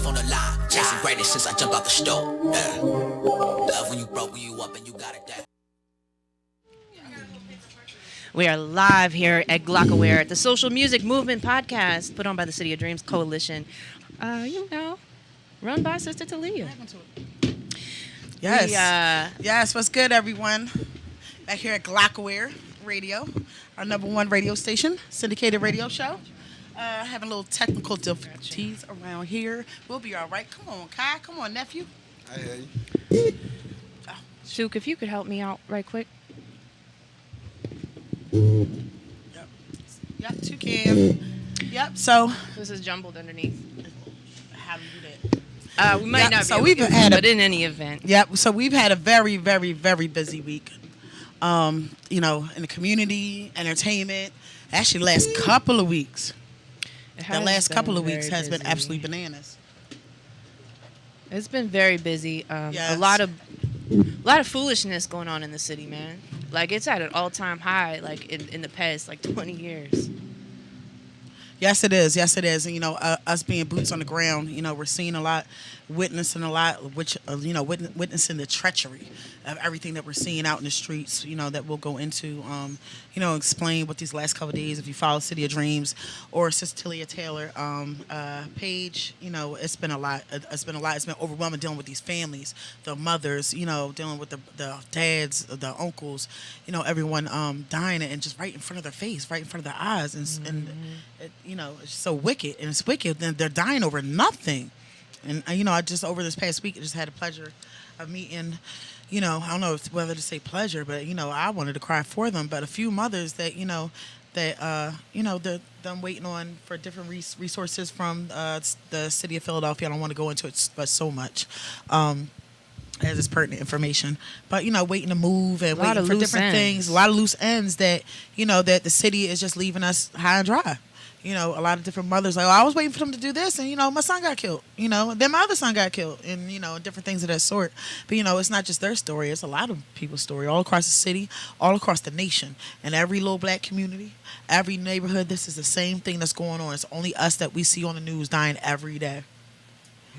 on the line. Chasing greatness since I jumped out the store. Yeah. Love when you broke, when you up and you got it down. We are live here at Glockaware at the Social Music Movement Podcast, put on by the City of Dreams Coalition. Run by Sister Taleah. Yes. Yes, what's good, everyone? Back here at Glockaware Radio, our #1 radio station, syndicated radio show. Having a little technical difficulties around here. We'll be all right. Come on, Kai. Come on, nephew. I hear you. Shook, if you could help me out right quick. Yep, toucan. Yep, so. This is jumbled underneath. How do you do that? We might not so be we've able to, had but in any event. Yep, so we've had a very, very, very busy week. In the community, entertainment. Actually, last couple of weeks. The last couple of weeks has been absolutely bananas. It's been very busy. Yes. A lot of foolishness going on in the city, man. Like, it's at an all-time high, like, in the past, 20 years. Yes, it is. Yes, it is. And, us being boots on the ground, we're seeing a lot, witnessing a lot, which, witnessing the treachery of everything that we're seeing out in the streets, that we'll go into, explain what these last couple of days, if you follow City of Dreams or Sister Taleah page, it's been a lot. It's been a lot. It's been overwhelming dealing with these families, the mothers, dealing with the dads, the uncles, everyone dying and just right in front of their face, right in front of their eyes. And it, it's so wicked. And it's wicked. And they're dying over nothing. And, I just, over this past week, I just had the pleasure of meeting, I don't know whether to say pleasure, but, I wanted to cry for them. But a few mothers that, they're waiting on for different resources from the city of Philadelphia. I don't want to go into it but so much as it's pertinent information. But, waiting to move and waiting for different things. A lot of loose ends that, that the city is just leaving us high and dry. A lot of different mothers like, I was waiting for them to do this, and, my son got killed, then my other son got killed, and, different things of that sort. But, it's not just their story. It's a lot of people's story all across the city, all across the nation, and every little black community, every neighborhood. This is the same thing that's going on. It's only us that we see on the news dying every day.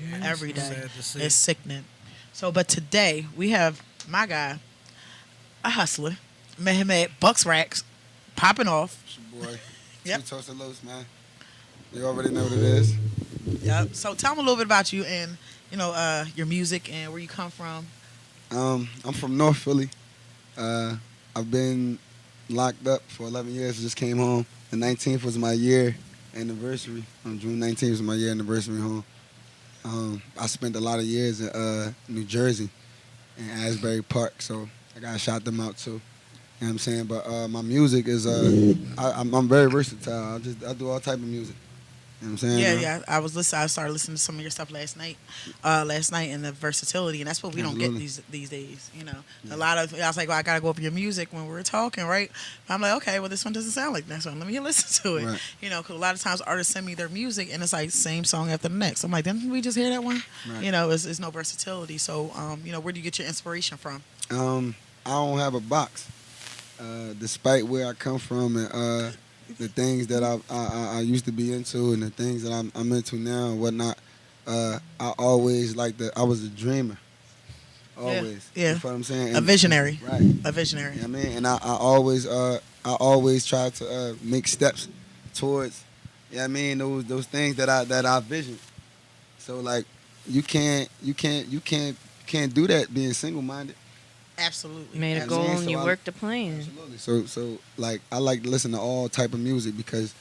Yeah, every day. It's sickening. So, but today, we have my guy, a hustler, met him at Bucks Racks, popping off. It's your boy. Yep. Toasted Loose, man. You already know what it is. Yep. So tell me a little bit about you and, your music and where you come from. I'm from North Philly. I've been locked up for 11 years. I just came home. The 19th was my year anniversary. On June 19th was my year anniversary home. I spent a lot of years in New Jersey in Asbury Park, so I got to shout them out too. You know what I'm saying? But my music is, I'm very versatile. I do all type of music. You know what I'm saying? Yeah. I started listening to some of your stuff last night, and the versatility, and that's what we don't get these days. A lot of, I was like, well, I got to go over your music when we were talking, right? But I'm like, okay, well, this one doesn't sound like that one. Let me listen to it. Right. Because a lot of times artists send me their music, and it's like same song after the next. I'm like, didn't we just hear that one? Right. It's no versatility. So, where do you get your inspiration from? I don't have a box. Despite where I come from and the things that I used to be into and the things that I'm into now and whatnot, I always I was a dreamer. Always. Yeah. You know what I'm saying? A visionary. Right. A visionary. You know what I mean? And I always try to make steps towards, those things that I vision. So you can't do that being single-minded. Absolutely. Made a goal and you worked the plan. Absolutely. So I like to listen to all type of music because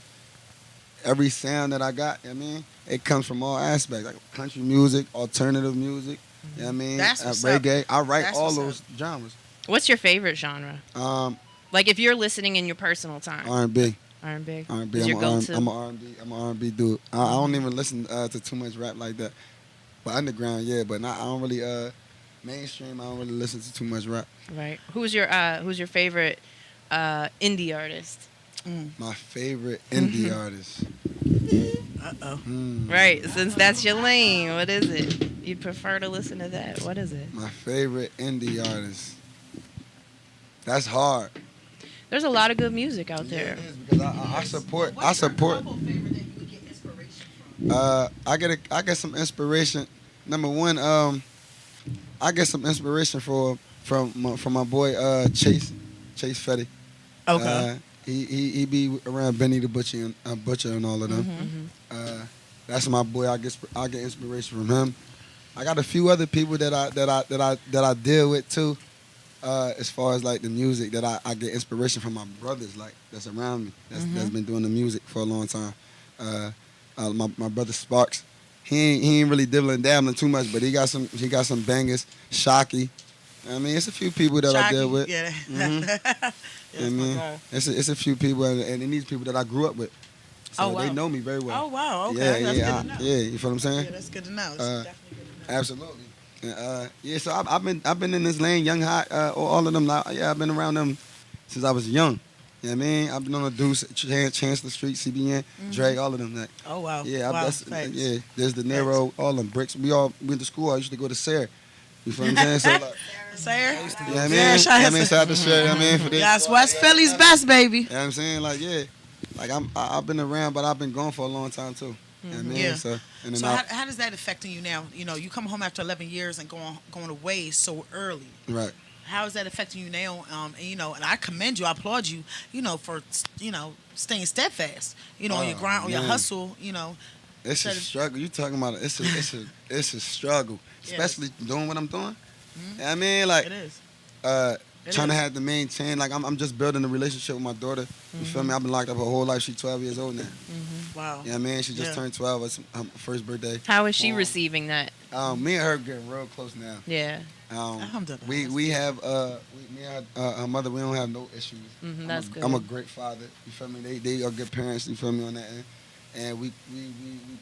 every sound that I got, it comes from all aspects, like country music, alternative music, That's reggae. I write all those genres. What's your favorite genre? If you're listening in your personal time. R&B. R&B. R&B. I'm an R&B dude. I don't even listen to too much rap like that. But underground, yeah. But I don't really mainstream. I don't really listen to too much rap. Right. Who's your favorite indie artist? My favorite indie artist. Right. Since that's your lane, what is it? You'd prefer to listen to that. What is it? My favorite indie artist. That's hard. There's a lot of good music out there. It is because I support. What's your couple favorite that you would get inspiration from? I get some inspiration. Number one, I get some inspiration from my boy Chase Fetty. Okay. Uh, he be around Benny the Butcher and all of them. Mm-hmm. Uh, that's my boy. I get inspiration from him. I got a few other people that I deal with too. As far as like the music that I get inspiration from my brothers like that's around me that's been doing the music for a long time. My brother Sparks, he ain't really dibbling dabbling too much, but he got some bangers. Shocky, I mean it's a few people that I deal with. Yeah. Yeah, I mean it's a few people and these people that I grew up with, so Oh, wow. they know me very well. Oh wow. Okay. Yeah, That's yeah, good to know. yeah. You feel what I'm saying? Yeah, that's good to know. It's Uh, definitely good to know. Absolutely. Yeah, so I've been in this lane, Young Hot, all of them. Yeah, I've been around them since I was young. You know what I mean? I've been on the Deuce, Chancellor Street, CBN, Drake, all of them. Like, Oh wow. yeah, wow. yeah. There's the Nero, all them bricks. We all went to school. I used to go to Sarah. You feel what I'm saying? So like, Sarah? you know what I mean? Yeah, You know what I mean? Shout out to Sarah. You know what I mean? For this. That's West Philly's best, baby. You know what I'm saying? Like, yeah. Like I've been around, but I've been gone for a long time too. You know what I mean? Yeah. So, and then So how does that affecting you now? You know, you come home after 11 years and going away so early. right. How is that affecting you now? And, you know, and I commend you, I applaud you, you know, for staying steadfast. You know, on your grind, on your man. hustle. You know, It's a Instead of- struggle. You talking about it? It's a struggle, Yeah. especially doing what I'm doing. You know what I mean, like it is. It trying to is. have to maintain. Like I'm just building a relationship with my daughter. You feel me? I've been locked up her whole life. She's 12 years old now. Wow. You know what I mean? She just Yeah. turned 12. It's her first birthday. How is she receiving that? Me and her getting real close now. Yeah. Alhamdulillah. We have me and her mother. We don't have no issues. That's good. I'm a great father. You feel me? They are good parents. You feel me on that end. And we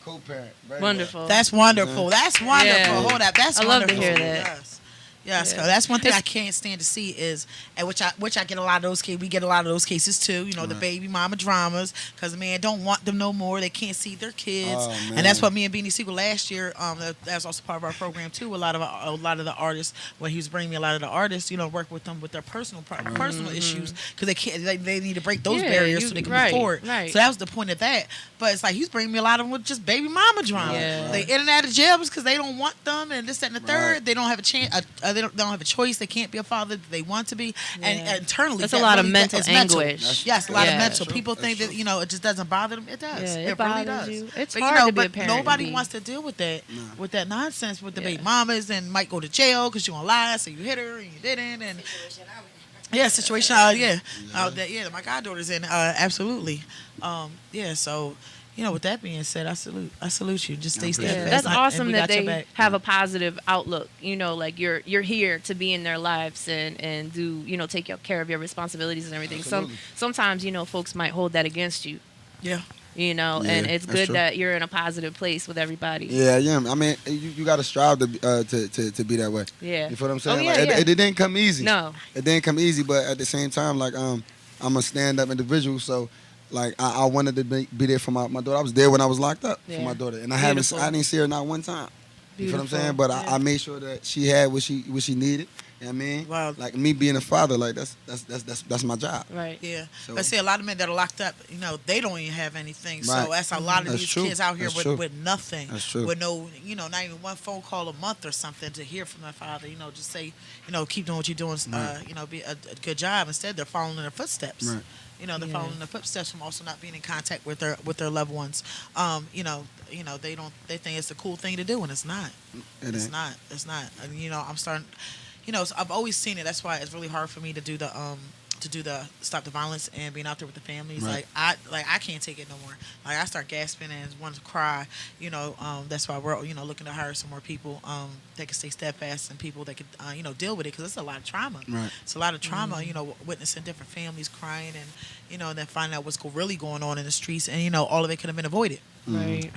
co-parent. Very well. Wonderful. That's wonderful. That's wonderful. Yeah. Hold up. That's I love to wonderful. hear that. Yes. Yes, Yeah. 'cause that's one thing I can't stand to see is, and which I get a lot of those cases. We get a lot of those cases too. You know, the Right. baby mama dramas because the man don't want them no more. They can't see their kids, Oh, man. and that's what me and Beanie Siegel last year. That's also part of our program too. A lot of the artists when he was bringing me a lot of the artists, you know, work with them with their personal issues because they can't. They need to break those Yeah, barriers so they can move forward. right. So that was the point of that. But it's like he's bringing me a lot of them with just baby mama drama. Yeah. They in and out of jail because they don't want them and this, that, and the third. Right. They don't have a chance. They don't have a choice. They can't be a father that they want to be. And Yeah. internally, That's that a lot of really- mental it's anguish. Yes, a lot of Yeah. mental. That's People true. think That's that it just doesn't bother them. It does. Yeah, it really bothers does. you. It's but, hard to be but a parent and nobody be- wants to deal with that. Nah. With that nonsense with the Yeah. baby mamas and might go to jail because you gonna lie, say you hit her and you didn't, and yeah, situation. Yeah, my goddaughter's in. Absolutely. Yeah. So, you know, with that being said, I salute you. Just stay appreciate steadfast. That's and awesome we that got your they back. have a positive outlook. You know, like you're here to be in their lives and do, you know, take care of your responsibilities and everything. Absolutely. Sometimes, you know, folks might hold that against you. Yeah. You know, Yeah, and it's that's good true. that you're in a positive place with everybody. Yeah. I mean, you got to strive to be that way. Yeah. You feel what I'm saying? Oh, yeah, Like, yeah. It didn't come easy. No. It didn't come easy, but at the same time, like I'm a stand-up individual, so like I wanted to be there for my daughter. I was there when I was locked up for Yeah. my daughter, and I Beautiful. didn't see her not one time. You feel what I'm Beautiful. saying? But Yeah. I made sure that she had what she needed. You know what I mean? Wow. Like me being a father, like that's my job. Right. Yeah, So- but see, a lot of men that are locked up, you know, they don't even have anything. So Right. that's a lot of That's these true. kids out here That's true. with nothing, That's true. with no, you know, not even one phone call a month or something to hear from their father. You know, just say, you know, keep doing what you're doing. Right. You know, be a good job. Instead, they're following in their footsteps. Right. You know, they're Yeah. following in their footsteps from also not being in contact with their loved ones. You know, they think it's a cool thing to do, and it's not. It It's ain't. not. It's not. And, you know, I'm starting. You know, so I've always seen it. That's why it's really hard for me to do the stop the violence and being out there with the families. Right. I can't take it no more. Like I start gasping and want to cry. You know, that's why we're looking to hire some more people that can stay steadfast and people that could deal with it because it's a lot of trauma. Right. It's a lot of trauma. You know, witnessing different families crying and then finding out what's really going on in the streets and all of it could have been avoided. Right.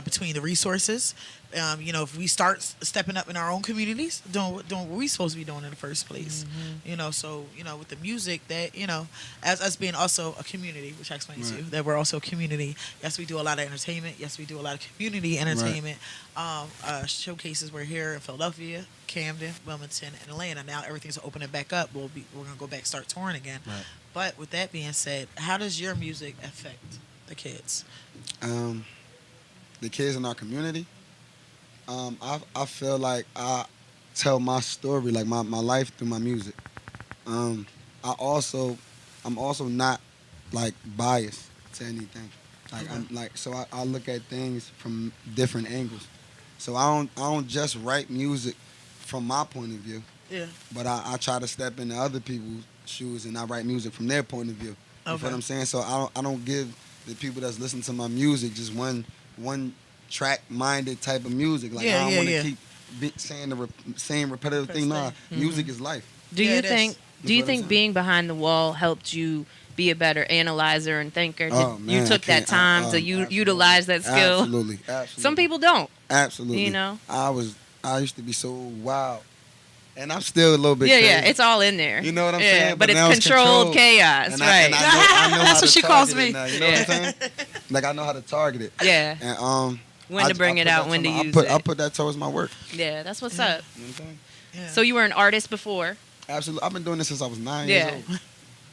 Between the resources, if we start stepping up in our own communities, doing what we supposed to be doing in the first place, so with the music that as us being also a community, which I explained to you, Right. that we're also a community. Yes, we do a lot of entertainment. Yes, we do a lot of community entertainment. Showcases we're here in Philadelphia, Camden, Wilmington, and Atlanta. Now everything's opening back up. We're gonna go back start touring again. Right. But with that being said, how does your music affect the kids? the kids in our community, I feel like I tell my story, like my life through my music. Um, I'm also not like biased to anything. Like I'm like so I look at things from different angles. So I don't just write music from my point of view, Yeah. but I try to step into other people's shoes and I write music from their point of view. You feel what I'm saying? So I don't give the people that's listening to my music just one track minded type of music. Like I don't want to keep saying the same repetitive thing. Nah, music is life. Do you think? Do you what I'm think saying? being behind the wall helped you be a better analyzer and thinker? Oh, man, You took I that can't- time to absolutely. utilize that skill. Absolutely. Some people don't. Absolutely. You know? I used to be so wild. And I'm still a little bit Yeah, crazy. yeah, it's all in there. You know what I'm Yeah, saying? but it's now controlled chaos, And right? I know how That's to what she target calls it me. now, you know what I'm saying? Like I know how to target it. Yeah. And When to bring it out, when to use I it. put that towards my work. Yeah, that's what's up. You know what I'm saying? Yeah. So you were an artist before. Absolutely. I've been doing this since I was 9 Yeah. years old.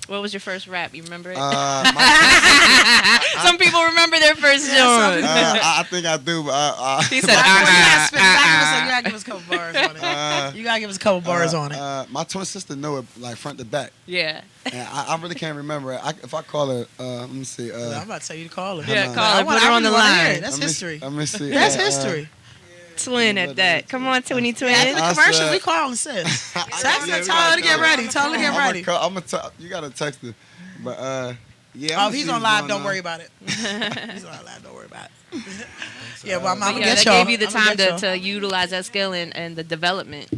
What was your first rap? You remember it? My- Some people remember their first some joint. people- I think I do, but He You said, gotta give us a couple bars on it. You gotta give us a couple bars on it. My twin sister know it like front to back, Yeah. and I really can't remember it. If I call her, let me see. I'm about to tell you to call her. Yeah, on. call her, I put her on the really wanna hear it. line. That's history. Let me see. That's history. Twin at that. Come on, Twinny After Twin. the I commercials, said- we calling sis. Text Yeah, her, we tell her gotta to get do it. ready. Tell her to get ready. I'm gonna you gotta text her, but yeah. Oh, I'm if he's gonna on see live, what's don't going worry on. about it. He's on live, don't worry about it. Yeah, well, I'm But gonna yeah, get that y'all. gave you the I'ma time get y'all. to utilize that skill and the development.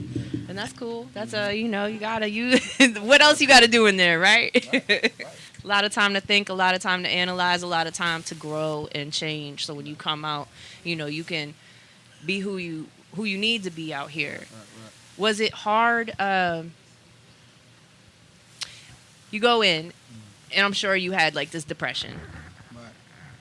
And that's cool. That's you gotta use what else you gotta do in there, right? A lot of time to think, a lot of time to analyze, a lot of time to grow and change. So when you come out, you can be who you need to be out here. Was it hard? You go in, and I'm sure you had like this depression. Right.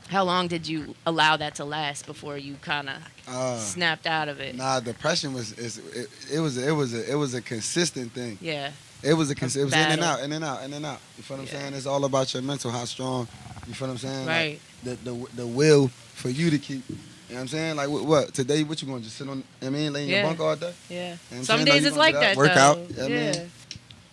How long did you allow that to last before you kind of snapped out of it? Nah, depression it was a consistent thing. Yeah. It was it was in and battle. out, in and out, in and out. You feel what I'm Yeah. saying? It's all about your mental, how strong. You feel what I'm saying? Right. Like, the will for you to keep. You know what I'm saying? Like what today? What you gonna just sit on? Lay in your Yeah. bunk all day? Yeah. You know what I'm Some saying? days you it's gonna like get that up, work though. out. You know what I Yeah. mean?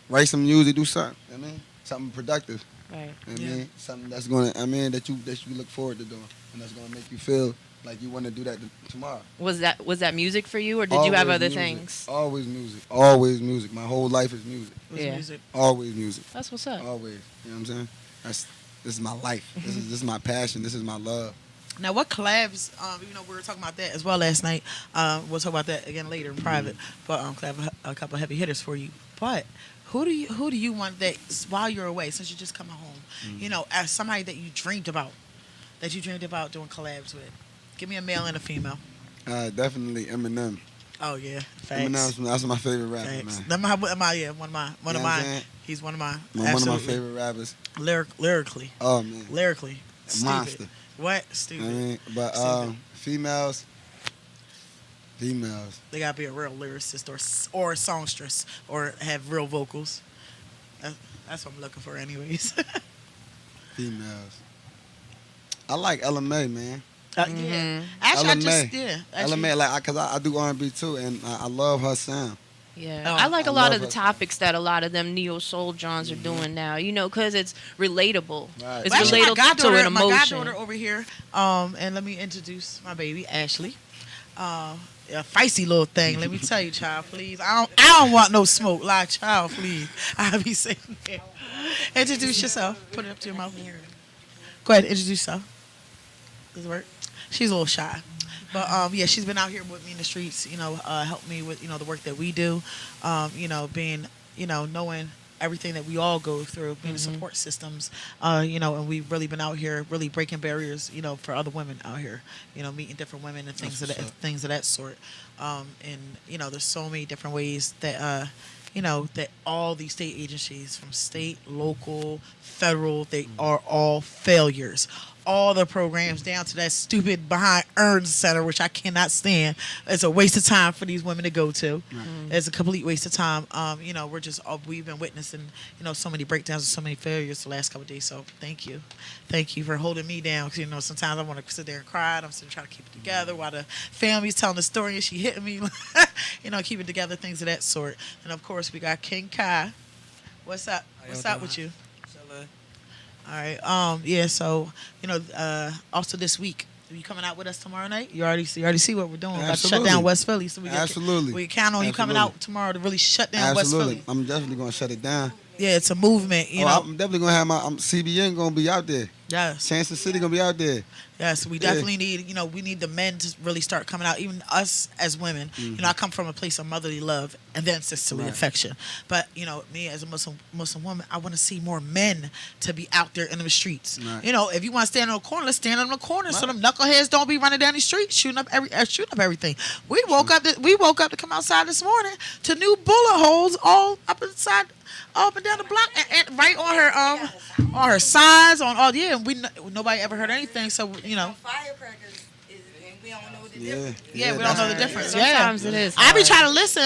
Write some music, do something. You know what I mean? Something productive. Right. You know what Yeah. I mean? Something that's gonna. that you look forward to doing, and that's gonna make you feel like you want to do that tomorrow. Was that music for you, or did you have Always other music. things? Always music. Always music. My whole life is music. It was Yeah. music. Always music. That's what's up. Always. You know what I'm saying? This is my life. This is my passion. This is my love. Now, what collabs? We were talking about that as well last night. We'll talk about that again later in private. But 'cause I have a couple of heavy hitters for you. But who do you want that while you're away, since you're just coming home? As somebody that you dreamed about doing collabs with. Give me a male and a female. Definitely Eminem. Oh yeah, facts. Eminem's that's my favorite rapper, Facts. man. One of mine. You know One what of I'm mine. saying? He's one of mine. One of my Absolutely. favorite rappers. Lyrically. Oh man. Lyrically. Stupid. Monster. What? You Stupid. know what I mean? But Stupid. females. They gotta be a real lyricist or songstress or have real vocals. That's what I'm looking for, anyways. Females. I like LMA, man. Yeah. Actually, LMA. LMA, like, cause I do R&B too, and I love her sound. Yeah, Oh, I like I a lot love of the her. topics that a lot of them neo soul Johns are doing now. Because it's relatable. Right. It's Well, actually, relatable to an my emotion. goddaughter over here. And let me introduce my baby Ashley. A feisty little thing. Let me tell you, child, please. I don't want no smoke. Like, child, please. I'll be sitting there. Introduce yourself. Put it up to your mouth. Go ahead, introduce yourself. Does it work? She's a little shy. But she's been out here with me in the streets, help me with, the work that we do. Being, knowing everything that we all go through, being the support systems, and we've really been out here really breaking barriers, for other women out here, meeting different women and things of that sort. There's so many different ways that that all these state agencies, from state, local, federal, they are all failures. all the programs down to that stupid behind Earns Center, which I cannot stand. It's a waste of time for these women to go to. It's a complete waste of time. We've been witnessing, so many breakdowns and so many failures the last couple of days. So thank you for holding me down. Because sometimes I want to sit there and cry. And I'm still trying to keep it together while the family's telling the story and she hitting me. Keep it together, things of that sort. And of course we got King Kai. What's up? What's up with you? All right. So also this week, are you coming out with us tomorrow night? You already see what we're doing. We're about to shut down West Philly. So we count on you coming out tomorrow to really shut down West Philly. I'm definitely gonna shut it down. Yeah, it's a movement. I'm definitely gonna have my CBN gonna be out there. Yes. Kansas City gonna be out there. Yes, we definitely need, we need the men to really start coming out, even us as women. I come from a place of motherly love and then sisterly affection. But, me as a Muslim woman, I want to see more men to be out there in the streets. Right. If you want to stand on the corner, let's stand on the corner so them knuckleheads don't be running down the street shooting up everything. We woke up to come outside this morning to new bullet holes all up and down the block and right on her sides nobody ever heard anything, so firecrackers and we don't know the difference. We don't know the difference. Sometimes it is. I be trying to listen.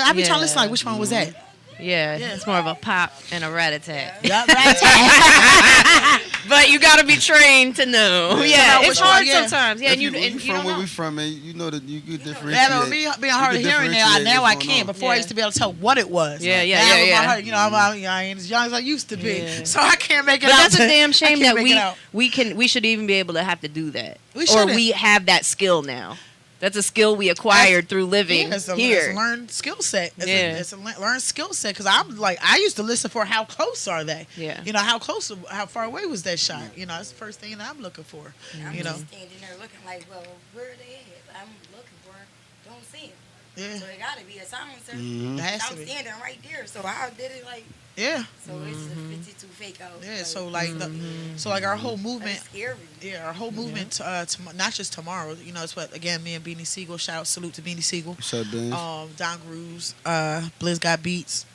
Like, which one was that? Yeah, it's more of a pop and a rat-a-tat. Yup, rat-a-tat. But you got to be trained to know. Yeah, it's hard sometimes. Yeah, and you from where know. we from, man, you know that you could differentiate. Yeah, being hard of hearing now I can. Before I used to be able to tell what it was. Yeah. I ain't as young as I used to be, so I can't make it out. But that's a damn shame that we should even be able to have to do that, we have that skill now. That's a skill we acquired through living here. It's a learned skill set. It's a learned skill set. Because I used to listen for how close are they? Yeah. How far away was that shot? That's the first thing that I'm looking for. I'm just standing there looking like, well, where are they at? I'm looking for them. Don't see them. Yeah. So it got to be a silencer. Mm-hmm. I'm standing right there. So how did it Yeah. So it's a 52 fake out. Yeah. So our whole movement. That's scary. Yeah, our whole movement. Not just tomorrow. It's what again. Me and Beanie Siegel. Salute to Beanie Siegel. What's up, Don Grooves. Blizz Got Beats.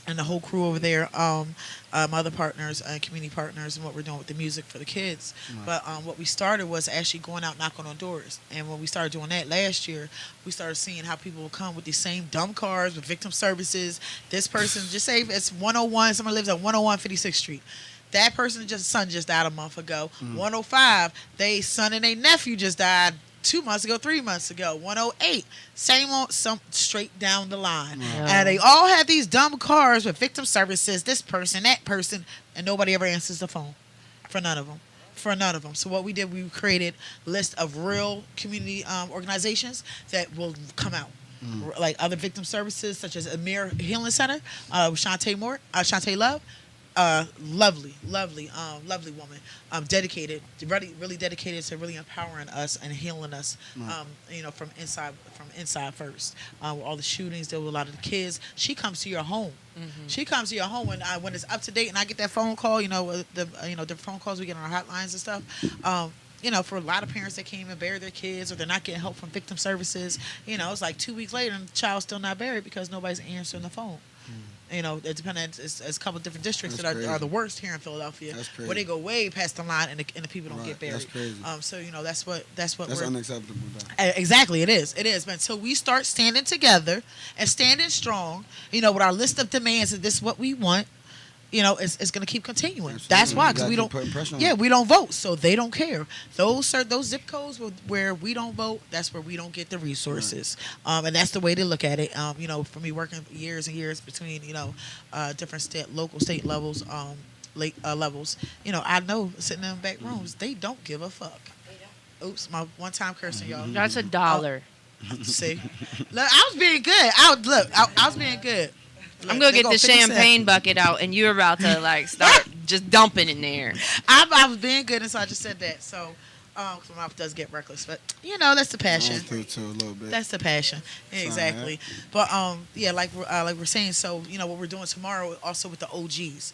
And the whole crew over there, my other partners and community partners, and what we're doing with the music for the kids. Right. But what we started was actually going out knocking on doors. And when we started doing that last year, we started seeing how people would come with these same dumb cars with victim services. This person, just say it's 101, someone lives at 101 56th Street. That person son just died a month ago. 105, they son and their nephew just died 2 months ago, 3 months ago. 108, same on some straight down the line. And they all have these dumb cars with victim services, this person, that person, and nobody ever answers the phone for none of them. So what we did, we created a list of real community organizations that will come out. Like other victim services, such as Amir Healing Center, with Shantae Love. Lovely woman. Dedicated, really dedicated to really empowering us and healing us. From inside first. With all the shootings, there were a lot of the kids. She comes to your home. Mm-hmm. She comes to your home when it's up to date, and I get that phone call. The phone calls we get on our hotlines and stuff. For a lot of parents that can't even bury their kids, or they're not getting help from victim services. It's like 2 weeks later and the child's still not buried because nobody's answering the phone. It depends. It's a couple different districts that are the worst here in Philadelphia, where they go way past the line and the people don't get buried. That's crazy. That's unacceptable. Exactly, it is. But until we start standing together and standing strong, with our list of demands and this is what we want. It's going to keep continuing. Absolutely. That's why, because we don't. We don't vote, so they don't care. Those zip codes where we don't vote, that's where we don't get the resources. Right. And that's the way they look at it. For me working years and years between different local, state levels, levels. I know sitting in the back rooms, they don't give a fuck. Oops, my one time cursing, y'all. That's $1. See, look, I was being good. I was being good. I'm going to get the champagne bucket out, and you're about to, start just dumping in there. I was being good, and so I just said that. So, my mouth does get reckless. But, that's the passion. Too, a little bit. That's the passion. Yeah, exactly. But, like we're saying, so, what we're doing tomorrow also with the OGs.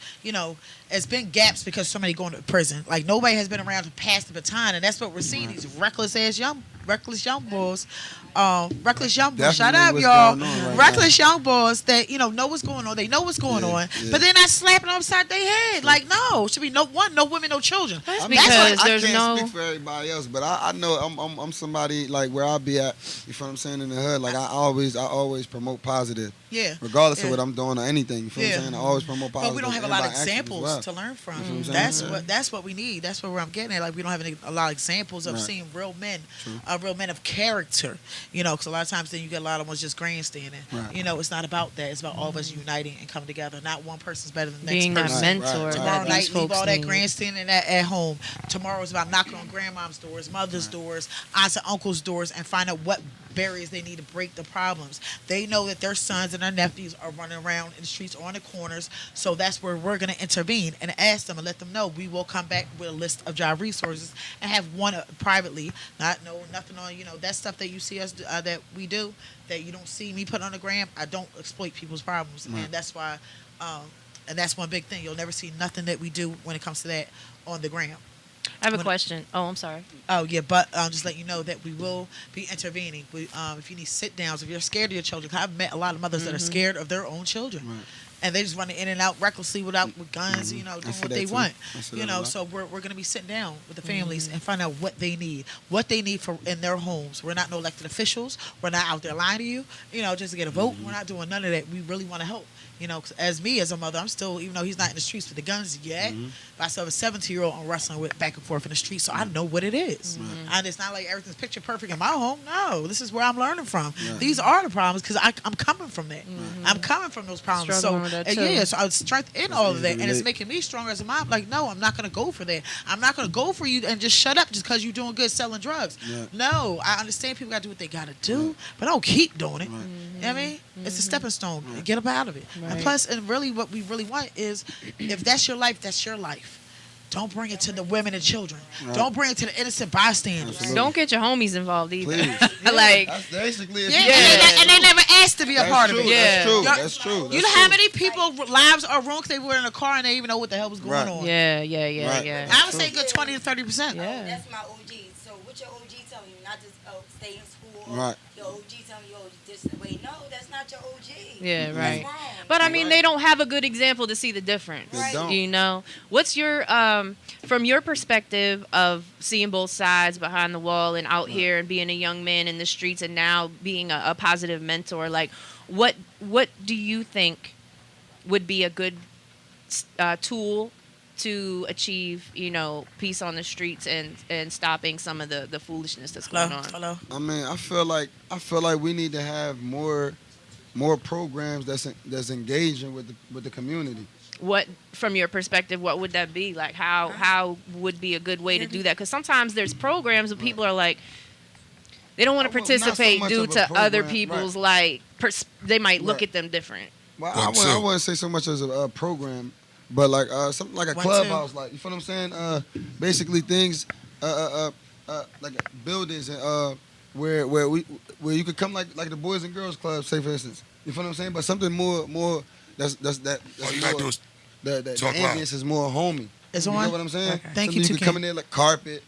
It's been gaps because somebody going to prison. Like, nobody has been around to pass the baton, and that's what we're seeing, these reckless-ass young reckless young boys. Reckless young boys. Shout Definitely out, what's y'all. going on right Reckless young boys that know what's going on. They know what's going on, but they're not slapping them upside their head. Like, no, should be no women, no children. That's I mean, because I there's can't no. speak for everybody else, but I know I'm somebody like where I'll be at. You feel what I'm saying in the hood? Like I always promote positive. Yeah. Regardless of what I'm doing or anything. You feel what I'm saying? I always promote positive. But we don't have a lot of and by action as examples well. to learn from. You feel what I'm saying? That's what we need. That's where I'm getting at. Like, we don't have a lot of examples of seeing real men of character. Because a lot of times then you get a lot of ones just grandstanding. Right. It's not about that. It's about all of us uniting and coming together. Not one person's better than the Being next that person. mentor Tomorrow that night, these leave folks all that need. grandstanding at home. Tomorrow is about knocking on grandmom's doors, mother's doors, aunts and uncles' doors, and find out what barriers they need to break the problems. They know that their sons and their nephews are running around in the streets or on the corners, so that's where we're going to intervene and ask them and let them know we will come back with a list of job resources and have one privately, nothing on that stuff that you see us that we do that you don't see me put on the gram. I don't exploit people's problems, and that's why and that's one big thing. You'll never see nothing that we do when it comes to that on the gram. I have a question. Oh, I'm sorry. Oh, yeah, but just let you know that we will be intervening. If you need sit-downs, if you're scared of your children, 'cause I've met a lot of mothers that are scared of their own children. Right. And they just running in and out recklessly with guns, doing what they want. So we're going to be sitting down with the families and find out what they need for in their homes. We're not no elected officials. We're not out there lying to you, just to get a vote. We're not doing none of that. We really want to help. 'Cause as a mother, I'm still, even though he's not in the streets with the guns yet, but I still have a 17-year-old I'm wrestling with back and forth in the streets, so I know what it is. And it's not like everything's picture perfect in my home. No, this is where I'm learning from. These are the problems because I'm coming from that. I'm coming from those problems. Struggling with that too. So I was strength in all of that, and it's making me stronger as a mom. Like, no, I'm not going to go for that. I'm not going to go for you and just shut up just because you're doing good selling drugs. No, I understand people got to do what they got to do, but don't keep doing it. You know what I mean? It's a stepping stone. Get up out of it. And plus, and really what we really want is, if that's your life, that's your life. Don't bring it to the women and children. Don't bring it to the innocent bystanders. Absolutely. Don't get your homies involved either. Like, that's basically it. And they never asked to be a part of it. That's true. You know how many people's lives are ruined because they were in a car and they even know what the hell was going on. Yeah. I would say good 20 to 30%. Yeah. That's my OG. So what your OG telling you, not just stay in school. Right. Your OG telling you, this the way. No, that's not your OG. Yeah, That's right. wrong. But I mean, they don't have a good example to see the difference. They don't. What's your from your perspective of seeing both sides behind the wall and out here and being a young man in the streets and now being a positive mentor? Like, what do you think would be a good tool to achieve, peace on the streets and stopping some of the foolishness that's going on? Hello. I mean, I feel like we need to have more programs that's engaging with the community. What, from your perspective, what would that be? Like, how would be a good way to do that? Because sometimes there's programs where people are like, they don't want to participate due to other people's they might look at them different. Well, I wouldn't say so much as a program, but like something like a clubhouse, like, you feel what I'm saying? Basically things like buildings and where you could come like the Boys and Girls Club, say for instance. You feel what I'm saying? But something more that's all you gotta do is the ambience is more homey. It's you on? know what I'm saying? Okay. Thank Something you, you could come in there like carpet.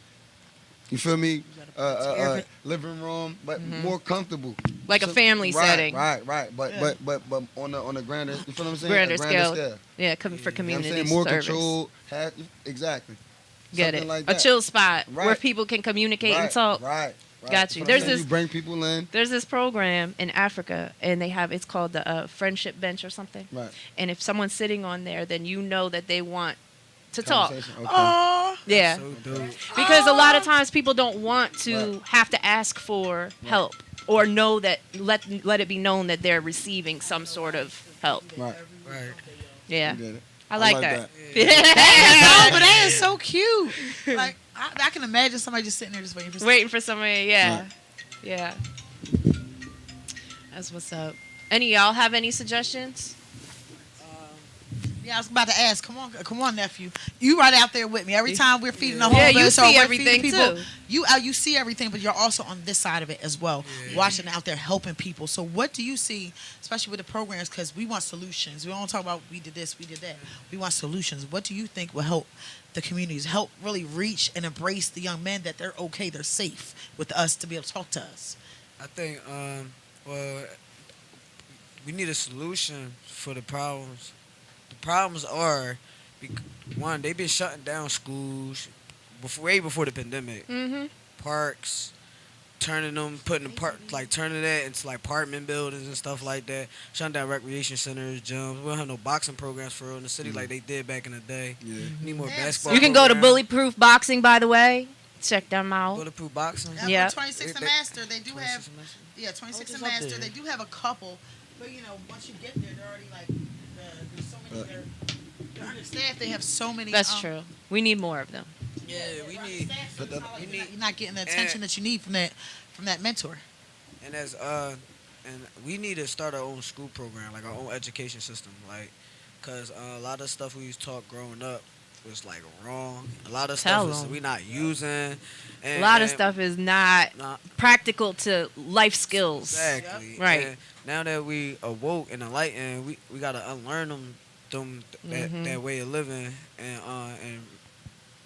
You feel me? Living room, but more comfortable. Like a family setting. Right. But on a grander, you feel what I'm saying? Grander scale. Yeah, for community I'm saying more service. control. Exactly. Get Something it? like A that. chill spot Right. where people can communicate and talk. Right. Got you. There's this. You bring people in. There's this program in Africa, and it's called the Friendship Bench or something. Right. And if someone's sitting on there, then you know that they want to talk. Okay. Oh, Yeah. Because a lot of times people don't want to have to ask for help or know that let it be known that they're receiving some sort of help. Right. Yeah. You get it. I like that. but that is so cute. Like, I can imagine somebody just sitting there just waiting for somebody. Waiting for somebody, yeah. Yeah. That's what's up. Any of y'all have any suggestions? Yeah, I was about to ask. Come on, nephew. You right out there with me every time we're feeding the Yeah, homeless. you or see we're everything feeding people, too. You see everything, but you're also on this side of it as well, watching out there helping people. So what do you see, especially with the programs? Because we want solutions. We don't talk about we did this, we did that. We want solutions. What do you think will help the communities, help really reach and embrace the young men that they're okay, they're safe with us to be able to talk to us. I think, well, we need a solution for the problems. The problems are, one, they've been shutting down schools way before the pandemic. Mm-hmm. Parks, turning them, putting turning that into like apartment buildings and stuff like that. Shutting down recreation centers, gyms. We don't have no boxing programs for real in the city like they did back in the day. Yeah. We need more basketball. You can go to programs. Bulletproof Boxing, by the way. Check them out. Bulletproof boxing. Yeah. 26 and Master, they do have. 26 and Master? Yeah, 26 just and up Master. there. They do have a couple, but once you get there, they're already like there's so many. They're understaffed. They have so many. That's true. We need more of them. Yeah, we need. You're not getting the attention that you need from that mentor. And and we need to start our own school program, like our own education system, like, cause a lot of stuff we was taught growing up was like wrong. A lot of Tell stuff is 'em. we not using. And, A lot of stuff is not Nah, practical to life skills. exactly. Right. And now that we awoke and enlightened, we gotta unlearn that way of living and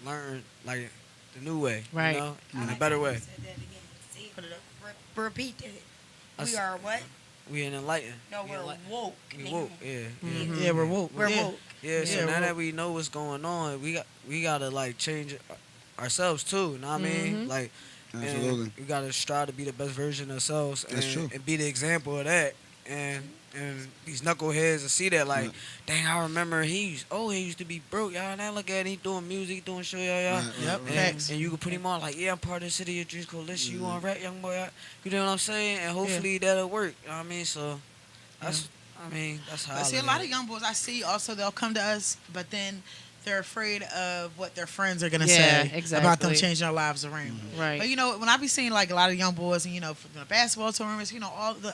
learn like the new way, Right. You know, in a better way. Repeat that. Us- We are what? We enlightened. No, We we're enlightened. woke. We woke. Yeah. Mhm. Yeah, we're woke. We're yeah. woke. Yeah, so Yeah, now well- that we know what's going on, we gotta like change ourselves too. You know what I mean? Like, and Absolutely. we gotta strive to be the best version of ourselves and, That's true. and be the example of that. And these knuckleheads to see that, like, Right. dang, I remember he used to be broke, y'all. Now look at him, he doing music, he doing show, y'all. Right, Yep, right, facts. And you can put him on like, yeah, I'm part of the City of Dreams Coalition. You on rap, young boy? You know what I'm saying? And hopefully that'll work. You know what I mean? So that's, that's how. But I see, a look lot at of it. young boys I see also they'll come to us, but then they're afraid of what their friends are gonna Yeah, say about them exactly. changing their lives around. Right. But when I be seeing like a lot of young boys and from the basketball tournaments,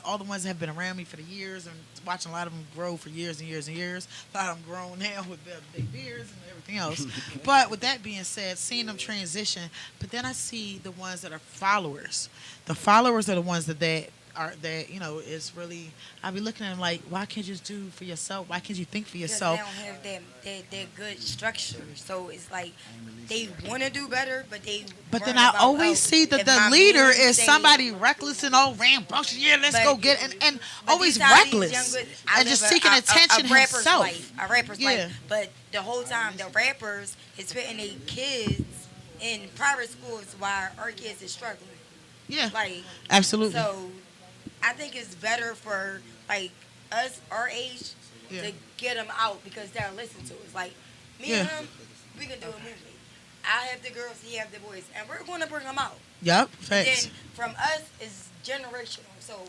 all the ones that have been around me for the years and watching a lot of them grow for years and years and years. A lot of them grown now with their big beards and everything else. But with that being said, seeing them transition, but then I see the ones that are followers. The followers are the ones that is really. I be looking at them like, why can't you just do for yourself? Why can't you think for Because yourself? they don't have that good structure. So it's like they want to do better, but they. But then worry I about, always see that if the my leader man is say- somebody reckless and all rambunctious. Yeah, let's But- go get and but always these are these reckless young boys- I and just live seeking attention a rapper's himself. Life, a rapper's Yeah. life. But the whole time, the rappers is putting their kids in private schools while our kids is struggling. Yeah, Like, absolutely. so I think it's better for like us our age Yeah. to get them out because they'll listen to us. Like me Yeah. and him, we can do a movie. I have the girls, he have the boys, and we're going to bring them out. Yep, Then facts. from us is generational. So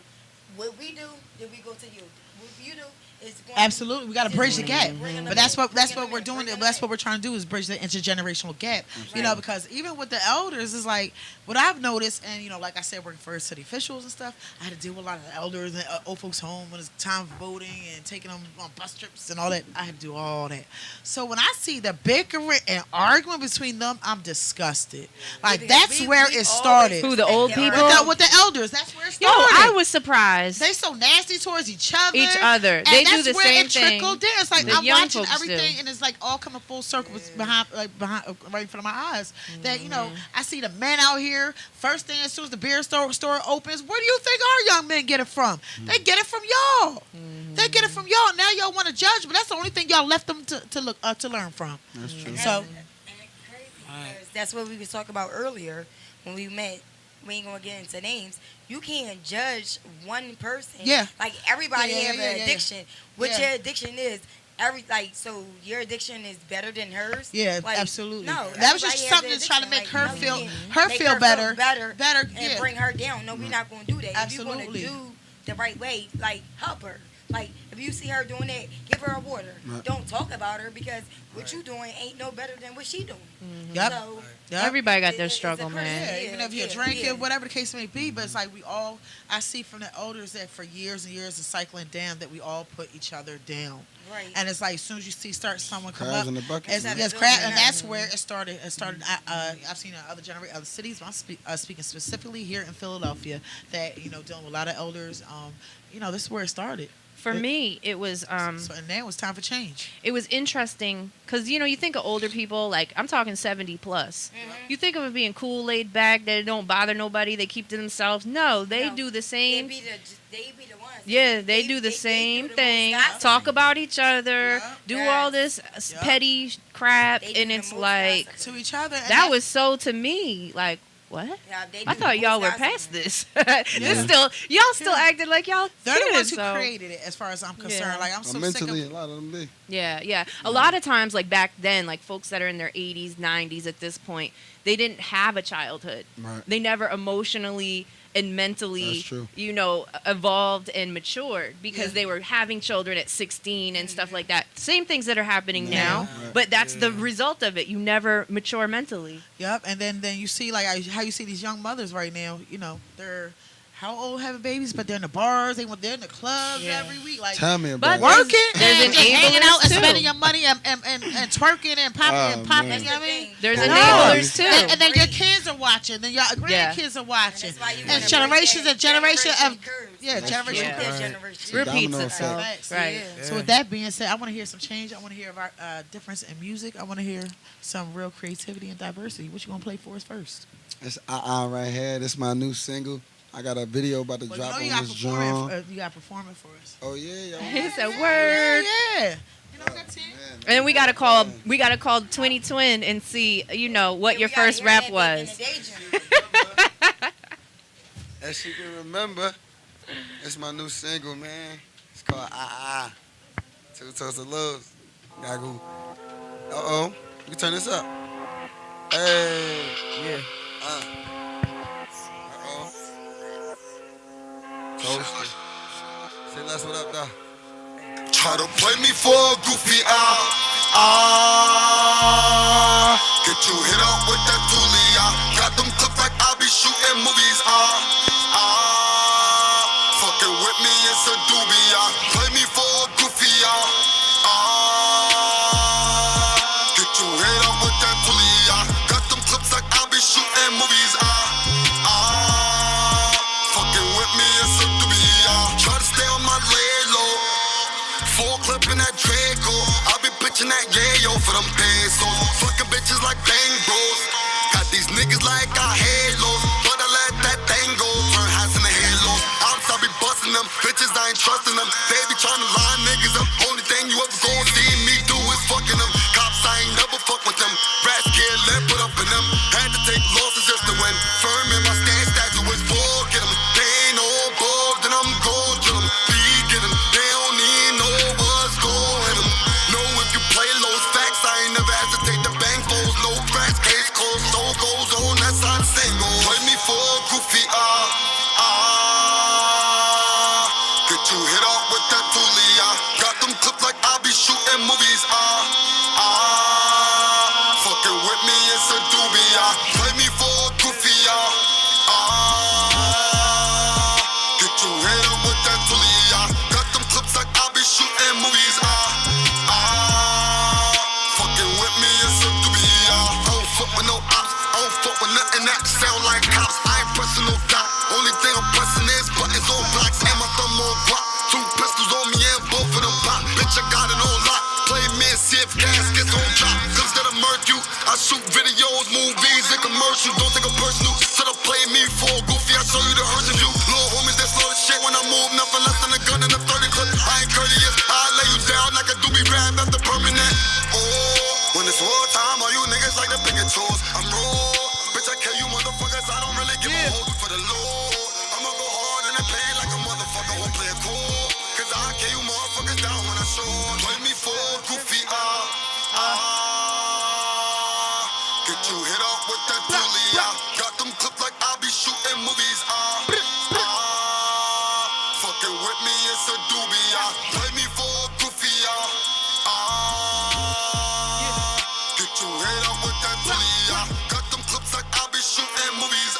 what we do, then we go to you. What you do is going Absolutely, we got to is bridge the gap. bringing them But that's in, what bringing them we're in, doing. bringing That's them what in. we're trying to do is bridge the intergenerational gap. Right. Because even with the elders, is like what I've noticed, and like I said, working for city officials and stuff, I had to deal with a lot of the elders and old folks home when it's time for voting and taking them on bus trips and all that. I had to do all that. So when I see the bickering and arguing between them, I'm disgusted. Like Because that's we- where we it always started. Who, the old respect people? our- With the elders, that's where it Yo, started. I was surprised. They so nasty towards each other. Each other. And They that's do the where same it trickled thing down. It's like the I'm young watching folks everything, do. and it's like all coming full circle behind, right in front of my eyes. That I see the men out here. First thing, as soon as the beer store opens, where do you think our young men get it from? They get it from y'all. They get it from y'all. Now y'all want to judge, but that's the only thing y'all left them to look to learn from. That's true. And So- and it's crazy because that's what we was talking about earlier when we met. We ain't gonna get into names. You can't judge one person. Yeah. Like everybody Yeah, have yeah, an yeah. addiction. What Yeah. your addiction is. So your addiction is better than hers. Yeah, Like, absolutely. No, That was everybody just has something an to try to addiction. make her no, you feel can't make feel better. better, and yeah. bring her down. No, we're not gonna do that. Absolutely. If you're gonna do the right way, like help her. Like if you see her doing that, give her a water. Right. Don't talk about her because what you doing ain't no better than what she doing. Yep. So Yep. Everybody got their it's a struggle, person. man. Yeah, even if you're Yeah, drinking, yeah. whatever the case may be, but it's like I see from the elders that for years and years of cycling down that we all put each other down. Right. And it's like as soon as you see someone come Crabs up, in the bucket. it's, Instead yes, of crab, doing and that. that's where it started. I've seen in other cities. But I'm speaking specifically here in Philadelphia that dealing with a lot of elders. This is where it started for me, it was So and now it's time for change. it was interesting because you think of older people, like I'm talking 70 plus. You think of them being cool, laid back, they don't bother nobody, they keep to themselves. No, they do the same. They be the ones. Yeah, they do the same do the thing. most gossiping. Talk about each other, Yeah. do Yes. all this petty crap, They do and the it's most like gossiping. To each other. And that was so to me like what? Yeah, they I do thought the y'all most were gossiping. past this. This still y'all still acting like y'all. they're the kids, ones who so. created it, as far as I'm concerned. Yeah. Like I'm so sick Mentally, of. a lot of them be. Yeah. A lot of times, like back then, like folks that are in their 80s, 90s at this point, they didn't have a childhood. Right. They never emotionally and mentally, That's true. evolved and matured because Yeah. they were having children at 16 and stuff like that. Same things that are happening Yeah. now, Right. but that's the result of it. You never mature mentally. Yep, and then you see like how you see these young mothers right now. They're how old having babies, but they're in the bars. They're in the clubs Yeah. every week. Like Tell me But about it. working There's and just hanging enablers, out and too. spending your money and twerking and popping Oh, popping. man. You know what I mean? There's Well, enablers too. And then your kids are watching, then your grandkids are watching, That's why you and wanna generations break and generation that of curve. generation Yeah. curve. Generation. Repeats Domino itself. Facts, Right. yeah. So with that being said, I want to hear some change. I want to hear about difference in music. I want to hear some real creativity and diversity. What you gonna play for us first? It's right here. This my new single. I got a video about to Well, drop you on got this performing. drum. You got performing for us. Oh yeah, yo. It's a word. Yeah. You know that's it. Man, And we gotta call 20 Twin and see what Yeah, your we gotta first hear rap that was. in the daydream. as she can remember, it's my new single, man. It's called Two Toes of Love. Gotta go. Uh-oh. You can turn this up. Hey. Yeah. Uh-oh. Toasted. Say less what up, though. Try to play me for a goofy get you hit up with that Taleah. Got them clips like I be shooting movies fucking with me it's a doobie play me for a goofy get you hit up with that Taleah. Got them clips like I be shooting movies fucking with me it's a doobie try to stay on my lay low. Full clip in that Draco. I be pitching that yayo for them pesos. Fucking bitches like bang bros. Got these niggas like I halos. But I let that thing go. Turn hats in the halos. Outside be busting them. Bitches I ain't trusting them. They be trying to line niggas up. Only thing you ever gon' see me do is fucking them. Cops I ain't never fuck with them. Rats get lit put up in them. Had to take losses just to win. Firm in my stance statue is full. Get them. They ain't no ball. Then I'm gon' drill them. Be getting. They don't need no what's going on. Know if you play low facts, I ain't never hesitate to bang foes. No cracks, case closed, so goes on. That's how the single. Play me for a goofy get you hit off with that Taleah. Got them clips like I be shooting movies fucking with me it's a doobie play me for a goofy get you hit up with that Taleah. Got them clips like I be shooting movies fucking with me it's a doobie I don't fuck with no ops. I don't fuck with nothing that sound like cops. I ain't pressing no dot. Only thing I'm pressing is buttons on blocks and my thumb on block. Two pistols on me and both of them pop. Bitch, I got it on lock. Play me and see if caskets on drop. Instead of murk you, I shoot videos, movies, and commercials. Don't take a personal. Instead of play me for a goofy, I show you the hurts of you. Little homies that slow the shit when I move. Nothing less than a gun and a 30 clip. I ain't courteous. I lay you down like a doobie rap after permanent. Oh, when it's war time, all you niggas like to pick and choose. I'm raw. Bitch, I kill you motherfuckers. I don't really give a hold for the Lord. I'ma go hard in the pain like a motherfucker who play it cool. Cause I kill you motherfuckers down when I show. Play me for a goofy get you hit off with that Taleah. Got them clips like I be shooting movies fucking with me it's a doobie play me for a goofy get you hit off with that Taleah. Got them clips like I be shooting movies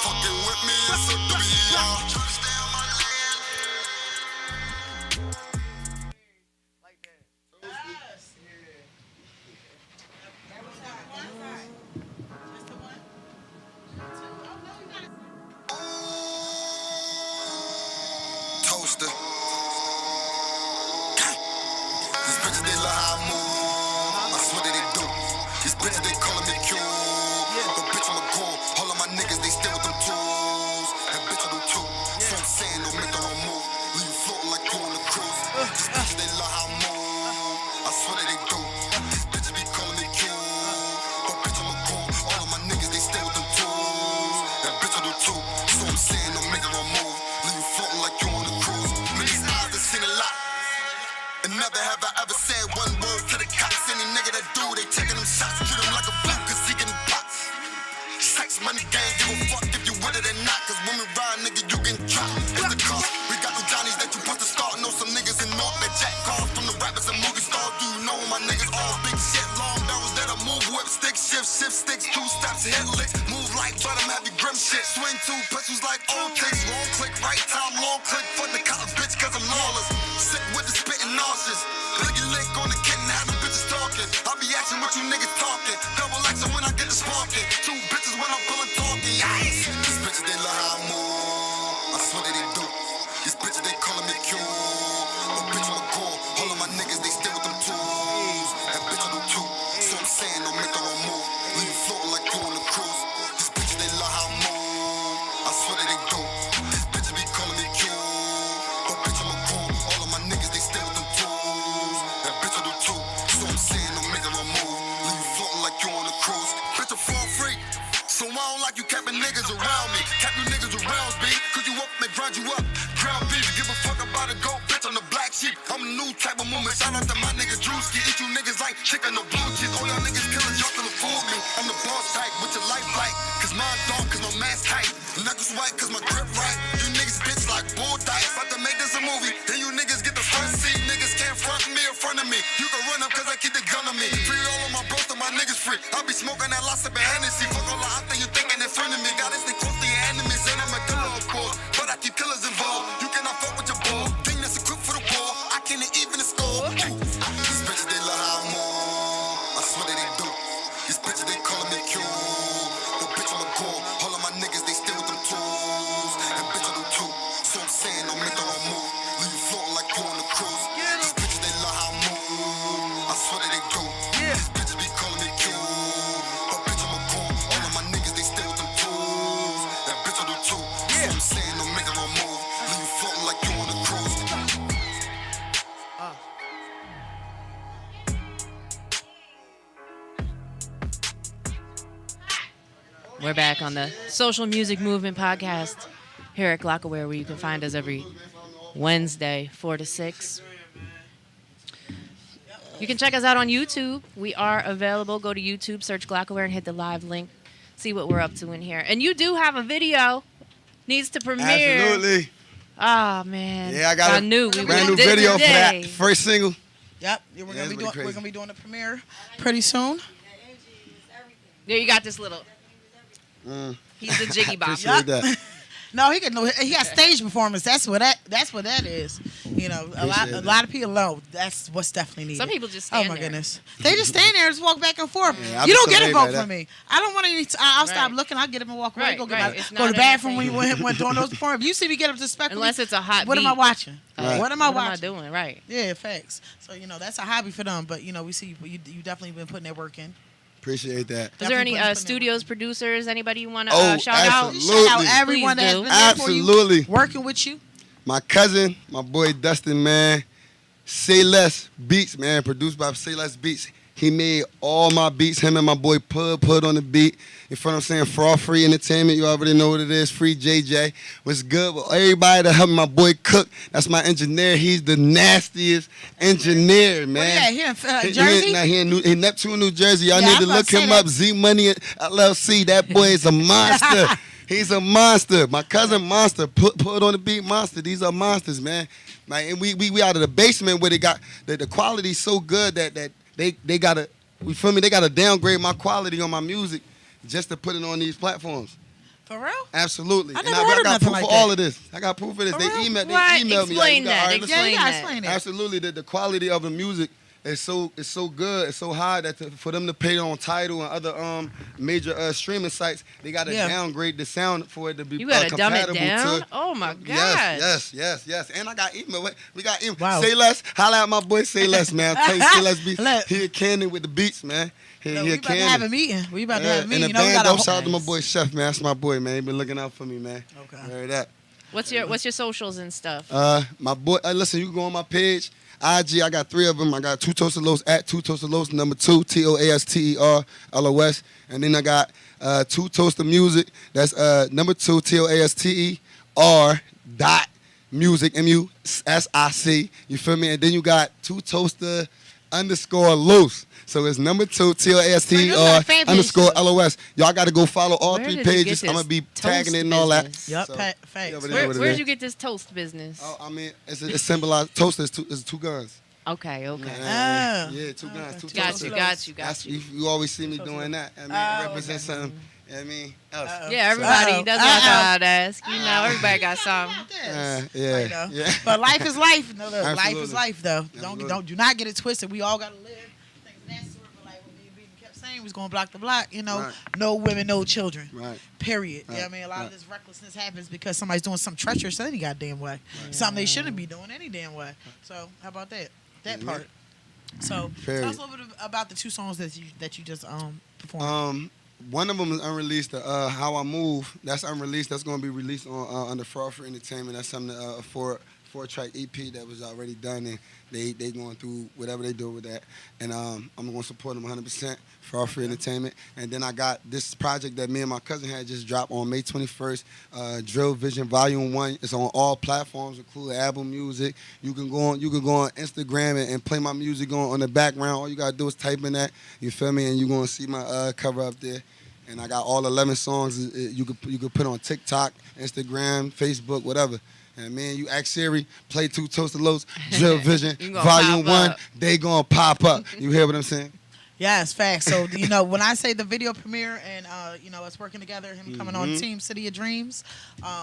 fucking with me it's a doobie try to stay on my lane. to hit lick. Move like butter, have you grim shit. Swing two pistols like old takes. Wrong click, right time, long click. Fuck the college bitch, cause I'm lawless. Sick with the spitting nauseous. Biggie lick on the kitten, have them bitches talking. I be asking what you niggas talking. Double action when I get the sparking. Two bitches when I'm pulling talking. Yes. These bitches, they love how I move. I swear that they do. These bitches, they calling me cute. But bitch, I'm a girl. All of my niggas, they stay with them tools. That bitch, I do too. So I'm saying, don't make the wrong move. Leave you floating like you on the cruise. These bitches, they love how I move. I swear that they do. These bitches be calling me cute. But bitch, I'm a girl. All of my niggas, they stay with them tools. That bitch, I do too. So I'm saying, don't make the wrong move. Leave you floating like you on the cruise. Bitch, I'm fall free. So I don't like you capping niggas around me. Cap you niggas around me. Cause you up and grind you up. Ground beef, give a fuck about a goat. Bitch, I'm the black sheep. I'm a new type of movement. Shout out to my nigga Drewski. Eat you niggas like chicken or blue cheese. All y'all niggas killers, y'all can afford me. I'm the boss type with your life like. Cause mine dark, cause my mask tight. Knuckles white, cause my grip right. You niggas bitch like bull dice. About to make this a movie. Then you niggas get the front seat. Niggas can't front me in front of me. You can run up cause I keep the gun on me. Free all of my bros to my niggas free. I be smoking that lots of Hennessy. Fuck all the out there you thinking in front of me. Gotta stay close to your enemies. And I'm a killer of course. But I keep killers involved. You cannot fuck with your ball. Thing that's equipped for the war. I can't even score. These bitches they love how I move. I swear that they do. These bitches they calling me cute. But bitch I'm a girl. All of my niggas they stay with them tools. And bitch I do too. So I'm saying don't make the wrong move. Leave you floating like you on the cruise. These bitches they love how I move. I swear that they do. These bitches be calling me cute. But bitch I'm a girl. All of my niggas they stay with them tools. And bitch I do too. So I'm saying don't make the wrong move. Leave you floating like you on the cruise. We're back on the Social Music Movement podcast here at Glockaware, where you can find us every Wednesday, 4 to 6. You can check us out on YouTube. We are available. Go to YouTube, search Glockaware, and hit the live link. See what we're up to in here. And you do have a video. Needs to premiere. Absolutely. Oh, man. Yeah, I got a new brand new video for that first single. Yep, we're gonna be doing the premiere pretty soon. Yeah, you got this little. He's the jiggy bop. Appreciate that. No, he got stage performance. That's what that is. You know, a lot of people know that's what's definitely needed. Some people just stand my there. goodness, they just stand there and just walk back and forth. Yeah, you don't get a vote that. from me. I don't want any. I'll stop Right. looking. I'll get up and walk away. Right, Go right. to the bathroom when doing those performances. If you see me get up to spec. Unless it's a hot What beat. am I watching? Right. What am I watching? doing? Right. Yeah, facts. So that's a hobby for them. But we see you definitely been putting that work in. Appreciate that. Is there any studios, producers, anybody you want to shout out? absolutely. Shout out everyone that's been there for you, Absolutely. working with you. My cousin, my boy Dustin, man. Say Less Beats, man. Produced by Say Less Beats. He made all my beats. Him and my boy Pud on the beat. In front of saying Fraud Free Entertainment. You already know what it is. Free JJ. What's good with everybody that helped my boy cook. That's my engineer. He's the nastiest engineer, man. Here in Jersey? He in Neptune, New Jersey. Y'all Yeah, need I to was look about to him say up. Z Money LLC. That boy is a monster. He's a monster. My cousin Monster. Put on the beat Monster. These are monsters, man. And we out of the basement where they got the quality's so good that they gotta, you feel me? They gotta downgrade my quality on my music just to put it on these platforms. For real? Absolutely. I And never I heard of got nothing proof like of that. all of this. I got proof of this. For They real? emailed Right. me. Explain that. Like, Yeah, you gotta that. explain it. absolutely. The quality of the music is so good. It's so high that for them to pay on Tidal and other major streaming sites, they got to downgrade the sound for it to be You got to dumb it compatible down? to. Oh, my God. Yes. And I got email. We got email. Wow. Say Less. Holla at my boy Say Less, man. Tell you Say Less beats. Look. He a cannon with the beats, man. We He a about to have a cannon. meeting. We about to have a meeting. And the band, shout out to my boy Chef, man. That's my boy, man. He been looking out for me, man. Okay. Heard that. What's your socials and stuff? My boy, listen, you can go on my page. IG, I got 3 of them. I got Two Toasted Los at Two Toasted Los, number 2, TOASTERLOS. And then I got Two Toaster Music. That's number 2, TOASTER dot music, MUSIC. You feel me? And then you got Two Toaster _ Los. So it's number 2, TOASTER _ LOS. Y'all got to go follow all Where 3 did you pages. get I'm going to be this tagging it and toast all that. business? Yep, So, facts. yeah, but Where'd it is. you get this toast business? Oh, I mean, it's symbolized. Toaster is 2 guns. Okay. Yeah, Oh. yeah, 2 guns. 2 Got toasters. you. You always see me doing that. I mean, it represents something. You know what I mean? Else. Yeah, everybody. Uh-oh. That's what I thought I'd ask. You know, everybody got something. Yeah. You know? Yeah. But life is life. No, look, life Absolutely. is life, though. Absolutely. Do not get it twisted. We all gotta live. Things of that sort. But like what me and Beaton kept saying, we was gonna block the block. You know, Right. no women, no children. Right. Period. Right. You know what I mean? A lot of Right. this recklessness happens because somebody's doing something treacherous any goddamn way. Something they shouldn't be doing any damn way. So how about that? That Yeah. part. So Period. tell us a little bit about the two songs that you just performed. One of them is unreleased. How I Move. That's unreleased. That's going to be released on under Fraud for Entertainment. That's something four-track EP that was already done, and they going through whatever they do with that. And I'm going to support them 100%. Fraud for Entertainment. And then I got this project that me and my cousin had just dropped on May 21st. Drill Vision Volume 1. It's on all platforms, including Apple Music. You can go on Instagram and play my music on the background. All you gotta do is type in that. You feel me? And you're gonna see my cover up there. And I got all 11 songs you could put on TikTok, Instagram, Facebook, whatever. And man, you ask Siri, play 2 Toasted Loads, Drill Vision, Volume 1, they gonna pop up. You hear what I'm saying? Yes, facts. So, you know, when I say the video premiere and, you know, us working together, him coming on Team City of Dreams,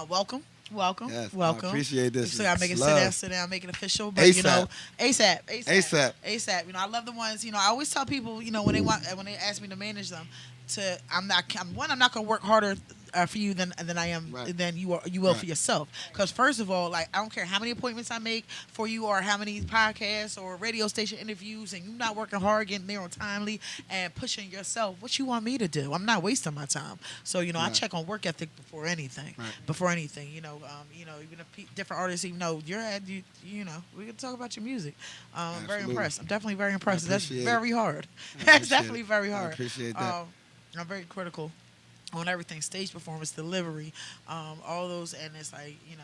welcome. Yes, Welcome. I appreciate this. You still got to make it Love. sit down, make it official. But, ASAP. you know, ASAP. You know, I love the ones, you know, I always tell people, you know, when they ask me to manage them, I'm not going to work harder for you than I am than you will for yourself. Because first of all, like I don't care how many appointments I make for you or how many podcasts or radio station interviews, and you not working hard, getting there on timely and pushing yourself. What you want me to do? I'm not wasting my time. So you know, I check on work ethic before anything. Before anything, you know, even if different artists even know you know, we can talk about your music. I'm very impressed. I'm definitely very impressed. That's very hard. That's definitely very hard. I appreciate that. I'm very critical on everything, stage performance, delivery, all those, and it's like, you know,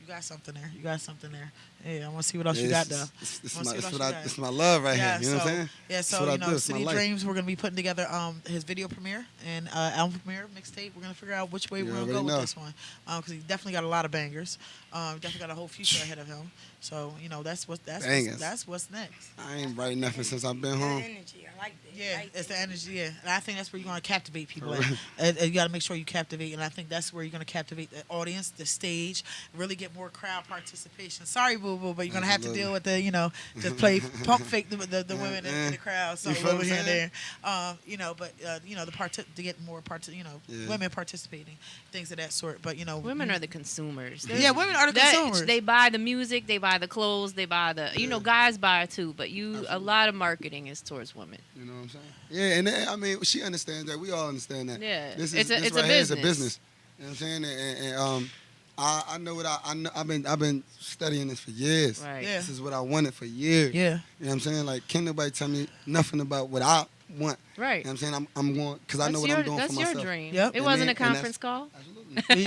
you got something there. You got something there. Yeah, I want to see what else you got, though. It's my love right here. You know what I'm saying? Yeah, so, you know, City of Dreams, we're going to be putting together his video premiere and album premiere, mixtape. We're going to figure out which way we're going to go with this one. Because he definitely got a lot of bangers. Definitely got a whole future ahead of him. So, you know, that's what's next. I ain't writing nothing since I've been home. Energy. I like that. Yeah, it's the energy, yeah. And I think that's where you're going to captivate people at. You got to make sure you captivate. And I think that's where you're going to captivate the audience, the stage, really get more crowd participation. Sorry, boo-boo, but you're going to have to deal with the, you know, just play pump fake the women in the crowd. So over here and there. You know, but, you know, to get more, women participating, things of that sort. But, you know. Women are the consumers. Yeah, women are the consumers. They buy the music, they buy the clothes, they buy the, you know, guys buy it too. But a lot of marketing is towards women. You know what I'm saying? Yeah, and I mean, she understands that. We all understand that. Yeah, it's a business. It's a business. You know what I'm saying? And I know what I know. I've been studying this for years. Right. Yeah. This is what I wanted for years. Yeah. You know what I'm saying? Like, can't nobody tell me nothing about what I want. Right. You know what I'm saying? I'm going because I know what I'm doing for myself. That's your dream. Yep. It wasn't a conference call. Absolutely.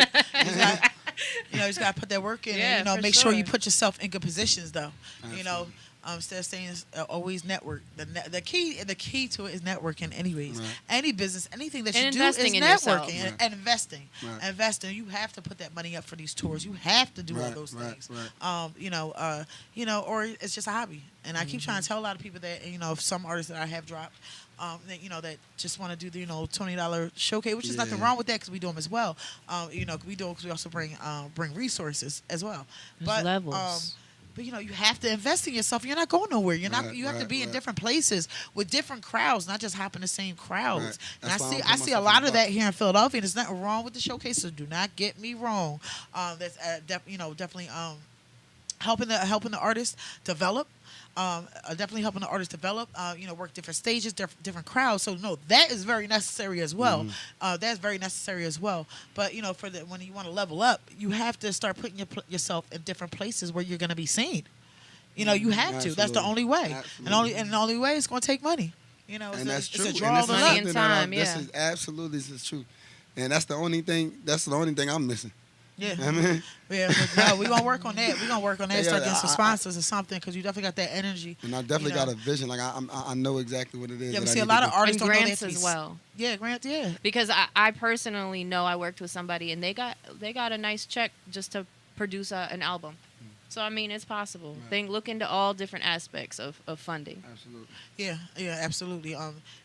You know, you just got to put that work in. Yeah, and, you know, for make sure you sure. put yourself in good positions, though. Absolutely. You know, instead of saying always network. The key to it is networking, anyways. Right. Any business, anything that And you do is investing in yourself. networking and investing. Right. Investing. You have to put that money up for these tours. You have to do all those things. Right. You know, or it's just a hobby. And I keep trying to tell a lot of people that, you know, some artists that I have dropped, that, you know, that just want to do the, you know, $20 showcase, which is nothing wrong with that because we do them as well. You know, we do because we also bring resources as well. There's levels. But, you know, you have to invest in yourself. You're not going nowhere. You have to be in different places with different crowds, not just hopping the same crowds. Right. And That's I see a lot of that here in Philadelphia. And there's nothing wrong with the showcases. Do not get me wrong. That's definitely helping the artist develop. Definitely helping the artist develop, you know, work different stages, different crowds. So no, that is very necessary as well. That's very necessary as well. But you know, when you want to level up, you have to start putting yourself in different places where you're going to be seen. You know, you have to. That's the only way. Absolutely. And the only way is going to take money. You know, And that's true. It's a draw of the Money luck. and time, This is absolutely true. And that's the only thing I'm missing. Yeah. I mean, Yeah, but no, we're going to work on that. We're going to work on that. Yeah, Start getting I- some sponsors or something because you definitely got that energy. and I definitely You know. got a vision. Like I know exactly what it is. Yeah, but that I see, a need lot to of do. artists And don't know they grants have to be as well. Yeah, grants, yeah. Because I personally know I worked with somebody and they got a nice check just to produce an album. So I mean, it's possible. Right. Look into all different aspects of funding. Absolutely. Yeah, absolutely.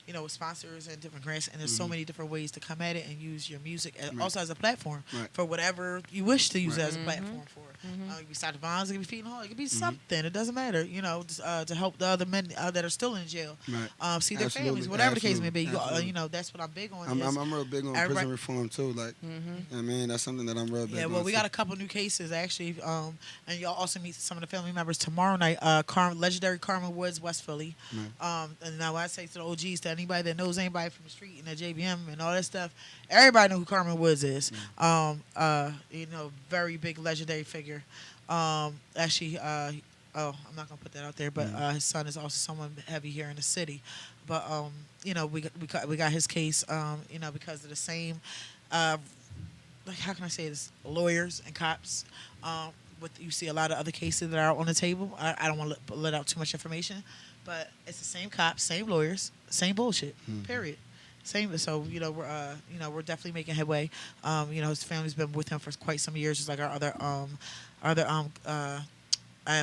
With sponsors and different grants, and there's so many different ways to come at it and use your music also as a platform for whatever you wish to use it as a platform for. It could be Side Bonds, it could be Feeding Hall, it could be something. It doesn't matter. To help the other men that are still in jail see their families, whatever the case may be. That's what I'm big on. I'm real big on prison reform too. Like, I mean, that's something that I'm real big on. Yeah, well, we got a couple new cases actually, and y'all also meet some of the family members tomorrow night. Legendary Carmen Woods, West Philly. And now I say to the OGs, to anybody that knows anybody from the street and the JBM and all that stuff, everybody know who Carmen Woods is. Very big legendary figure. Actually, I'm not gonna put that out there, but his son is also someone heavy here in the city. But we got his case, because of the same, how can I say this? Lawyers and cops. You see a lot of other cases that are on the table. I don't want to let out too much information, but it's the same cops, same lawyers, same bullshit. Period. Same. So we're definitely making headway. His family's been with him for quite some years, just like our other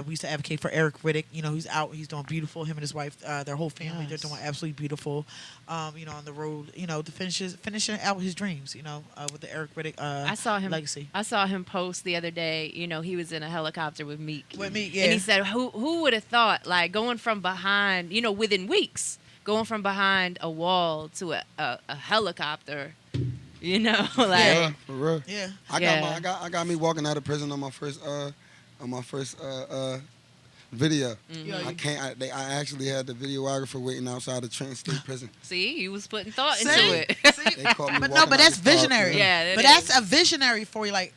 we used to advocate for Eric Riddick. He's out. He's doing beautiful. Him and his wife, their whole family, they're doing absolutely beautiful. On the road, to finishing out his dreams. With the Eric Riddick I saw him legacy. I saw him post the other day. He was in a helicopter with Meek. Yeah. And he said, "Who would have thought? Like going from behind, within weeks, going from behind a wall to a helicopter." Yeah, for real. Yeah. I got me walking out of prison on my first video. I actually had the videographer waiting outside the Trenton State Prison. See, he was putting thought into it. They caught me But walking out that's the car, visionary. Yeah, that's a visionary for you. Like,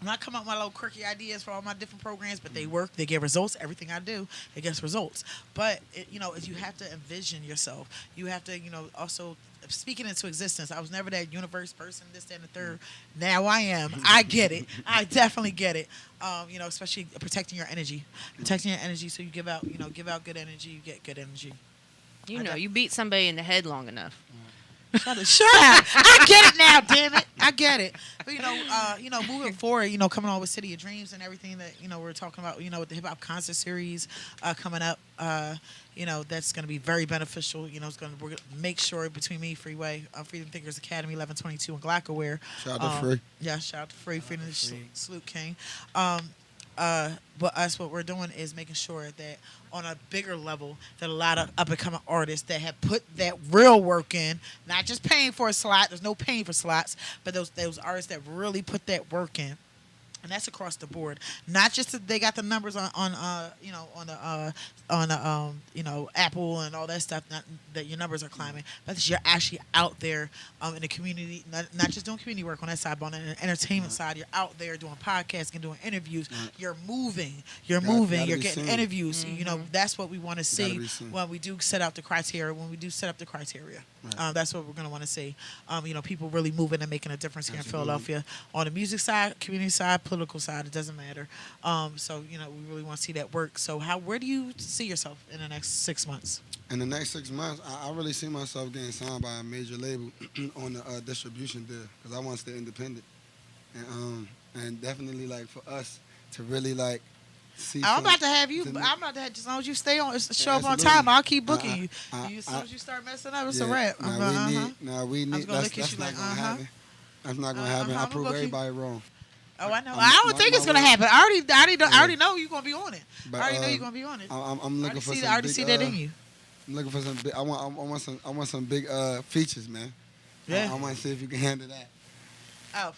when I come up with my little quirky ideas for all my different programs, but they work, they get results. Everything I do, it gets results. But you have to envision yourself. You have to, also speak it into existence. I was never that universe person, this, that, and the third. Now I am. I get it. I definitely get it. Especially protecting your energy. Protecting your energy so you give out good energy, you get good energy. You beat somebody in the head long enough. Shut up. I get it now, damn it. I get it. But, moving forward, coming on with City of Dreams and everything that, we're talking about, with the hip hop concert series coming up, that's going to be very beneficial. We're going to make sure between me, Freeway, Freedom Thinkers Academy, 1122 in Glockaware. Shout out to Free. Yeah, shout out to Free, Freedom Salute King. But what we're doing is making sure that on a bigger level, that a lot of up-and-coming artists that have put that real work in, not just paying for a slot, there's no paying for slots, but those artists that really put that work in. And that's across the board. Not just that they got the numbers on Apple and all that stuff. Not that your numbers are climbing, but that you're actually out there in the community. Not just doing community work on that side, but on the entertainment side, you're out there doing podcasts and doing interviews. You're moving. You're moving. You're getting interviews. That's what we want to see when we do set out the criteria. That's what we're going to want to see. People really moving and making a difference here in Philadelphia on the music side, community side, political side. It doesn't matter. We really want to see that work. So where do you see yourself in the next 6 months? In the next 6 months, I really see myself getting signed by a major label on the distribution deal because I want to stay independent, and definitely like for us to really like. I'm about to have you. I'm about to have, as long as you stay on, show up on time, I'll keep booking you. As soon as you start messing up, it's a wrap. We need. That's not gonna happen. That's not gonna happen. I prove everybody wrong. Oh, I know. I don't think it's gonna happen. I already know you're gonna be on it. But, I already know you're gonna be on it. I'm looking for some. I already see that in you. I'm looking for some big. I want some big features, man. Yeah. I want to see if you can handle that. Oh,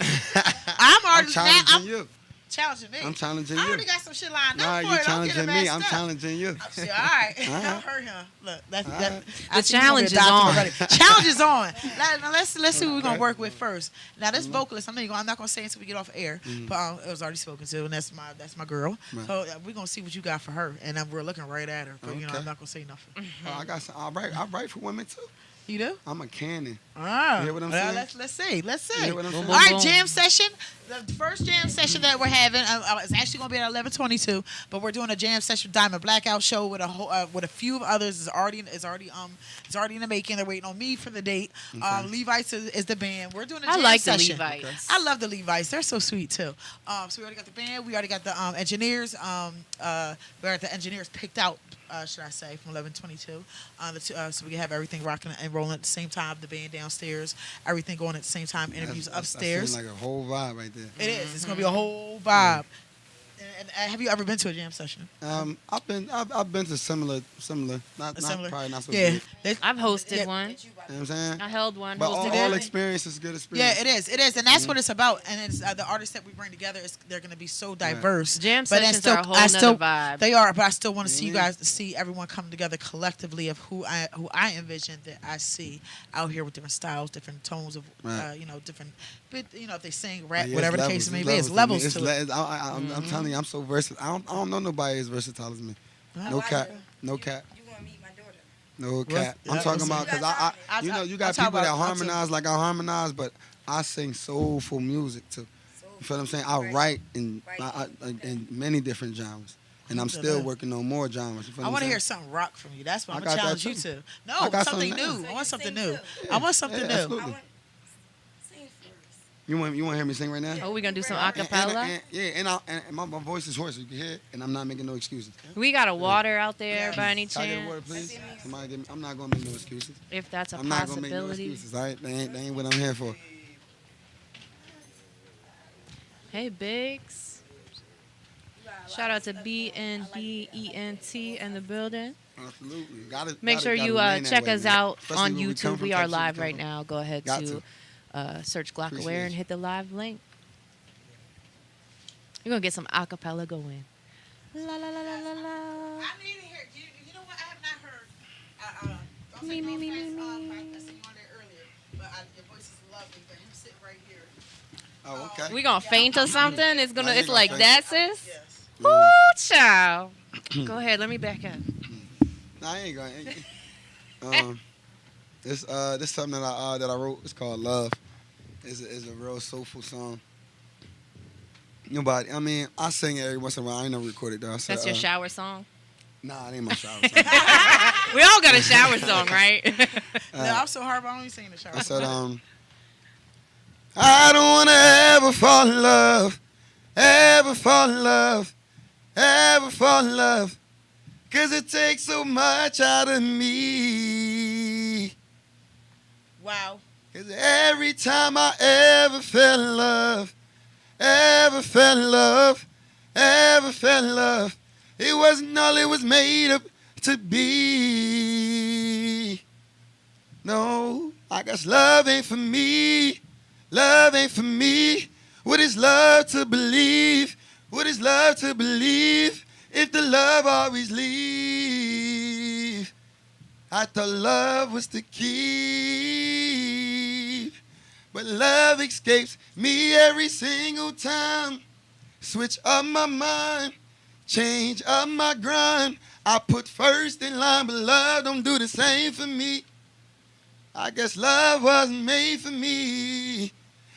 I'm challenging you. Challenging me. I'm challenging you. I already got some shit lined up for you it. challenging me. I'm challenging you. All right. I heard him. Look, the challenge is on. Challenge is on. Now let's see who we're gonna work with first. Now this vocalist, I'm not gonna say until we get off air, but it was already spoken to, and that's my girl. Right. So we're gonna see what you got for her, and then we're looking right at her. But I'm not gonna say nothing. I got some. I write for women too. You do? I'm a cannon. Ah, You hear what I'm well, saying? let's see. Let's see. You hear what I'm All saying? right, boom. jam session. The first jam session that we're having is actually going to be at 11:22, but we're doing a jam session Diamond Blackout show with with a few of others. It's already in the making. They're waiting on me for the date. Okay. Levites is the band. We're doing a I jam like session. the Levites. I love the Levites. They're so sweet too. So we already got the band. We already got the engineers. We got the engineers picked out. Should I say from 11:22? So we can have everything rocking and rolling at the same time. The band downstairs, everything going at the same time. Interviews That upstairs. seems like a whole vibe right there. It is. It's gonna be a whole vibe. And have you ever been to a jam session? I've been to similar, not Similar? probably not so Yeah. big. I've hosted Yeah. one. You know what I'm saying? I held one. But Hosted all it. experience is good Yeah, experience. it is, and that's what it's about. And it's the artists that we bring together. They're going to be so diverse. Jam But sessions still, are a whole I nother still, vibe. They are, but I still want to see you guys, see everyone come together collectively of who I envision that I see out here with different styles, different tones of, Right. different. But if they sing, rap, Yeah, whatever it's the case may be, levels it's levels It's to it. I'm telling you, I'm so versatile. I don't know nobody as versatile as me. No cap. No cap. You want to meet my daughter? No cap. Yeah, I'm talking listen. about because you got I'll talk people that about- harmonize like I harmonize, but I sing soulful music too. You feel what I'm saying? I write in many different genres, and I'm still working on more genres. You feel I what want to I'm hear saying? something rock from you. That's what I I'm got gonna that challenge you too. to. I No, got something something new. now. I want something Sing new. too. I want something Yeah, new. absolutely. Sing first. You want to hear me sing right now? Oh, we gonna do some And- acapella. and my voice is hoarse, so you can hear it, and I'm not making no excuses. We got a water out there by any Can I get a water, chance? please? Somebody give me. I'm not gonna make no excuses. If that's a I'm not gonna make no possibility. excuses. All right, they ain't what I'm here for. Hey, Biggs. Shout out to BNBENT in the building. Absolutely. Make sure you check us out on YouTube. We are live right now. now. Go ahead Got to search Glock Appreciate Aware and you. hit the live link. You're going to get some acapella going. La la la la la la. I need to hear. You know what? I have not heard. Don't Me, say me, no me, offense, me, I me. seen you on there earlier, but your voice is lovely. But him sitting right here. Oh, okay. We going to faint or something? It's Nah, you it's gonna like faint. that, sis? Yes. Ooh, child. Go ahead. Let me back up. Nah, I ain't going. This something that I wrote. It's called Love. It's a real soulful song. Nobody. I mean, I sing it every once in a while. I ain't never recorded though. I said, That's your shower song? Nah, it ain't my shower song. We all got a shower song, right? No, I'm so hard, but I only sing in the shower. I said, I don't wanna ever fall in love, ever fall in love, ever fall in love, 'cause it takes so much out of me. Wow. 'Cause every time I ever fell in love, ever fell in love, ever fell in love, it wasn't all it was made up to be. No, I guess love ain't for me. Love ain't for me. What is love to believe? What is love to believe if the love always leave? I thought love was to keep, but love escapes me every single time. Switch up my mind, change up my grind. I put first in line, but love don't do the same for me. I guess love wasn't made for me.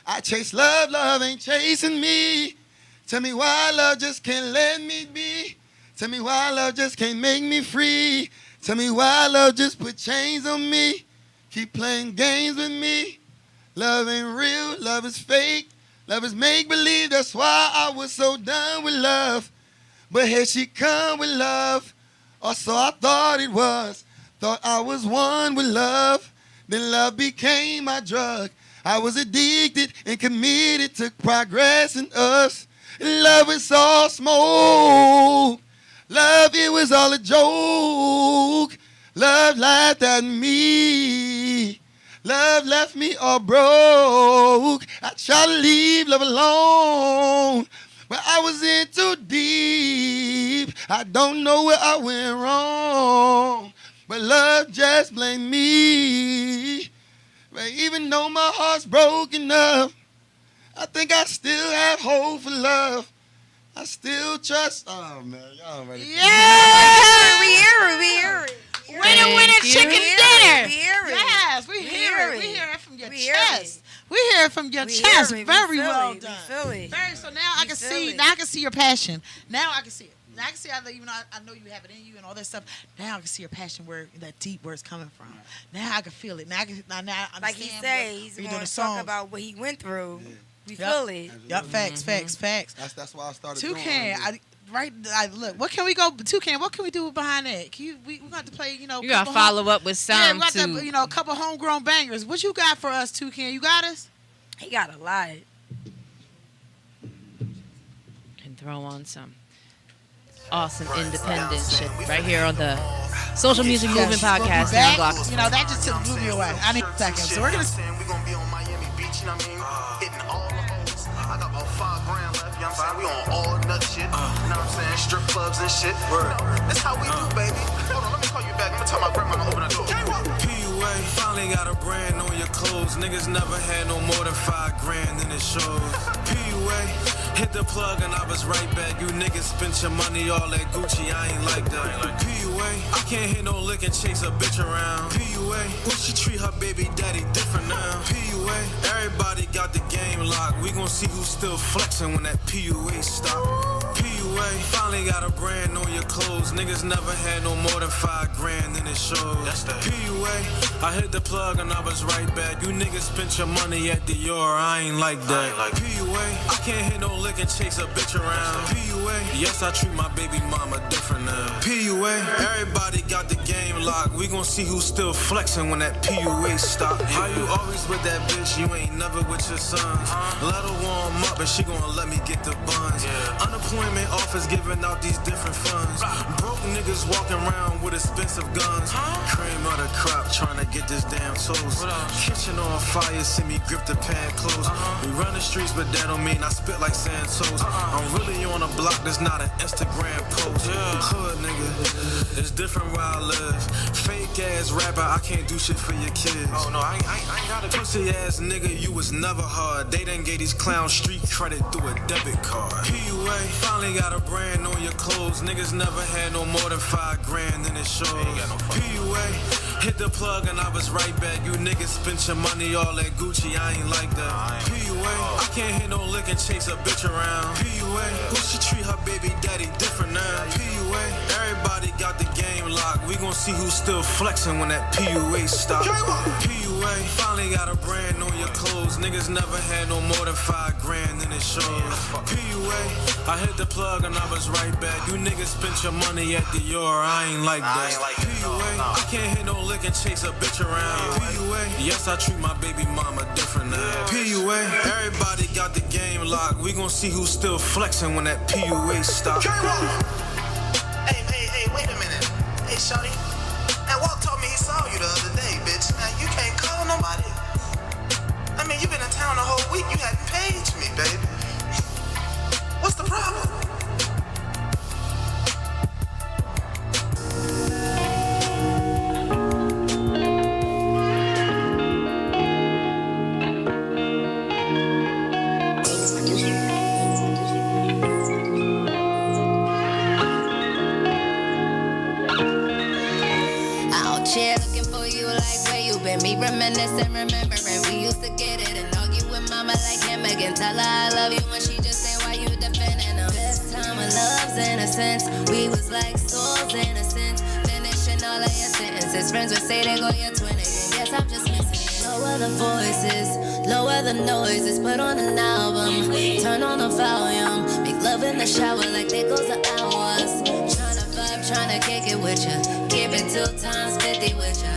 I chase love, love ain't chasing me. Tell me why love just can't let me be. Tell me why love just can't make me free. Tell me why love just put chains on me. Keep playing games with me. Love ain't real, love is fake. Love is make-believe, that's why I was so done with love. But here she come with love. Or so I thought it was. Thought I was one with love. Then love became my drug. I was addicted and committed to progress in us. Love is all smoke. Love, it was all a joke. Love laughed at me. Love left me all broke. I tried to leave love alone, but I was in too deep. I don't know where I went wrong, but love just blamed me. But even though my heart's broken up, I think I still have hope for love. I still trust. Oh man, y'all ready? Yeah! We hear it. Winner chicken dinner. We hear it. Yes, we hear it. We hear it from your chest. We hear it from your chest. Very well done. Very. So now I can see. Now I can see your passion. Now I can see it. Now I can see. Even though I know you have it in you and all that stuff. Now I can see your passion where that deep where it's coming from. Now I can feel it. Now I can. Now I understand. Like he said, he's going to talk about what he went through. We feel it. Yep. Facts. That's why I started. Toucan. Look, what can we go? Toucan, what can we do behind that? We got to play, You got to follow up with some. Yeah, we got to, a couple homegrown bangers. What you got for us, Toucan? You got us? He got a lot. And throw on some awesome independent shit right here on the Social Music Movement Podcast. Now, Block. That just blew me away. I need a second. So we're going to be on Miami Beach, hitting all the holes. I got about $5 grand left, you know what I'm saying? We on all nut shit, you know what I'm saying? Strip clubs and shit. That's how we do, baby. Hold on, let me call you back. I'm gonna tell my grandma to open the door. PUA, finally got a brand on your clothes. Niggas never had no more than $5 grand in the shows. PUA, hit the plug and I was right back. You niggas spent your money all at Gucci, I ain't like that. PUA, I can't hit no lick and chase a bitch around. PUA, when she treat her baby daddy different now. PUA, everybody got the game locked. We gon' see who's still flexing when that PUA stop. PUA, finally got a brand on your clothes. Niggas never had no more than $5 grand in the shows. PUA, I hit the plug and I was right back. You niggas spent your money at Dior, I ain't like that. PUA, I can't hit no lick and chase a bitch around. PUA, yes I treat my baby mama different now. PUA, everybody got the game locked. We gon' see who's still flexing when that PUA stop. How you always with that bitch, you ain't never with your sons. Let her warm up and she gon' let me get the buns. Unemployment office giving out these different funds. Broke niggas walking around with expensive guns. Cream of the crop trying to get this damn toast. Kitchen on fire, see me grip the pan close. We run the streets, but that don't mean I spit like Santos. I'm really on a block that's not an Instagram post. Hood nigga, it's different where I live. Fake ass rapper, I can't do shit for your kids. Oh no, I ain't got a pussy ass nigga, you was never hard. They done gave these clowns street credit through a debit card. PUA, finally got a brand on your clothes. Niggas never had no more than $5 grand in the shows. PUA, hit the plug and I was right back. You niggas spent your money all at Gucci, I ain't like that. PUA, I can't hit no lick and chase a bitch around. PUA, who she treat her baby daddy different now. PUA, everybody got the game locked. We gon' see who's still flexing when that PUA stop. PUA, finally got a brand on your clothes. Niggas never had no more than $5 grand in the shows. PUA, I hit the plug and I was right back. You niggas spent your money at Dior, I ain't like that. PUA, I can't hit no lick and chase a bitch around. PUA, yes I treat my baby mama different now. PUA, everybody got the game locked. We gon' see who's still flexing when that PUA stop. Hey, wait a minute. Hey, shawty. And Walt told me he saw you the other day, bitch. Now you can't call nobody. I mean, you been in town the whole week. You hadn't paged me, baby. What's the problem? Me reminiscing, remembering we used to get it and argue with mama like him again. Tell her I love you when she just say why you defending them. Best time of love's innocence. We was like souls innocent. Finishing all of your sentences. Friends would say they go your twin again. Guess I'm just missing it. Lower the voices, lower the noises. Put on an album, turn on the volume. Make love in the shower like there goes the hours. Tryna vibe, tryna kick it with ya. Keep it 2 times 50 with ya.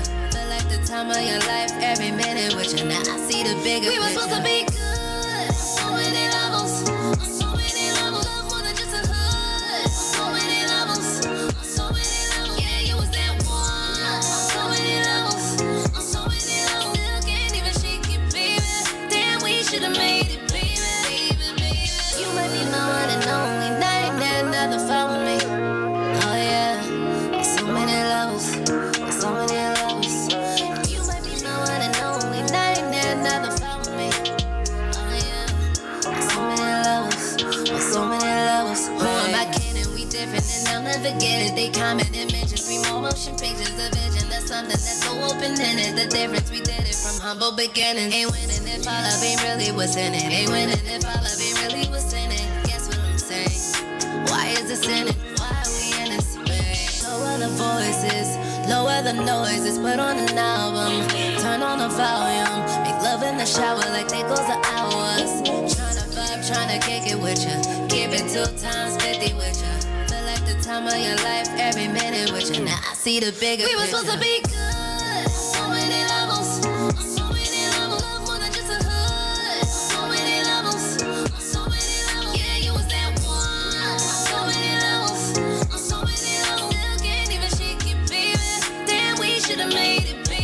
Time of your life, every minute with you. Now I see the bigger picture. We were supposed to be good. So many levels. So many levels. Love more than just a hood. So many levels. So many levels. Yeah, you was that one. So many levels. So many levels. Still can't even shake it, baby. Damn, we should've made it, baby. Baby. You might be my one and only. Now ain't there another follow me. Oh yeah. So many levels. So many levels. forget it. They comment and mention 3 more motion pictures of vision. That's something that's so open-ended. The difference, we did it from humble beginnings. Ain't winning if all love ain't really what's in it. Ain't winning if all love ain't really what's in it. Guess what I'm saying? Why is this in it? Why are we in this space? Lower the voices, lower the noises. Put on an album, turn on the volume. Make love in the shower like they goes the hours. Tryna vibe, tryna kick it with ya. Keep it 2 times 50 with ya. Feel like the time of your life, every minute with ya. Now I see the bigger picture. We were supposed to be good, so many levels. So many levels, love more than just a hood. So many levels, so many levels. Yeah, you was that one. So many levels, so many levels. Still can't even shake it, baby. Damn, we should've made it, baby.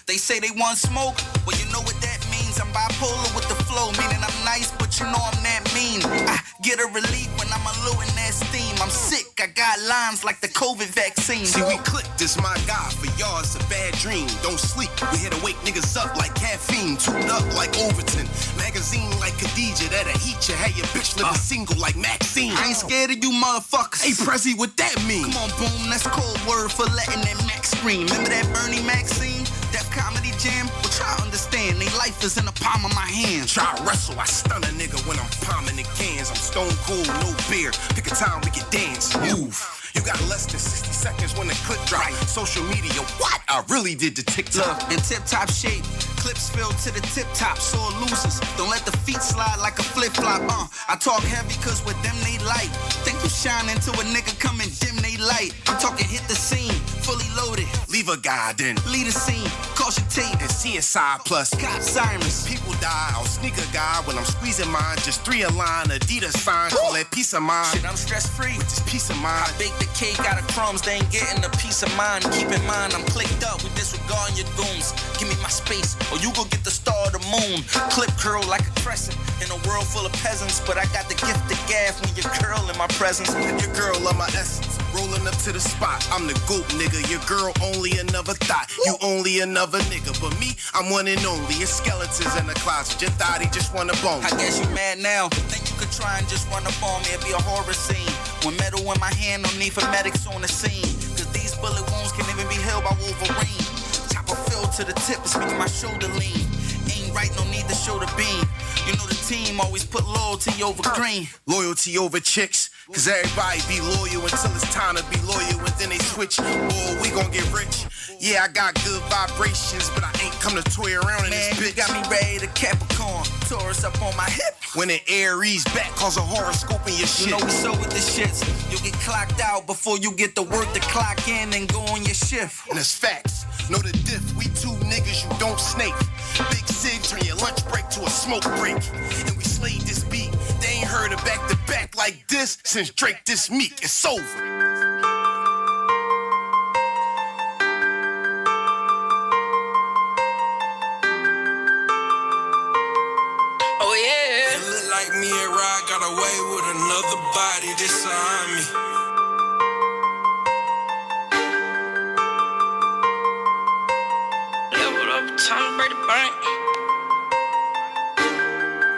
They say they want smoke, well you know what that means. I'm bipolar with the flow, meaning I'm nice, but you know I'm that mean. I get a relief when I'm alone in that steam. I'm sick, I got lines like the COVID vaccine. See, we clicked, this my guy. For y'all, it's a bad dream. Don't sleep, we here to wake niggas up like caffeine. Tuned up like Overton. Magazine like Khadija, that'll heat you. Had your bitch living single like Maxine. I ain't scared of you motherfuckers. Hey, Prezi, what that mean? Come on, boom, that's code word for letting that Max scream. Remember that Bernie Mac scene? That comedy jam? Well, try to understand, they life is in the palm of my hand. Try to wrestle, I stun a nigga when I'm palming the cans. I'm stone cold, no beer. Pick a time we can dance, move. You got less than 60 seconds when the clip drop. Social media, what? I really did the TikTok. Look, in tip-top shape, clips filled to the tip-top, sore losers. Don't let the feet slide like a flip-flop, I talk heavy cause with them they light. Think you shine into a nigga come and dim they light. I'm talking hit the scene, fully loaded. Leave a guy then. Lead a scene, caution tape. And CSI plus. Cop sirens. People die, I'll sneak a guy when I'm squeezing mine. Just 3 a line, Adidas sign, call that peace of mind. Shit, I'm stress-free. With this peace of mind. I bake the cake out of crumbs, they ain't getting a piece of mind. Keep in mind, I'm clicked up with disregarding your goons. Give me my space, or you go get the star of the moon. Clip curl like a crescent in a world full of peasants. But I got the gift of gab when you're curl in my presence. Your girl of my essence, rolling up to the spot. I'm the GOAT, nigga. Your girl only another thought. You only another nigga. But me, I'm one and only. It's skeletons in the closet. Your thought he just wanna bone. I guess you mad now. Think you could try and just run up on me. It'd be a horror scene. When metal in my hand, no need for medics on the scene. Cause these bullet wounds can even be healed by Wolverine. Chopper filled to the tip, it's making my shoulder lean. Ain't right, no need to show the beam. You know the team always put loyalty over green. Loyalty over chicks. Cause everybody be loyal until it's time to be loyal. And then they switch. Boy, we gon' get rich. Yeah, I got good vibrations, but I ain't come to toy around in Man, this bitch. You got me ready to Capricorn. Taurus up on my hip. When an Aries back cause a horoscope in your shit. You know we so with the shits. You'll get clocked out before you get the work to clock in and go on your shift. And it's facts. Know the diff. We 2 niggas, you don't snake. Big Sig, turn your lunch break to a smoke break. And we slayed this beat. They ain't heard a back to back like this since Drake this Meek. It's over. Oh yeah. It look like me and Rod got away with another body this on me. Leveled up, time to break the bank.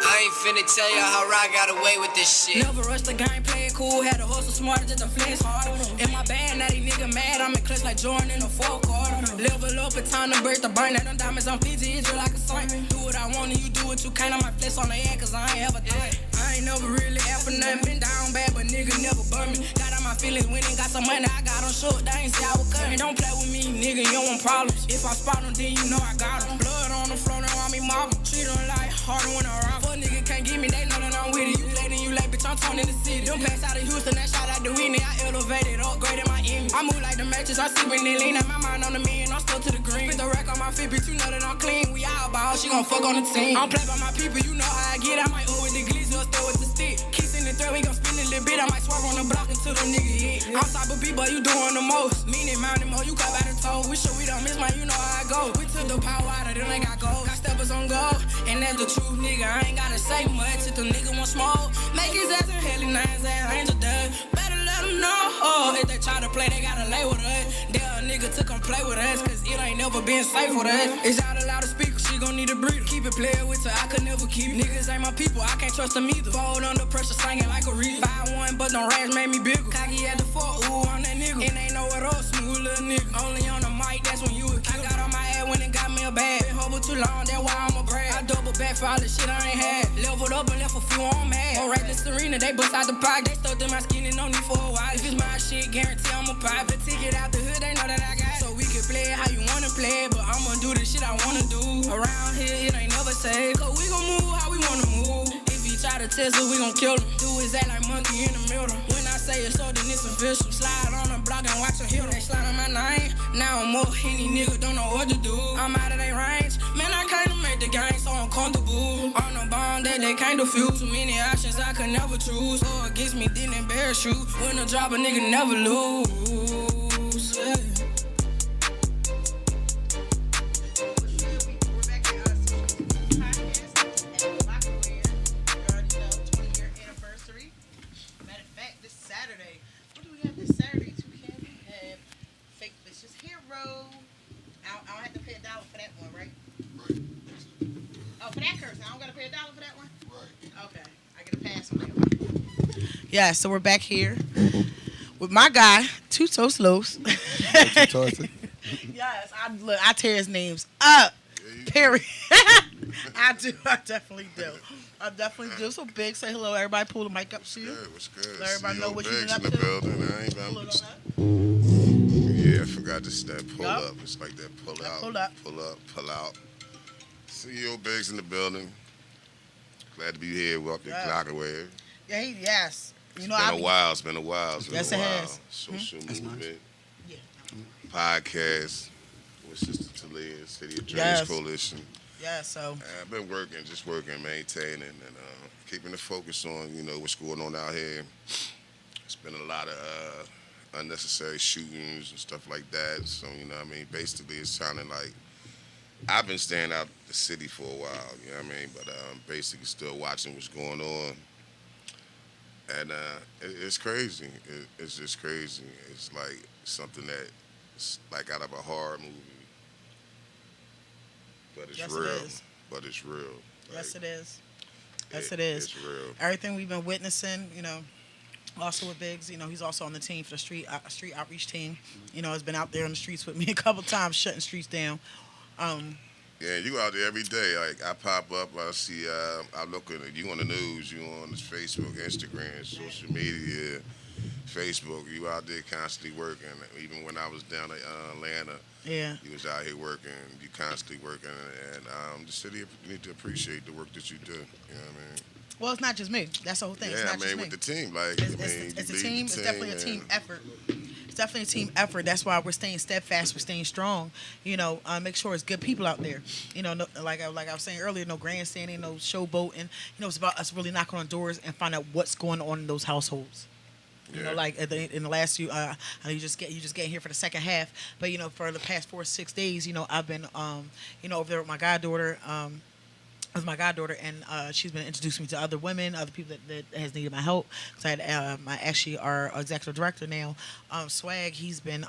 I ain't finna tell you how Rod got away with this shit. Never rushed the game, play it cool, had a hustle smarter just to flex hard. In my band, now these nigga mad, I'm in clutch like Jordan in the 4th quarter. Level up, it's time to break the bank, now them diamonds on PG, it's just like a saint. Do what I want and you do what you can, I might flex on the air cause I ain't ever think. I ain't never really after nothing, been down bad, but nigga never burn me. Got out my feelings, winning, got some money, I got on short, they ain't say I was cutting. Don't play with me, nigga, you don't want problems. If I spot them, then you know I got them. Blood on the floor, now I'm in marble. Treat them like harder when I rob. Fuck nigga can't get me, they know that I'm with it. You late and you late, bitch, I'm torn in the city. Them pass out of Houston, that shot out the Whitney. I elevated, upgraded my image. I move like the matches, I see when they lean. At my mind on the million, I'm still to the green. Put the rack on my feet, bitch, you know that I'm clean. We out ball, she gon' fuck on the team. I'm play by my people, you know how I get. I might owe with the glizzy or throw with the stick. Kissing the thread, we gon' spin the little bit, I might swerve on the block until the nigga hit. I'm type of people, you doing the most. Meaning, mountain more, you got by the toe. We sure we don't miss, man, you know how I go. We took the power out of them, they got gold. Got steppers on gold, and that's the truth, nigga. I ain't gotta say much if the nigga want smoke. Make his ass in hell, nines ass angel done. Better let them know. Oh, if they try to play, they gotta lay with us. They're a nigga to come play with us, cause it ain't never been safe with us. It's not allowed to speak, she gon' need a breather. Keep it playing with her, I could never keep it. Niggas ain't my people, I can't trust them either. Fold under pressure, singing like a reader. 5-1, but no rags made me bigger. Cocky at the fort, ooh, I'm that nigga. And ain't nowhere else, smooth little nigga. Only on the mic, that's when you a kid. I got on my head when it got me a bag. Been humble too long, that's why I'm a brag. I double back for all the shit I ain't had. Leveled up and left a few on mad. Go right to Serena, they bust out the pocket. They stuck to my skin and no need for a while. If it's my shit, guarantee I'm a pop. The ticket out the hood, they know that I got it. So we can play it how you wanna play it, but I'ma do the shit I wanna do. Around here, it ain't never safe. Cause we gon' move how we wanna move. If you try to test us, we gon' kill him. Do his act like monkey in the middle. When I say it's so, then it's official. Slide on the block and watch her hit him. They slide on my name. Now I'm more Henny niggas don't know what to do. I'm out of their range. Man, I can't make the game so uncomfortable. On the bond that they can't defuse. Too many options I could never choose. Or against me, then embarrass you. When I drop a nigga never lose. Yeah. Yeah, so we're back here with my guy, Two Toast Loafs. Yes, I tear his names up. Period. I do. I definitely do. So big. Say hello, everybody. Pull the mic up to you. Good, what's good? Let everybody know what you've been up in to. the building. I forgot to step. Pull up. It's like that. Pull out. Pull up. Pull up. Pull out. CEO Biggs in the building. Glad to be here. Welcome to Clockaway. Yeah, yes. You know, It's been a while. Yes, it has. Social movement. Yeah. Podcast with Sister Taleah, City of Dreams Coalition. Yeah, so. I've been working, maintaining, and keeping the focus on, what's going on out here. It's been a lot of unnecessary shootings and stuff like that. So, basically it's sounding like I've been staying out the city for a while, but basically still watching what's going on. And it's crazy. It's just crazy. It's like something that's like out of a horror movie. But it's real. But it's real. Yes, it is. Yes, it is. It's real. Everything we've been witnessing, also with Biggs, he's also on the team for the street outreach team. Has been out there on the streets with me a couple times, shutting streets down. Yeah, you out there every day. Like I pop up, I see, I look at you on the news, you on this Facebook, Instagram, social media, Facebook. You out there constantly working. Even when I was down in Atlanta, you was out here working. You constantly working, and the city need to appreciate the work that you do. You know what I mean? Well, it's not just me. That's the whole thing. Yeah, it's not just me. with the team, like it's a team. It's definitely a team effort. It's definitely a team effort. That's why we're staying steadfast. We're staying strong. Make sure it's good people out there. No, like I was saying earlier, no grandstanding, no showboating. It's about us really knocking on doors and find out what's going on in those households. Like in the last few, I know you just getting here for the second half, but for the past 4 or 6 days, I've been over there with my goddaughter. And she's been introducing me to other women, other people that has needed my help. So I had our executive director now, Swag. He's been,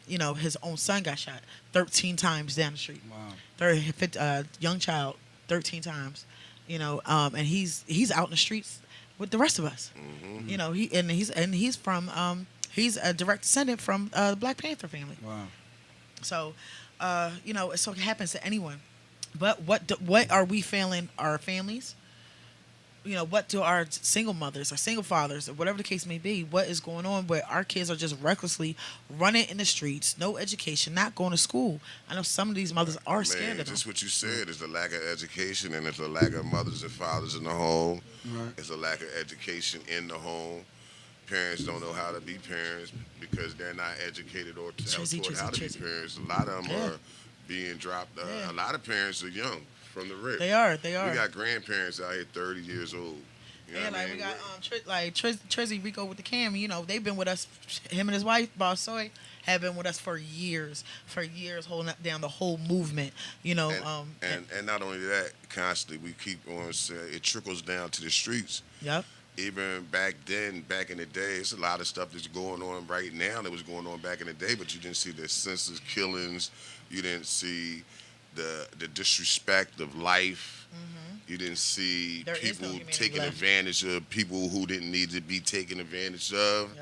his own son got shot 13 times down the street. Wow. Young child, 13 times. And he's out in the streets with the rest of us. Mm-hmm. He's from he's a direct descendant from the Black Panther family. Wow. So, so it happens to anyone. But what are we failing our families? What do our single mothers or single fathers or whatever the case may be, what is going on where our kids are just recklessly running in the streets, no education, not going to school? I know some of these mothers are scared of them. Just what you said is the lack of education, and it's a lack of mothers and fathers in the home. Right. It's a lack of education in the home. Parents don't know how to be parents because they're not educated or taught how to be parents. A lot of them are being dropped. A lot of parents are young from the rip. They are. We got grandparents out here 30 years old. You know Yeah, what I like mean? we got Trizzy Rico with the Cam. You know, they've been with us. Him and his wife, Boss Soy, have been with us for years, holding up down the whole movement. You know, and not only that, constantly we keep on saying it trickles down to the streets. Yep. Even back then, back in the day, it's a lot of stuff that's going on right now that was going on back in the day, but you didn't see the senseless killings. You didn't see the disrespect of life. Mm-hmm. You didn't see people taking advantage of people who didn't need to be taken advantage of,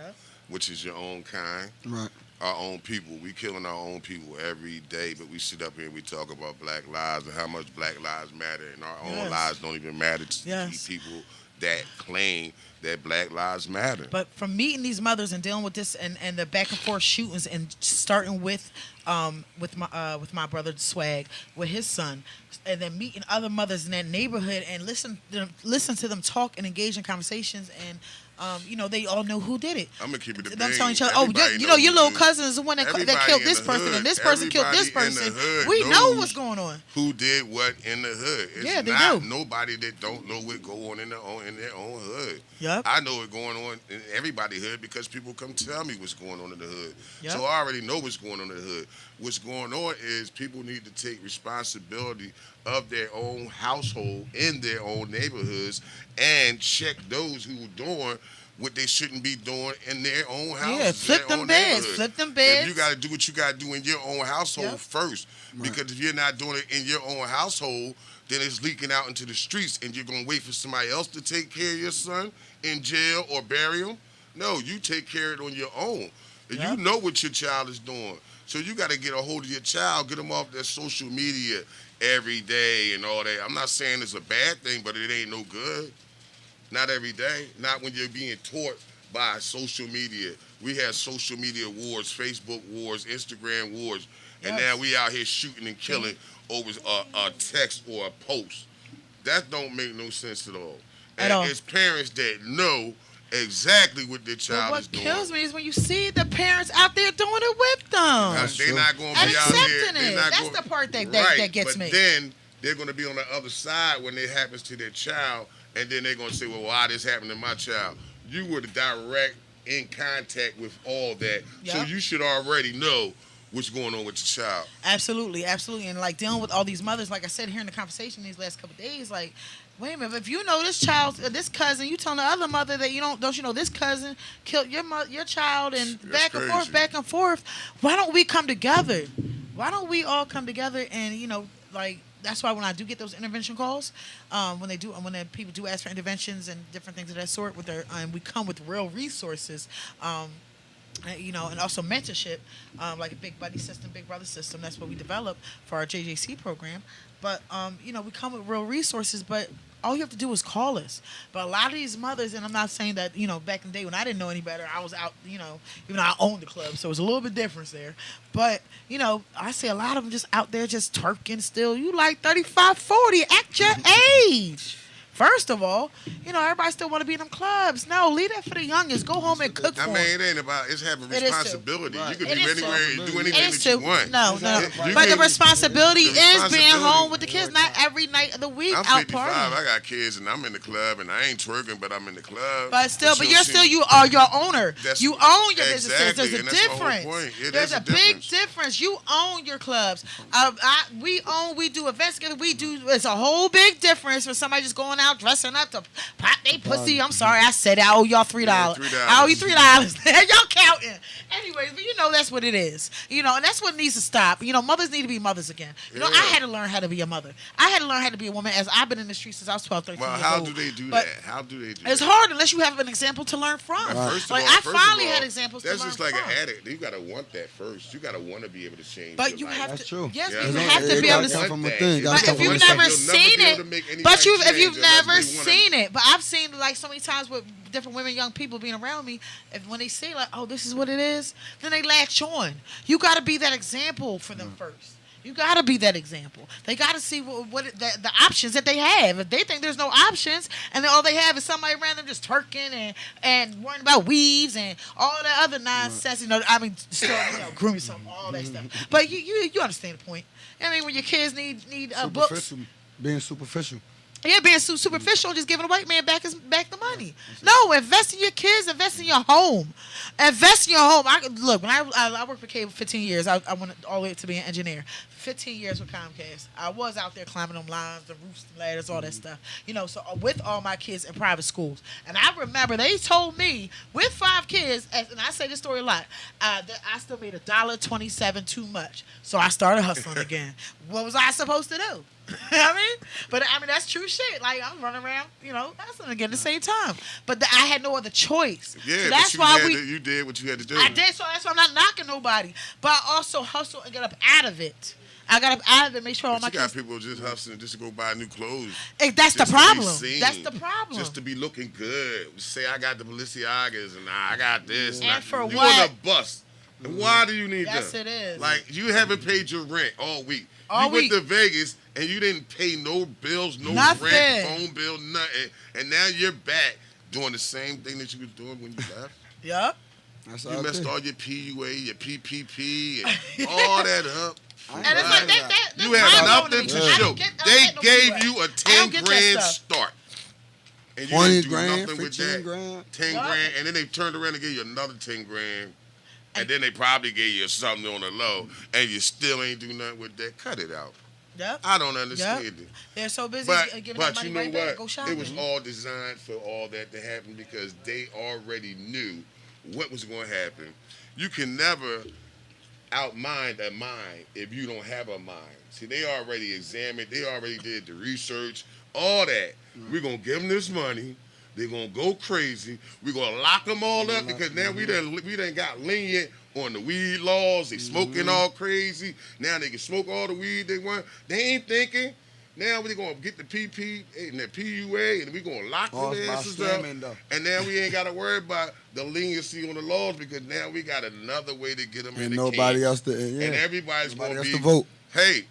which is your own kind. Right. Our own people. We killing our own people every day, but we sit up here and we talk about black lives and how much black lives matter, and our own lives don't even matter to people that claim that black lives matter. But from meeting these mothers and dealing with this and the back and forth shootings and starting with my brother Swag with his son, and then meeting other mothers in that neighborhood and listen to them talk and engage in conversations, and you know, they all know who did it. I'm gonna keep it a Them bean. telling each other, you know, your little cousin is the one that killed this person, and this person killed this person. We know what's going on. Who did what in the hood? It's they not do. Nobody that don't know what go on in their own hood. Yep. I know what's going on in everybody's hood because people come tell me what's going on in the hood. Yep. So I already know what's going on in the hood. What's going on is people need to take responsibility of their own household in their own neighborhoods and check those who are doing what they shouldn't be doing in their own house. Yeah, flip them beds. If you got to do what you got to do in your own household first. Right. Because if you're not doing it in your own household, then it's leaking out into the streets and you're going to wait for somebody else to take care of your son in jail or bury him. No, you take care of it on your own. You know what your child is doing. So you got to get a hold of your child, get them off their social media every day and all that. I'm not saying it's a bad thing, but it ain't no good. Not every day. Not when you're being taught by social media. We have social media wars, Facebook wars, Instagram wars, and now we out here shooting and killing over a text or a post. That don't make no sense at all. And it's parents that know exactly what their child is doing. What kills me is when you see the parents out there doing it with them. They're not going to be out there. That's the part that gets me. But then they're going to be on the other side when it happens to their child, and then they're going to say, well, why this happened to my child? You were the direct in contact with all that, so you should already know what's going on with your child. Absolutely. And like dealing with all these mothers, like I said here in the conversation these last couple of days, like, wait a minute, if you know this child, this cousin, you telling the other mother that don't you know this cousin killed your child, and That's crazy. back and forth. Why don't we come together? Why don't we all come together and, you know, like, that's why when I do get those intervention calls, when people do ask for interventions and different things of that sort, and we come with real resources, you know, and also mentorship, like a big buddy system, big brother system. That's what we develop for our JJC program. But you know, we come with real resources, but all you have to do is call us. But a lot of these mothers, and I'm not saying that, you know, back in the day when I didn't know any better, I was out, you know, even though I owned the club, so it was a little bit different there. But, you know, I see a lot of them just out there just twerking still. You like 35, 40, act your age. First of all, you know, everybody still want to be in them clubs. No, leave that for the youngest. Go home and cook for them. I mean, it ain't about, it's having responsibility. You can It be is anywhere, do anything that you want. No. But the responsibility is being home with the kids, not every night of the week I'm out 55. partying. I got kids, and I'm in the club, and I ain't twerking, but I'm in the club. But you are your owner. You own your businesses. Exactly, There's a and that's the whole difference. point. There's a big difference. You own your clubs. We do events together. It's a whole big difference for somebody just going out dressing up to pop they pussy. I'm sorry, I said it. I owe y'all $3. I owe you $3. Y'all counting. Anyways, but you know that's what it is. You know, and that's what needs to stop. You know, mothers need to be mothers again. You know, I had to learn how to be a mother. I had to learn how to be a woman, as I've been in the streets since I was 12, 13 years old. Well, how do they do that? How do they do that? It's hard unless you have an example to learn from. I finally had examples to learn from. That's just like an addict. You got to want that first. You got to want to be able to change. But you life. have That's to. true. Yes, Yeah. you have to be able to. But if you've never seen it, if you've never seen it, but I've seen like so many times with different women, young people being around me, when they say like, "Oh, this is what it is," then they latch on. You got to be that example for them first. You got to be that example. They got to see the options that they have. If they think there's no options and then all they have is somebody around them just twerking and worrying about weaves and all that other nonsense, you know, I mean, still, you know, grooming something, all that stuff. But you understand the point. I mean, when your kids need books. Being superficial. Yeah, being superficial, just giving a white man back the money. No, invest in your kids, invest in your home. Invest in your home. Look, when I worked for cable 15 years, I went all the way to be an engineer. 15 years with Comcast. I was out there climbing them lines, the roofs, the ladders, all that stuff. You know, so with all my kids in private schools. And I remember they told me, with 5 kids, and I say this story a lot, that I still made $1.27 too much. So I started hustling again. What was I supposed to do? But that's true shit. Like, I'm running around, hustling again at the same time. But I had no other choice. Yeah, so that's but why you did what you had to do. I did, so that's why I'm not knocking nobody. But I also hustle and get up out of it. I got up out of it, make sure all my kids. You got people just hustling just to go buy new clothes. That's the problem. That's the problem. Just to be looking good. Say I got the Balenciagas and I got this. And for you what? You on a bus. And why do you need that? Yes, it is. Like, you haven't paid your rent all week. All you week. went to Vegas and you didn't pay no bills, no nothing. Rent, phone bill, nothing. And now you're back doing the same thing that you was doing when you left. Yep. You messed all your PUA, your PPP, and all that up. And it's like that you had nothing to show. They gave you a 10 grand start. And you 20 didn't do grand, nothing with 15 that. grand. 10 grand, and then they turned around and gave you another 10 grand. And then they probably gave you something on the low, and you still ain't do nothing with that. Cut it out. Yep. I don't understand it. They're so busy giving but that money you know right what? back. Go shopping. It was all designed for all that to happen because they already knew what was going to happen. You can never outmind a mind if you don't have a mind. See, they already examined, they already did the research, all that. We're going to give them this money. They're going to go crazy. We're going to lock them all up because now we done got lenient on the weed laws. They smoking all crazy. Now they can smoke all the weed they want. They ain't thinking. Now we're going to get the PP and the PUA and we're going to lock them asses up. And now we ain't got to worry about the leniency on the laws because now we got another way to get them in the nobody cage. Else to, yeah. And everybody's going to be, vote. Hey,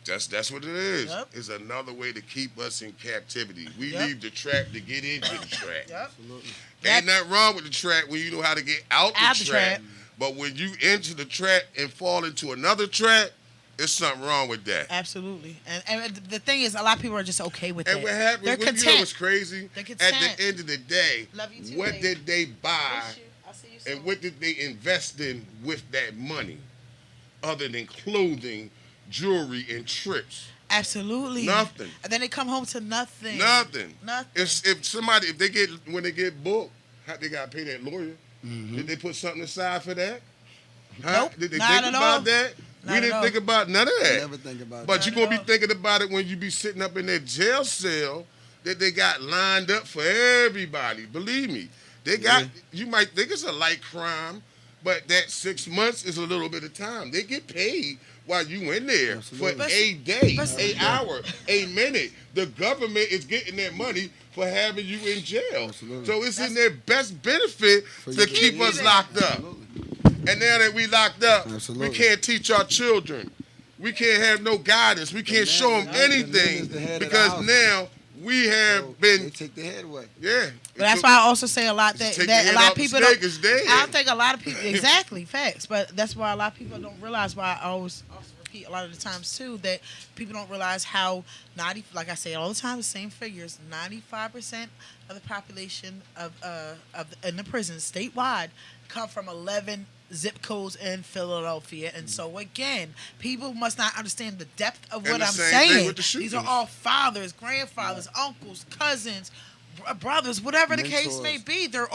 that's what it is. Yep. It's another way to keep us in captivity. We leave the track to get into the track. Absolutely. Ain't nothing wrong with the track when you know how to get out the track. But when you enter the track and fall into another track, there's something wrong with that. Absolutely. And the thing is, a lot of people are just okay with it. And what happens, They're content. You know what's crazy? They're content. At the end of the day, too, what babe. did they buy and what did they invest in with that money other than clothing, jewelry, and trips? Absolutely. Nothing. And then they come home to nothing. Nothing. Nothing. When they get booked, how they got to pay that lawyer? Mm-hmm. Did they put something aside for that? Huh? Nope. Did they not think at about all. that? Not we didn't think about none of that. Never think about but that. you're going to be thinking about it when you be sitting up in that jail cell that they got lined up for everybody. Believe me. You might think it's a light crime, but that 6 months is a little bit of time. They get paid while you in there for a day, a hour, a minute. The government is getting their money for having you in jail. Absolutely. So it's in their best benefit to keep us locked up. Absolutely. And now that we locked up, we can't teach our children. We can't have no guidance. We can't show them anything because now we have been. They take the head away. Yeah. But that's why I also say a lot that a lot of people don't. I don't think a lot of people exactly facts, but that's why a lot of people don't realize why I always repeat a lot of the times too that people don't realize how like I say all the time the same figures 95% of the population in the prisons statewide come from 11 zip codes in Philadelphia. And so again, people must not understand the depth of what I'm saying. These are all fathers, grandfathers, uncles, cousins, brothers, whatever the case may be. They're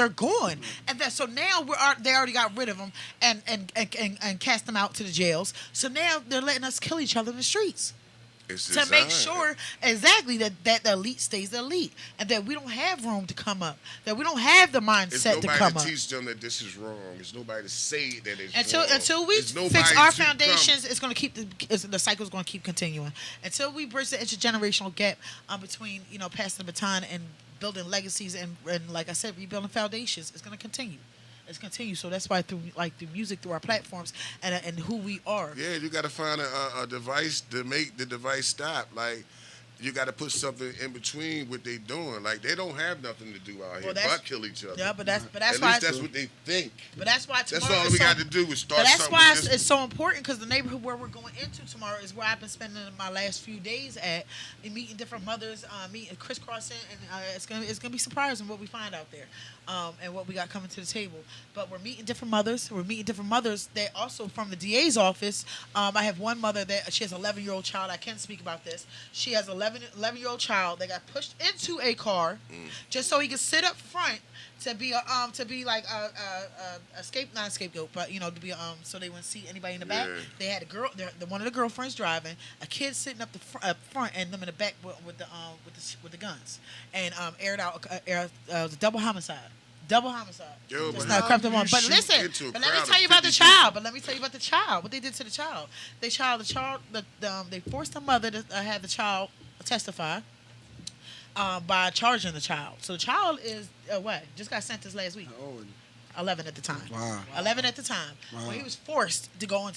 gone. And so now they already got rid of them and cast them out to the jails. So now they're letting us kill each other in the streets. To make sure exactly that the elite stays the elite and that we don't have room to come up, that we don't have the mindset to come up. There's nobody to teach them that this is wrong. There's nobody to say that it's wrong. Until we fix our foundations, it's going to keep the cycle's going to keep continuing. Until we bridge the intergenerational gap between passing the baton and building legacies and like I said, rebuilding foundations, it's going to continue. It's continued, so that's why through music, through our platforms, and who we are. Yeah, you got to find a device to make the device stop. Like you got to put something in between what they doing. Like they don't have nothing to do out here but kill each other. Yeah, but that's At why least that's what they think. But that's why that's all we got to do is start. But that's something why with it's so important because the neighborhood where we're going into tomorrow is where I've been spending my last few days at, meeting different mothers, meeting crisscrossing, and it's gonna be surprising what we find out there, and what we got coming to the table. But we're meeting different mothers. We're meeting different mothers that also from the DA's office. I have one mother that she has an 11-year-old child. I can't speak about this. She has an 11-year-old child that got pushed into a car just so he could sit up front to be like a scapegoat, but to be so they wouldn't see anybody in the back. They had a girl, one of the girlfriends driving, a kid sitting up front, and them in the back with the guns, and aired out it was a double homicide. Yo, It's not crept up on. But listen, but let me tell you about the child. What they did to the child. They forced the mother to have the child testify by charging the child. So the child is just got sentenced last week. 11 at the time. Wow. 11 at the time. Wow. Well, he was forced to go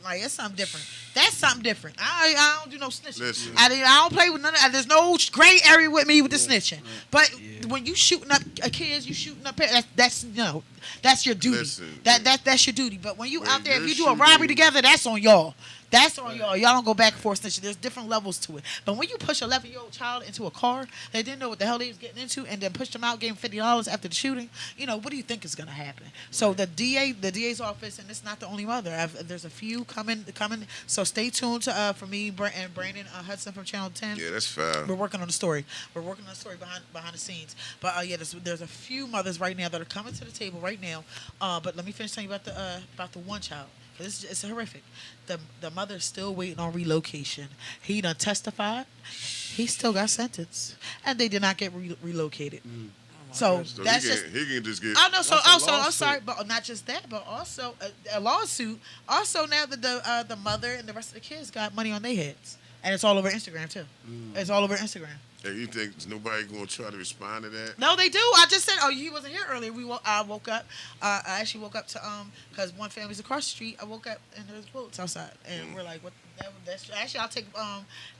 like it's something different. That's something different. I don't do no snitching. Listen. I don't play with none of that. There's no gray area with me with the snitching. But when you shooting up kids, you shooting up that's your duty. Listen, that's your duty. But when you out there, if you do a robbery together, that's on y'all. That's on y'all. Y'all don't go back and forth snitching. There's different levels to it. But when you push an 11-year-old child into a car, they didn't know what the hell they was getting into, and then pushed them out, gave them $50 after the shooting, what do you think is going to happen? So the DA's office, and it's not the only mother. There's a few coming. So stay tuned to for me and Brandon Hudson from Channel 10. Yeah, that's fine. We're working on the story. behind the scenes. But there's a few mothers right now that are coming to the table right now. But let me finish telling you about the one child. It's horrific. The mother's still waiting on relocation. He done testified. He still got sentenced, and they did not get relocated. So that's he can just get. Oh no! So also, I'm sorry, but not just that, but also a lawsuit. Also now that the mother and the rest of the kids got money on their heads, and it's all over Instagram too. It's all over Instagram. Hey, you think nobody gonna try to respond to that? No, they do. I just said, he wasn't here earlier. I woke up. I actually woke up to because one family's across the street. I woke up and there's bullets outside, and we're like, what? That's actually I'll take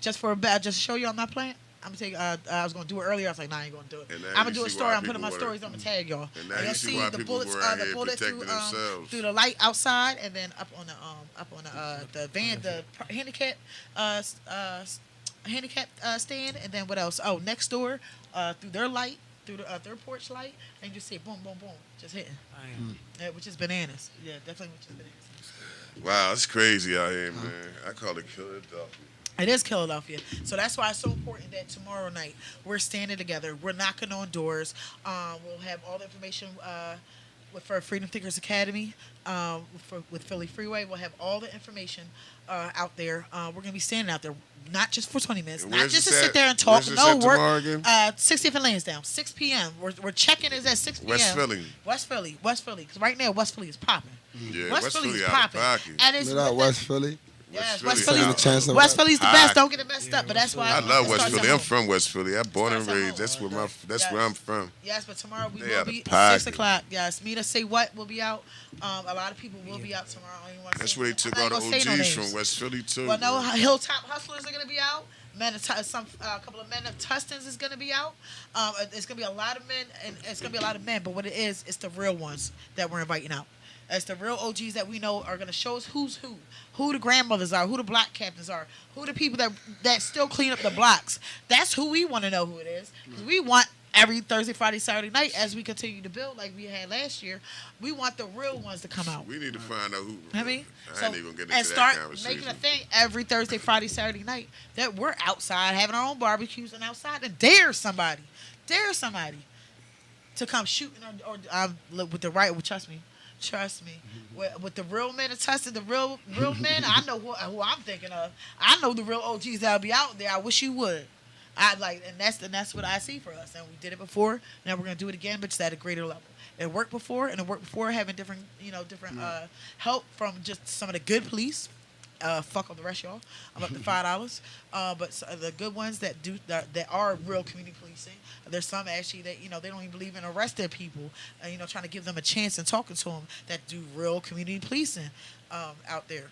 just to show you I'm not playing. I'm gonna take. I was gonna do it earlier. I was like, nah, I ain't gonna do it. I'm gonna do a story. I'm putting my stories. I'm gonna tag y'all. And now you see the bullets. The bullet through the light outside, and then up on the van, the handicap stand, and then what else? Oh, next door, through their light, through their porch light, and you see boom, boom, boom, just hitting. Which is bananas. Yeah, definitely which is bananas. Wow, it's crazy out here, man. I call it Philadelphia. It is Philadelphia. So that's why it's so important that tomorrow night we're standing together. We're knocking on doors. We'll have all the information for Freedom Thinkers Academy, with Philly Freeway. We'll have all the information out there. We're going to be standing out there, not just for 20 minutes, not just to sit there and talk. No, we're 60th and Lansdowne, 6 p.m. We're checking is at 6 p.m. West Philly. Because right now West Philly is popping. Yeah, West Philly is popping. And it's West Philly. Yes, West Philly's the best. Don't get it messed up, but that's why I love West Philly. I'm from West Philly. I'm born and raised. That's where I'm from. Yes, but tomorrow we will be at 6 o'clock. Yes, Meet Us Say What will be out. A lot of people will be out tomorrow. That's where they took all the OGs from West Philly too. Well, no, Hilltop Hustlers are gonna be out. A couple of Men of Tustons is gonna be out. It's gonna be a lot of men, and it's gonna be a lot of men. But what it is, it's the real ones that we're inviting out. It's the real OGs that we know are going to show us who's who the grandmothers are, who the block captains are, who the people that still clean up the blocks. That's who we want to know who it is. Because we want every Thursday, Friday, Saturday night, as we continue to build like we had last year, we want the real ones to come out. We need to find out who. I mean, I ain't even going to get into and that start conversation. making a thing every Thursday, Friday, Saturday night that we're outside having our own barbecues and outside and dare somebody to come shooting or with the right. Trust me. With the real men of Tustin, the real men, I know who I'm thinking of. I know the real OGs that'll be out there. I wish you would. And that's what I see for us. And we did it before. Now we're gonna do it again, but just at a greater level. It worked before, having different help from just some of the good police. Fuck all the rest, y'all. I'm up to $5. But the good ones that are real community policing. There's some actually that they don't even believe in arresting people. Trying to give them a chance and talking to them that do real community policing out there.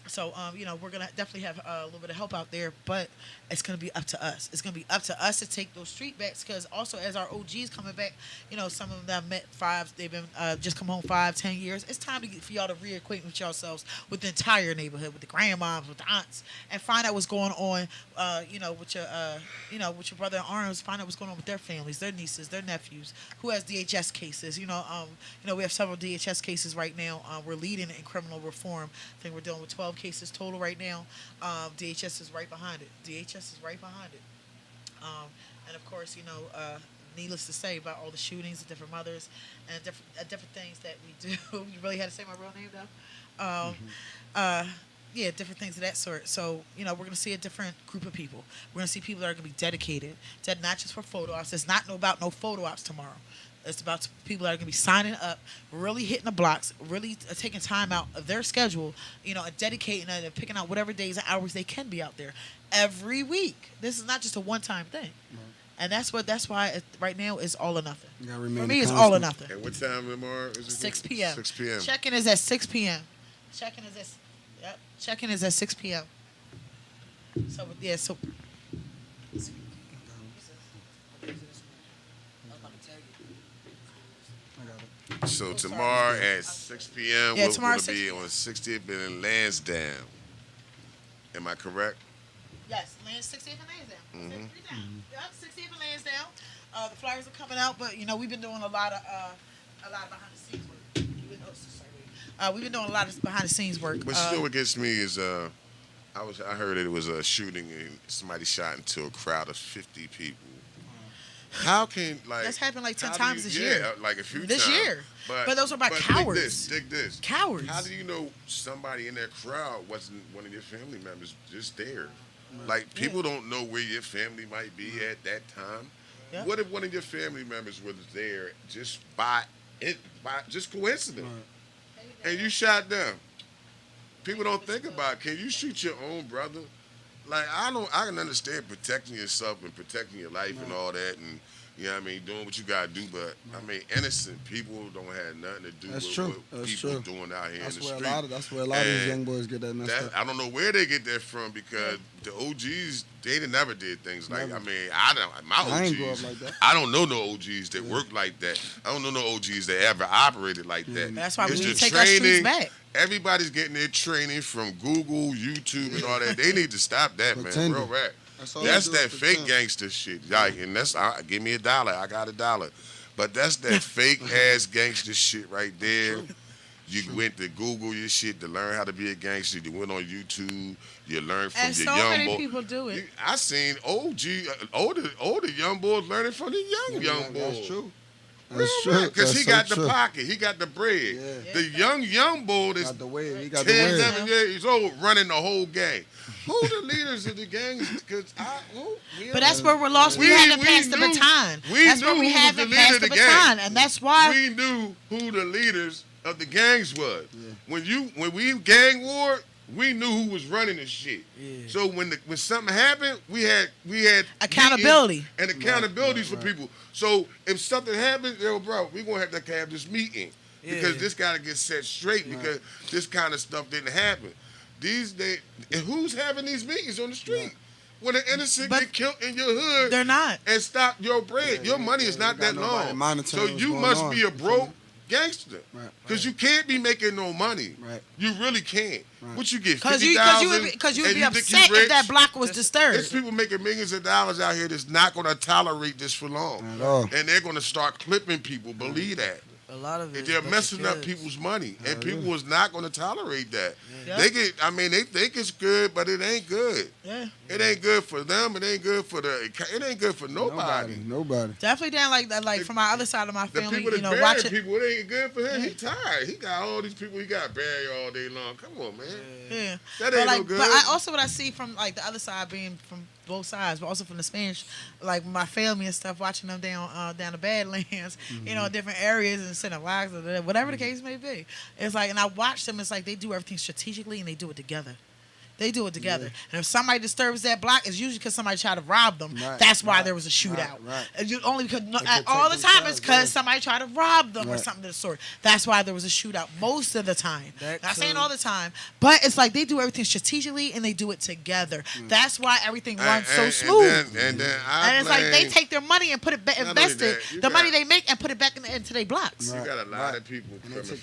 So, we're going to definitely have a little bit of help out there, but it's going to be up to us. It's going to be up to us to take those street backs because also as our OGs coming back, some of them I've met they've been just come home 5-10 years. It's time for y'all to reacquaint with yourselves with the entire neighborhood, with the grandmoms, with the aunts, and find out what's going on, with your brother in arms, find out what's going on with their families, their nieces, their nephews, who has DHS cases. We have several DHS cases right now. We're leading in criminal reform. I think we're dealing with 12 cases total right now. DHS is right behind it. And of course, needless to say about all the shootings of different mothers and different things that we do. You really had to say my real name though. Different things of that sort. So, we're going to see a different group of people. We're going to see people that are going to be dedicated, not just for photo ops. It's not about no photo ops tomorrow. It's about people that are going to be signing up, really hitting the blocks, really taking time out of their schedule, and dedicating and picking out whatever days and hours they can be out there every week. This is not just a one-time thing. Right. And that's why right now it's all or nothing. For me, it's all or nothing. And what time tomorrow is it? 6 p.m. 6 p.m. Check-in is at 6 p.m. Check-in is at 6 p.m. So. So tomorrow at 6 p.m. Yeah, we'll be on 60th and Lansdowne. Am I correct? Yes, 60th and Lansdowne. Yep, 60th and Lansdowne. The flyers are coming out, but we've been doing a lot of behind the scenes work. We've been doing a lot of behind the scenes work. What still gets me is I heard that it was a shooting and somebody shot into a crowd of 50 people. How can that's happened 10 times this year? Yeah, a few this times. year. But those are by cowards. Dig this. Cowards. How do you know somebody in that crowd wasn't one of your family members just there? People don't know where your family might be at that time. Yeah. What if one of your family members was there just by just coincidence, and you shot them? People don't think about, can you shoot your own brother? I can understand protecting yourself and protecting your life and all that, and doing what you gotta do. But innocent people don't have nothing to do with what people doing out here in the street. That's where a lot of these young boys get that messed up. I don't know where they get that from because the OGs they never did things like. My OGs. Grew up like that. I don't know no OGs that work like that. I don't know no OGs that ever operated like that. That's why we need to take our streets back. Everybody's getting their training from Google, YouTube, and all that. They need to stop that, man. Real rap. That's that fake gangster shit. And that's give me $1. I got $1. But that's that fake ass gangster shit right there. You went to Google your shit to learn how to be a gangster. You went on YouTube. You learned from your young boy. And so many people do it. I seen older young boys learning from the young boys. That's true. That's true. Because he got the pocket. He got the bread. Yeah. The young boy is 10, 11 years old running the whole gang. Who the leaders of the gangs? But that's where we're lost. We haven't passed the baton. That's where we haven't passed the baton. And that's why we knew who the leaders of the gangs was. Yeah. When we gang war, we knew who was running the shit. Yeah. So when something happened, we had accountability and accountabilities for people. So if something happens, bro, we're gonna have to have this meeting because this gotta get set straight because this kind of stuff didn't happen. These days, and who's having these meetings on the street? Yeah. When an innocent get killed in your hood, they're not. And stop your bread. Your money is not that long. So you must be a broke gangster because you can't be making no money. Right. You really can't. Right. What you get? Because you would be upset if that block was disturbed. There's people making millions of dollars out here that's not going to tolerate this for long, and they're going to start clipping people. Believe that. A lot of it. They're messing up people's money, and people is not going to tolerate that. Yeah. They think it's good, but it ain't good. Yeah. It ain't good for them. It ain't good for it ain't good for nobody. Nobody. Definitely down like from my other side of my family. The people that watching people, it ain't good for him. He tired. He got all these people he got buried all day long. Come on, man. Yeah. That ain't no good. But what I see from the other side being from both sides, but also from the Spanish, my family and stuff, watching them down the Badlands, different areas and sending flags or whatever the case may be. It's and I watch them. It's they do everything strategically and they do it together. They do it together. And if somebody disturbs that block, it's usually because somebody tried to rob them. That's why there was a shootout. And only because all the time it's because somebody tried to rob them or something of the sort. That's why there was a shootout most of the time. Not saying all the time, but it's like they do everything strategically and they do it together. That's why everything runs so smooth. And it's like they take their money and put it back, invest it, the money they make, and put it back into their blocks. You got a lot of people coming from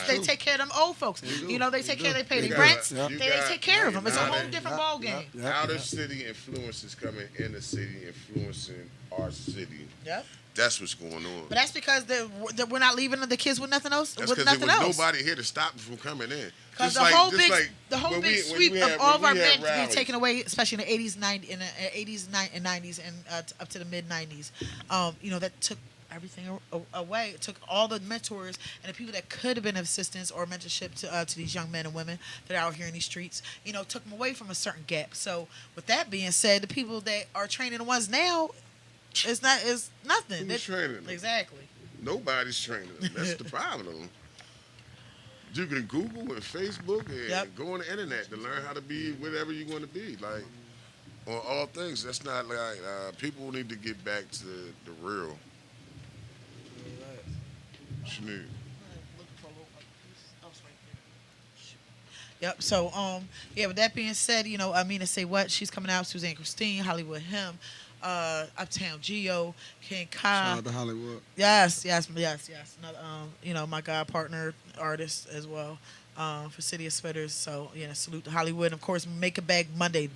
they take care of them old folks. You know, they take care. They pay their rents. They take care of them. It's a whole different ball game. Outer city influences coming in the city, influencing our city. Yep. That's what's going on. But that's because we're not leaving the kids with nothing else. That's because there was nobody here to stop them from coming in. Because the whole big sweep of all of our men being taken away, especially in the 80s, 90s, and 90s, and up to the mid 90s. You know, that took everything away. It took all the mentors and the people that could have been assistance or mentorship to these young men and women that are out here in these streets. You know, took them away from a certain gap. So with that being said, the people that are training the ones now. It's nothing. Who's training them? Exactly. Nobody's training them. That's the problem. You can Google and Facebook and go on the internet to learn how to be whatever you want to be. Like, on all things, that's not like, people need to get back to the real. What you need? Yep. So, with that being said, you know, Amina Say What, she's coming out. Suzanne Christine, Hollywood Him, Uptown Geo, King Kai. Shout out to Hollywood. Yes. Another, you know, my god partner artist as well. For City of Spitters. So, salute to Hollywood. And of course, Make a Bag Monday.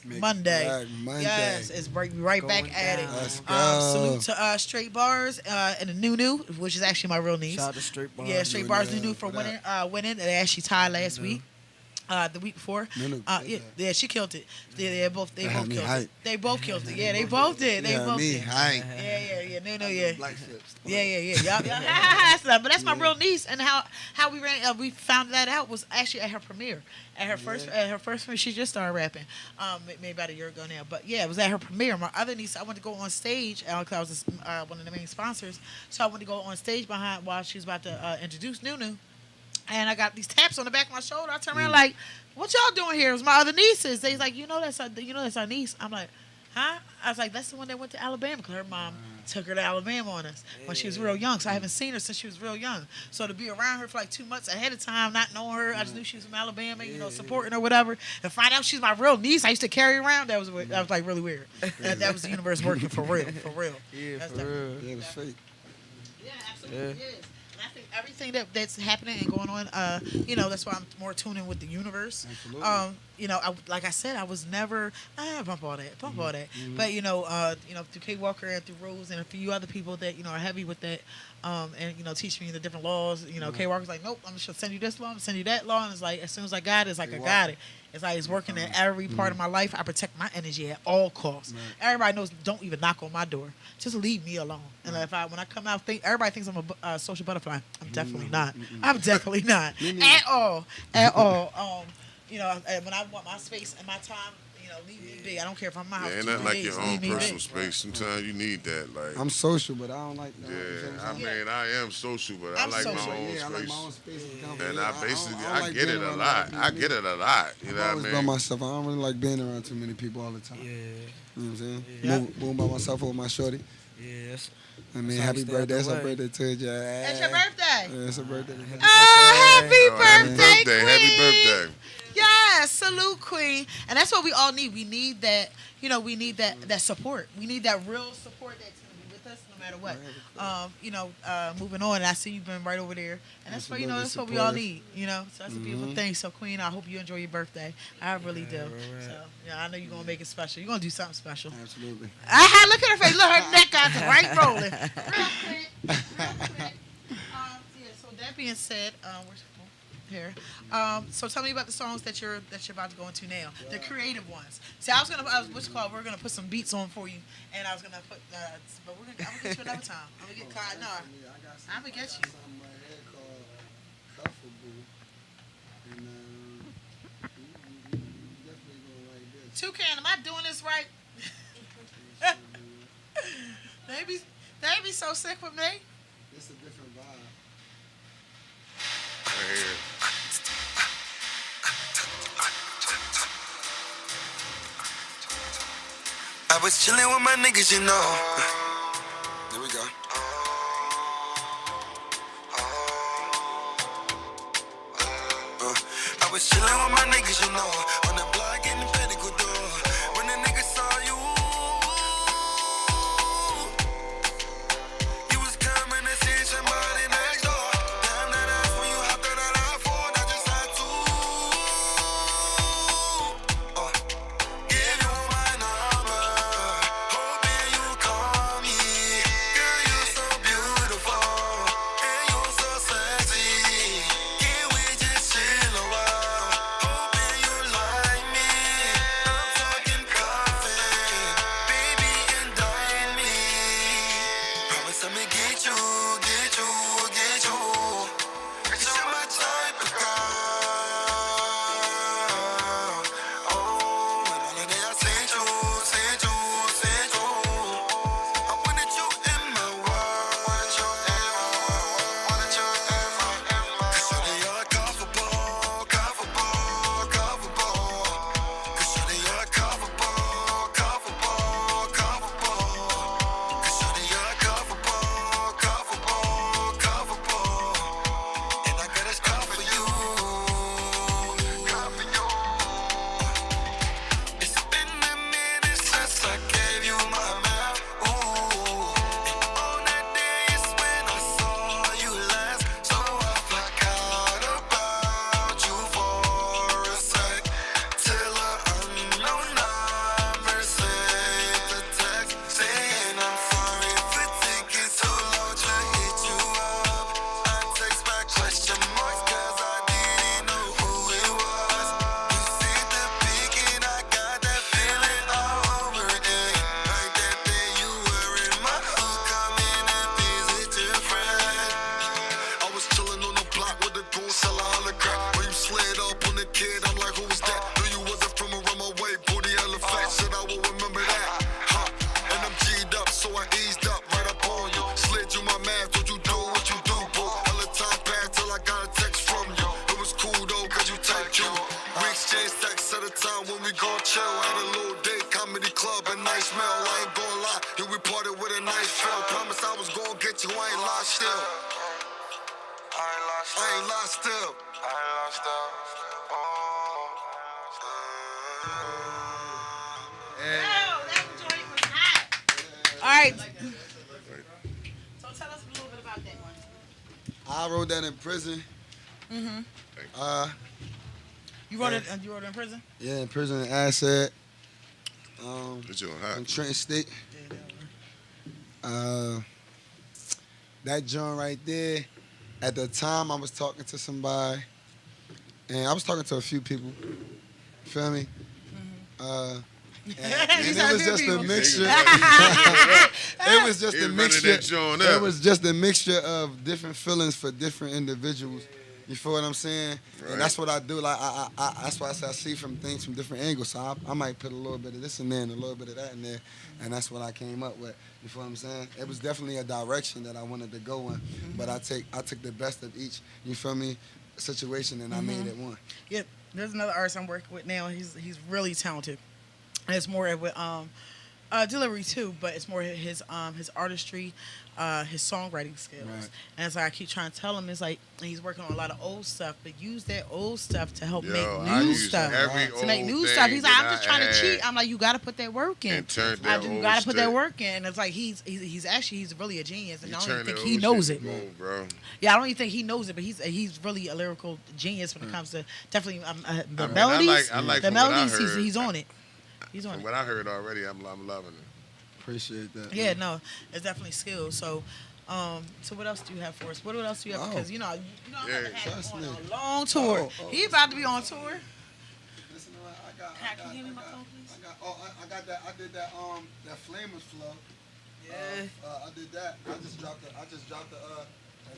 Monday. Yes, it's right back at it. Let's go. Salute to Straight Bars and the Nunu, which is actually my real niece. Shout out to Straight Bars. Yeah, Straight Bars Nunu for winning. They actually tied last week. The week before. She killed it. They both killed it. They both killed it. Yeah, they both did. They both did. Yeah. No. Black flips. Yeah. But that's my real niece, and how we found that out was actually at her premiere. At her first premiere, she just started rapping. Maybe about a year ago now. But yeah, it was at her premiere. My other niece, I went to go on stage because I was one of the main sponsors. So I went to go on stage while she was about to introduce Nunu. And I got these taps on the back of my shoulder. I turned around like, "What y'all doing here?" It was my other nieces. They was like, that's our niece. I'm like, huh? I was like, that's the one that went to Alabama because her mom took her to Alabama on us when she was real young. So I haven't seen her since she was real young. So to be around her for like 2 months ahead of time, not knowing her, I just knew she was from Alabama, supporting her, whatever, and find out she's my real niece. I used to carry her around. That was like really weird. That was the universe working for real. Yeah, that's for real. Yeah, it was fake. Yeah, absolutely it is. I think everything that's happening and going on, that's why I'm more tuned in with the universe. Absolutely. Like I said, I was never bump all that. Mm-hmm. But through Kay Walker and through Rose and a few other people that are heavy with that, and teach me the different laws. Kay Walker's like, nope, I'm just gonna send you this law, I'm gonna send you that law, and it's like as soon as I got it, it's like I got it. It's like it's working in every part of my life. I protect my energy at all costs. Right. Everybody knows, don't even knock on my door. Just leave me alone. And when I come out, everybody thinks I'm a social butterfly. I'm definitely not. I'm definitely not at all. When I want my space and my time, leave me be. I don't care if I'm in my house. Yeah, ain't nothing like your own personal space. Sometimes you need that. Like I'm social, but I don't like that. Yeah, I mean, I am social, but I like my own space. I like my own space. And I get it a lot. I get it a lot. You know what I mean? By myself. I don't really like being around too many people all the time. Yeah. You know what I'm saying? Yeah. Moving by myself with my shorty. Yes. I mean, happy birthday. It's her birthday to you. It's your birthday. Yeah, it's her birthday. Happy birthday, Queen. Happy birthday. Yes, salute, Queen. And that's what we all need. We need that, we need that support. We need that real support that's going to be with us no matter what. Moving on, and I see you've been right over there. And that's what, that's what we all need, So that's a beautiful thing. So, Queen, I hope you enjoy your birthday. I really do. Right. So, I know you're going to make it special. You're going to do something special. Absolutely. Look at her face. Look, her neck got right rolling. Real quick. So that being said, here. So tell me about the songs that you're about to go into now, the creative ones. See, we're gonna put some beats on for you, and I was gonna put, but I'm gonna get you another time. I'm gonna get caught. No, I'm gonna get you. Something right here called Cuffable, and you definitely gonna like this. Toucan, am I doing this right? They be so sick with me. It's a different vibe. Right here. was chilling with my niggas, you know. There we go. I was chilling with my niggas, you know. On the block getting pedicle door. When the niggas saw you, you was coming to see somebody next door. Damn that ass when you hopped out that I-4, I just had to give you my number. Hoping you call me. Girl, you so beautiful. And you so sexy. Can we just chill a while? Hoping you like me. I'm talking coffee. Baby, indict me. Promise I'ma get you, get you, get you. Cause you're my type of girl. Oh, and all of that I sent you, sent you, sent you. I wanted you in my world. Wanted you ever. Cause you're comfortable, comfortable, comfortable. Cause you're comfortable, comfortable, comfortable. Cause you're comfortable, comfortable, comfortable. And I got a scar for you. It's been a minute since I gave you my mouth. Ooh. And on that day is when I saw you last. So I forgot about you for a sec. Till an unknown number sent a text saying I'm sorry for taking so long to hit you up. I text back question marks cause I didn't know who it was. You sent the pic and I got that feeling all over again. Like that day you were in my hood coming to visit your friend. I was chilling on the block with the goon selling hologram. When you slid up on the kid, I'm like, who was that? Knew you wasn't from around my way, booty hella fat, shit, I will remember that. Huh. And I'm G'd up, so I eased up right up on you. Slid you my math, told you do what you do, boo. Hella time passed till I got a text from you. It was cool though, cause you typed you. We exchanged texts at a time when we gon' chill. Had a little date, comedy club, a nice smell. I ain't gon' lie, yeah, we parted with a nice feel. Promise I was gon' get you, I ain't lost still. I ain't lost still. All right. So tell us a little bit about that one. I wrote that in prison. Mm-hmm. You Yeah. wrote it in prison? Yeah, in prison in Asset. It's your hot. In Trenton State. That joint right there, at the time I was talking to somebody, and I was talking to a few people, feel me? And it was just a mixture. It was just a mixture. It was just a mixture of different feelings for different individuals. You feel what I'm saying? Right. And that's what I do. Like I that's why I say I see from things from different angles. So I might put a little bit of this in there and a little bit of that in there, and that's what I came up with. You feel what I'm saying? It was definitely a direction that I wanted to go in, but I took the best of each. You feel me? Situation, and I made it one. Yep. There's another artist I'm working with now. He's really talented. And it's more with delivery too, but it's more his artistry, his songwriting skills. Right. And it's like I keep trying to tell him, it's like he's working on a lot of old stuff, but use that old stuff to help make I new use stuff. every To make old new thing stuff. He's like, that I'm just I trying to had cheat. I'm like, you gotta put that work in. and turned that You old gotta put that straight. work in. And it's like he's really a genius, and You I don't turn even think that he old knows shit it. to gold, bro. Yeah, I don't even think he knows it, but he's really a lyrical genius when it comes to definitely the I mean, melodies. I like the from what I melodies, heard. he's on it. He's on From it. what I heard already, I'm loving it. Appreciate that. Yeah, no, it's definitely skill. So, so what else do you have for us? What else do you have? Oh. Because I'm about to have trust him on me. a long tour. He about to be on tour. Listen, I got. Can you hear me, my phone, please? I got that. I did that. That Flamers flow. Yeah. I did that. I just dropped a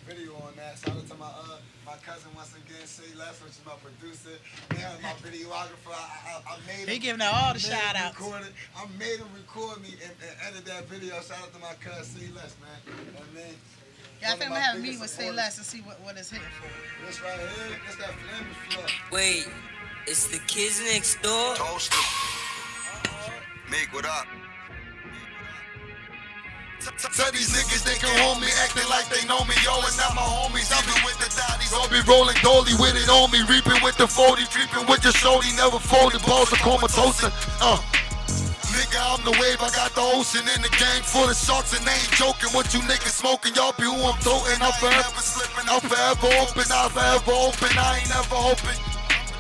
video on that. Shout out to my cousin once again, Say Less, which is my producer. And my videographer. I made him. He giving out all the shout outs. I made him record me and edit that video. Shout out to my cousin, Say Less, man. And then. Yeah, I think I'm gonna have a meeting with Say Less and see what it's hitting for. This right here, this that Flamers flow. Wait, it's the kids next door? Toast him. Meek, what up? Tell these niggas they can hold me, acting like they know me, yo, and now my homies. I'm with the daddies, all be rolling dolly with it on me, reaping with the 40, creeping with your shorty, never folded, balls are comatose. Nigga, I'm the wave, I got the ocean in the game full of sharks and they ain't joking. What you niggas smoking, y'all be who I'm toting. I'm forever slipping, I'm forever open, I'm forever open, I ain't never hoping.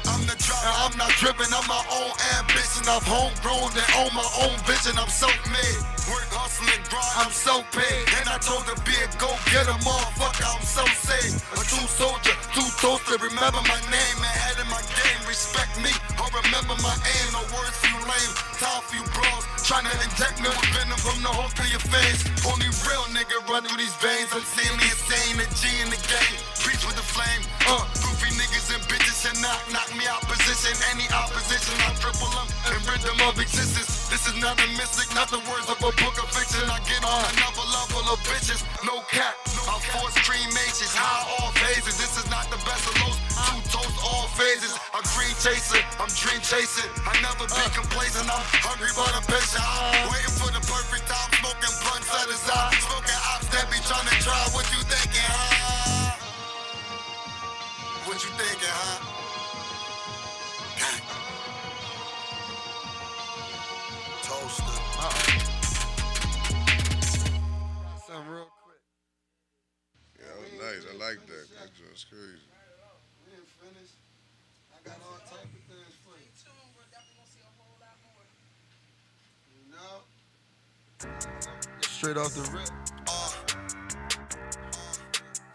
I'm the driver, I'm not driven, I'm my own ambition. I'm homegrown and own my own vision, I'm self-made. Work, hustle, and grind, I'm self-paid. And I told the beer, go get a motherfucker, I'm self-saved. A true soldier, true toaster, remember my name, ahead of my game, respect me. Or remember my aim, no words for you lame, time for you bros. Trying to inject me with venom from the hook of your face. Only real nigga run through these veins, insanely insane, a G in the game. Preach with the flame, goofy niggas and bitches and knock me out position. Any opposition, I triple them and rid them of existence. This is not a mystic, not the words of a book of fiction. I get on another level of bitches, no cap. I force cremations, high all phases. This is not the best of those, two toast all phases. A green chaser, I'm dream chasing. I never be complacent, I'm hungry but I'm patient. I'm waiting for the perfect time, smoking blunts at his eye. Smoking ops that be trying to try. What you thinking, huh? What you thinking, huh? Toaster. Something real quick. Yeah, that was nice. I like that. That's crazy. We ain't finished. I got all type of things for you. You know? Straight off the rip.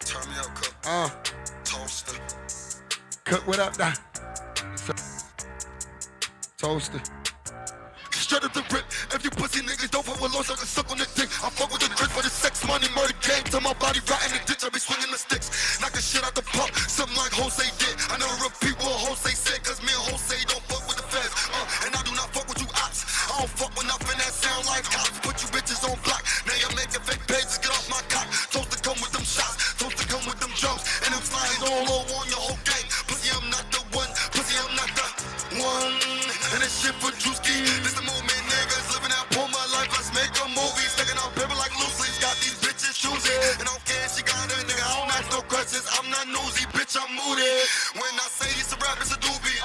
Turn me up, cook. Toaster. Cook, what up, now? Toaster. Straight up the rip. If you pussy niggas don't fuck with laws, I can suck on the dick. I fuck with the drink for the sex, money, murder, gang. Till my body rot in the ditch, I be swinging the sticks. Knocking shit out the pump, something like Jose did. I never repeat what Jose said, cause me and Jose don't fuck with the feds. And I do not fuck with you ops. I don't fuck with nothing that sound like cops. Put you bitches on block. Now you're making fake pages, get off my cock. Toast to come with them shots, toast to come with them drums. And I'm flying all low on your whole gang. Pussy, I'm not the one. Pussy, I'm not the one. And this shit for Drewski. This the movement, niggas living out for my life. Let's make a movie. Sticking out paper like loose leaves. Got these bitches choosy. And I don't care if she got a nigga. I don't ask no questions. I'm not nosy, bitch. I'm moody. When I say it's a rap, it's a doobie.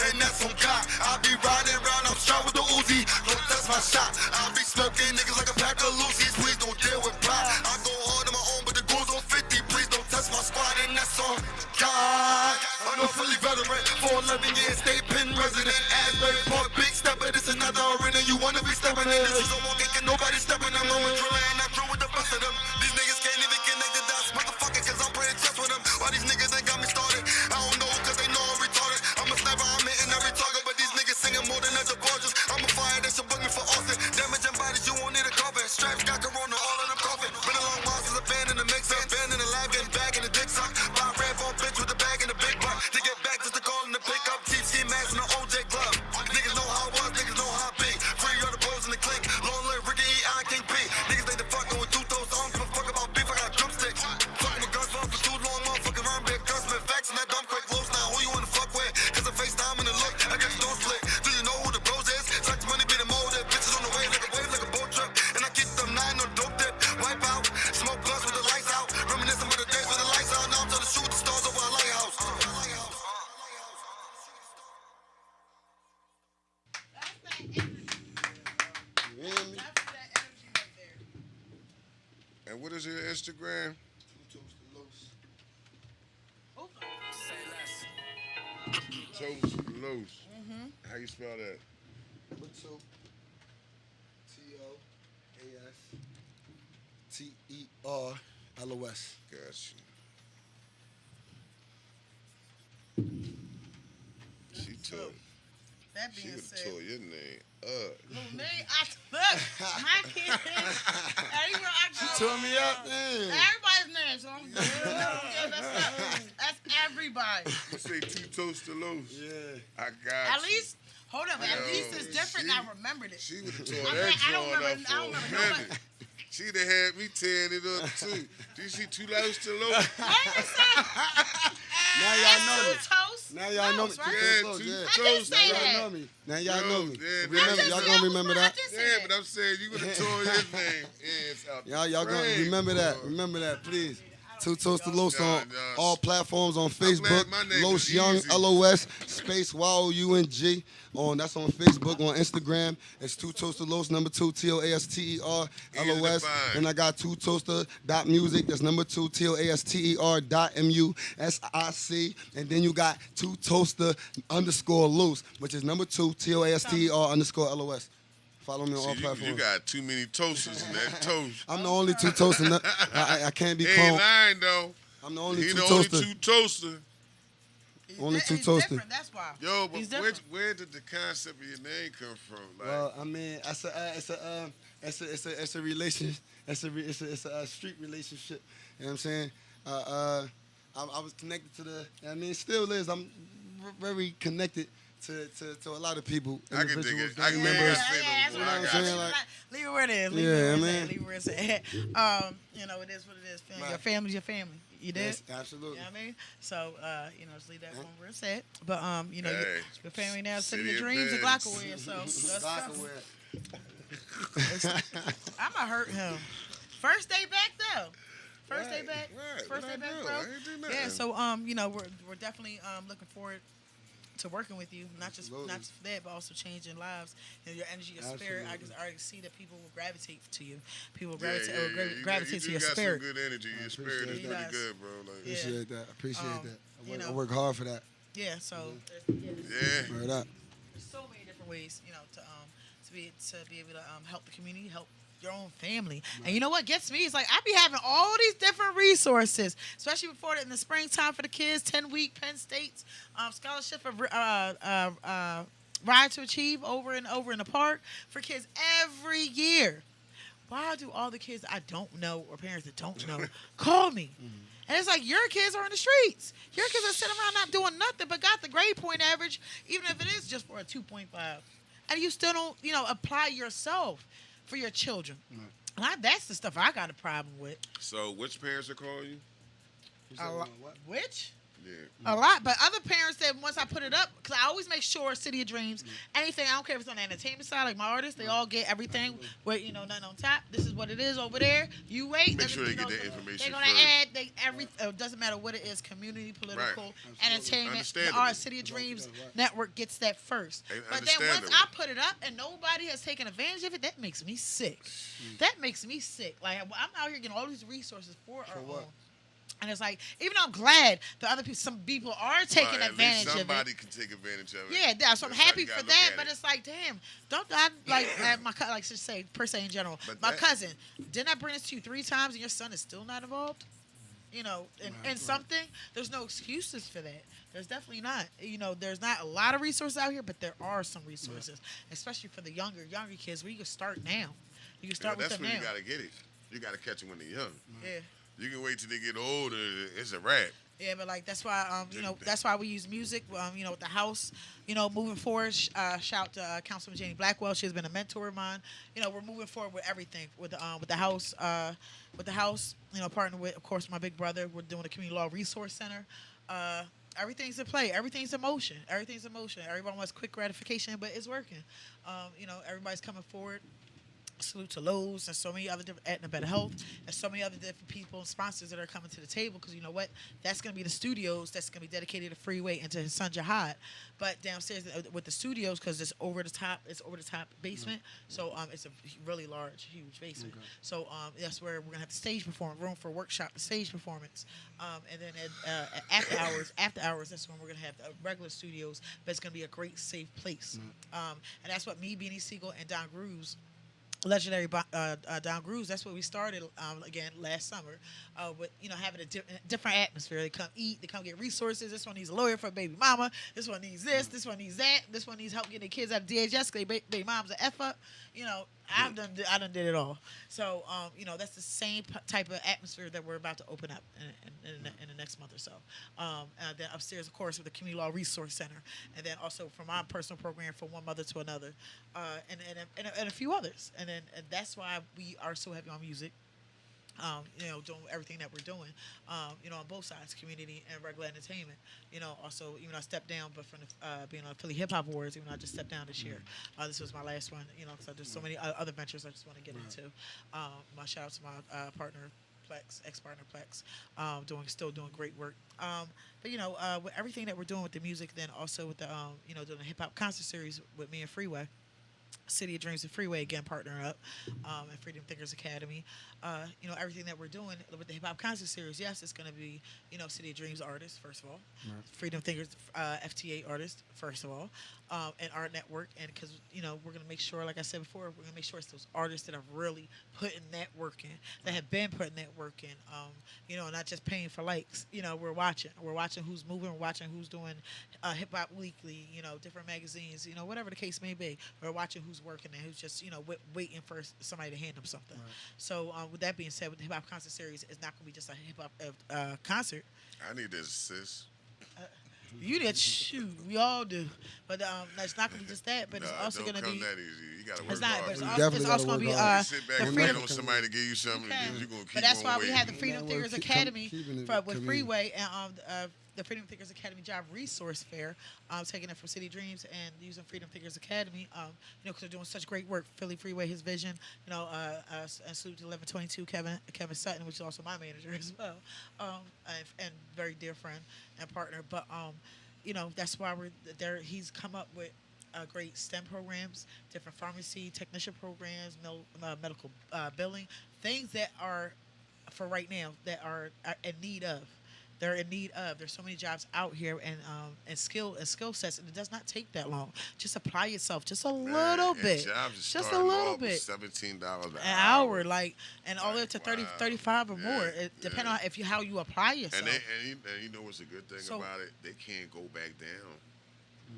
And that's on God. I be riding around. I'm strapped with the Uzi. Don't test my shot. I be smoking niggas like a pack of Lucy's. Please don't deal with pride. I go hard on my own, but the goals on 50. Please don't test my squad. And that's on God. I'm a Philly veteran. For 11 years, stay pin resident. Asbury Park, big stepper. This another arena. You wanna be stepping in. This is a walking, can nobody stepping. I'm on with drilling and I drill with the best of them. These niggas can't even connect the dots. Motherfucker, cause I'm playing chess with them. Why these niggas ain't got me started? I don't know, cause they know I'm retarded. I'm a sniper, I'm hitting every target. But these niggas singing more than other gorgeous. I'm a fire, they should book me for Austin. Damaging bodies, you won't need a coffin. Stripes got corona, all in them coffin. Been a long while since a band in the mix. Band in the lab, getting back in the dick sock. Buy a red ball bitch with the bag in the big block. To get back, just to call in the pickup. Cheap ski mask and the OJ glove. Niggas know how I was, niggas know how I be. Free all the bros in the clique. Long live Ricky E, I can't be. Niggas think they fucking with two toes. I don't give a fuck about beef, I got drumsticks. Fucking with guns for too long, motherfucking around big guns. Spit facts and that dumb quick close now. Who you wanna fuck with? Cause the FaceTime and the look, I guess don't split. Do you know who the bros is? Such money be the motive. Bitches on the way like a wave, like a boat trip. And I keep them 9 on dope dip. Wipe out, smoke blunts with the lights out. Reminiscing with the days with the lights out. Now I'm trying to shoot the stars over a lighthouse. And what is your Instagram? Toast Los. How you spell that? Tuto. T-O-A-S-T-E-R-L-O-S. Gotcha. She told. That She being would have said, tore your name up. look, my kids, everywhere I go, She tore me up, man. everybody's name, so I'm good. That's everybody. You say two toast to Los. Yeah. I got At you. least Hold on, but at least it's different. I remembered it. She would have tore that joint up for a minute. She'd have had me tearing it up too. Do you see Too Low Still Low? Now y'all know me. Toast. Now y'all know me. Right? Yeah, I did say Now that. y'all know me. Now y'all know me. Yeah, Remember, y'all gonna remember that? Yeah, but I'm saying you would have tore his name out. Y'all gonna remember that. Remember that, please. Two Toast to Los on all platforms on Facebook. Los Young, LOS, space YOUNG. That's on Facebook, on Instagram. It's Two Toast to Los, number 2, TOASTER, LOS. And I got Two Toaster.music. That's number 2, TOASTER.MUSIC. And then you got Two Toaster _Los, which is number 2, TOASTER_LOS. Follow me on all platforms. You got too many toasters in that toast. I'm the only two toaster. I can't be called. called. Ain't lying though. I'm the only He two the toaster. only two toaster. Only two toaster. That's why. Yo, but where did the concept of your name come from? Like, Well, I mean, it's a relation. It's a street relationship. You know what I'm saying? I was connected to the. I mean, it still is. I'm very connected to a lot of people. I can dig it. I can members. Leave it where it is. Leave it where it's at. You know, it is what it is. Right. Your family's your family. You did? Yes, absolutely. You know what I mean? So, just leave that one where it's at. But, your family now is City of Dreams and Glockaware. So, I'm going to hurt him. First day back, though. First day back, bro. Yeah, so, we're definitely looking forward to working with you, not just for that, but also changing lives and your energy, your spirit. I can already see that people will gravitate to you. People will gravitate to your spirit. You got some good energy. Your spirit is pretty good, bro. Like, appreciate that. I work hard for that. Yeah. So. Word up. There's so many different ways, to be able to help the community, help your own family. Right. And you know what gets me is like I be having all these different resources, especially before in the springtime for the kids, 10-week Penn State's scholarship for Ride to Achieve over in the park for kids every year. Why do all the kids I don't know or parents that don't know call me? And it's like your kids are in the streets. Your kids are sitting around not doing nothing but got the grade point average, even if it is just for a 2.5. And you still don't, apply yourself for your children. That's the stuff I got a problem with. So which parents are calling you? Which? Yeah. A lot, but other parents that once I put it up, because I always make sure City of Dreams, anything, I don't care if it's on the entertainment side, like my artists, they all get everything with, nothing on top. This is what it is over there. You wait. Make sure they get that information. They're going to add it doesn't matter what it is, community, political, entertainment. Our City of Dreams network gets that first. But then once I put it up and nobody has taken advantage of it, that makes me sick. That makes me sick. Like, I'm out here getting all these resources for our own. And it's like, even though I'm glad that some people are taking advantage of it. Somebody can take advantage of it. Yeah, so I'm happy for that. But it's like, damn, don't I just say per se in general. My cousin, didn't I bring this to you 3 times and your son is still not involved? In something, there's no excuses for that. There's definitely not. There's not a lot of resources out here, but there are some resources, especially for the younger kids. Where you can start now. You can start with them now. That's when you gotta get it. You gotta catch them when they're young. Yeah. You can wait till they get older. It's a wrap. Yeah, but that's why that's why we use music. With the house, moving forward. Shout out to Councilman Janie Blackwell. She's been a mentor of mine. We're moving forward with everything with the house. With the house, partnering with, of course, my big brother. We're doing a community law resource center. Everything's in play. Everything's in motion. Everybody wants quick gratification, but it's working. Everybody's coming forward. Salute to Lowe's and so many other different Aetna Better Health and so many other different people and sponsors that are coming to the table because you know what, that's going to be the studios that's going to be dedicated to Freeway and to his son Jihad. But downstairs with the studios, because it's over the top basement, so it's a really large, huge basement. Okay. So that's where we're gonna have the stage performance, room for workshop, stage performance, and then after hours, that's when we're gonna have the regular studios. But it's gonna be a great, safe place, and that's what me, Beanie Siegel, and Don Grooves. Legendary Don Grooves. That's what we started again last summer, with having a different atmosphere. They come eat, they come get resources. This one needs a lawyer for a baby mama. This one needs this. This one needs that. This one needs help getting their kids out of DHS. Baby mom's an F up. I done did it all. So that's the same type of atmosphere that we're about to open up in the next month or so. And then upstairs, of course, with the Community Law Resource Center, and then also from my personal program, From One Mother to Another, and a few others. And that's why we are so heavy on music. Doing everything that we're doing, on both sides, community and regular entertainment. Also, even I stepped down, but from being on Philly Hip Hop Awards, even I just stepped down this year. This was my last one, because there's so many other ventures I just want to get into. My shout out to my partner, Plex, ex-partner Plex, still doing great work. But with everything that we're doing with the music, then also with the doing the hip hop concert series with me and Freeway. City of Dreams and Freeway again partnering up, and Freedom Thinkers Academy. Everything that we're doing with the hip hop concert series. Yes, it's going to be City of Dreams artists first of all, right. Freedom Thinkers FTA artists first of all, and Art Network. And because we're going to make sure, like I said before, we're going to make sure it's those artists that are really putting that work in, that have been putting that work in. Not just paying for likes. We're watching who's moving, we're watching who's doing Hip Hop Weekly, different magazines, whatever the case may be. We're watching who's working and who's just waiting for somebody to hand them something. Right. So with that being said, with the hip hop concert series, it's not going to be just a hip hop concert. I need this, sis. You did, shoot, we all do, but it's not going to be just that. But it's also going to be. That easy. You got to work it's not, hard. But it's also going to be. You sit back and wait on somebody to give you something, and you're going to keep. But that's why we waiting. have the Freedom Thinkers Academy with Freeway and the Freedom Thinkers Academy Job Resource Fair, taking it from City Dreams and using Freedom Thinkers Academy, because they're doing such great work. Philly Freeway, his vision, and salute to 1122 Kevin Sutton, which is also my manager as well, and very dear friend and partner. But that's why we're there. He's come up with great STEM programs, different pharmacy technician programs, medical billing, things that are for right now that are in need of. They're in need of. There's so many jobs out here and skill sets, and it does not take that long. Just apply yourself, just a little bit, just a little bit. $17 an hour, and all the way up to 30, 35 or more. It depends on how you apply yourself. And you know what's a good thing about it? They can't go back down.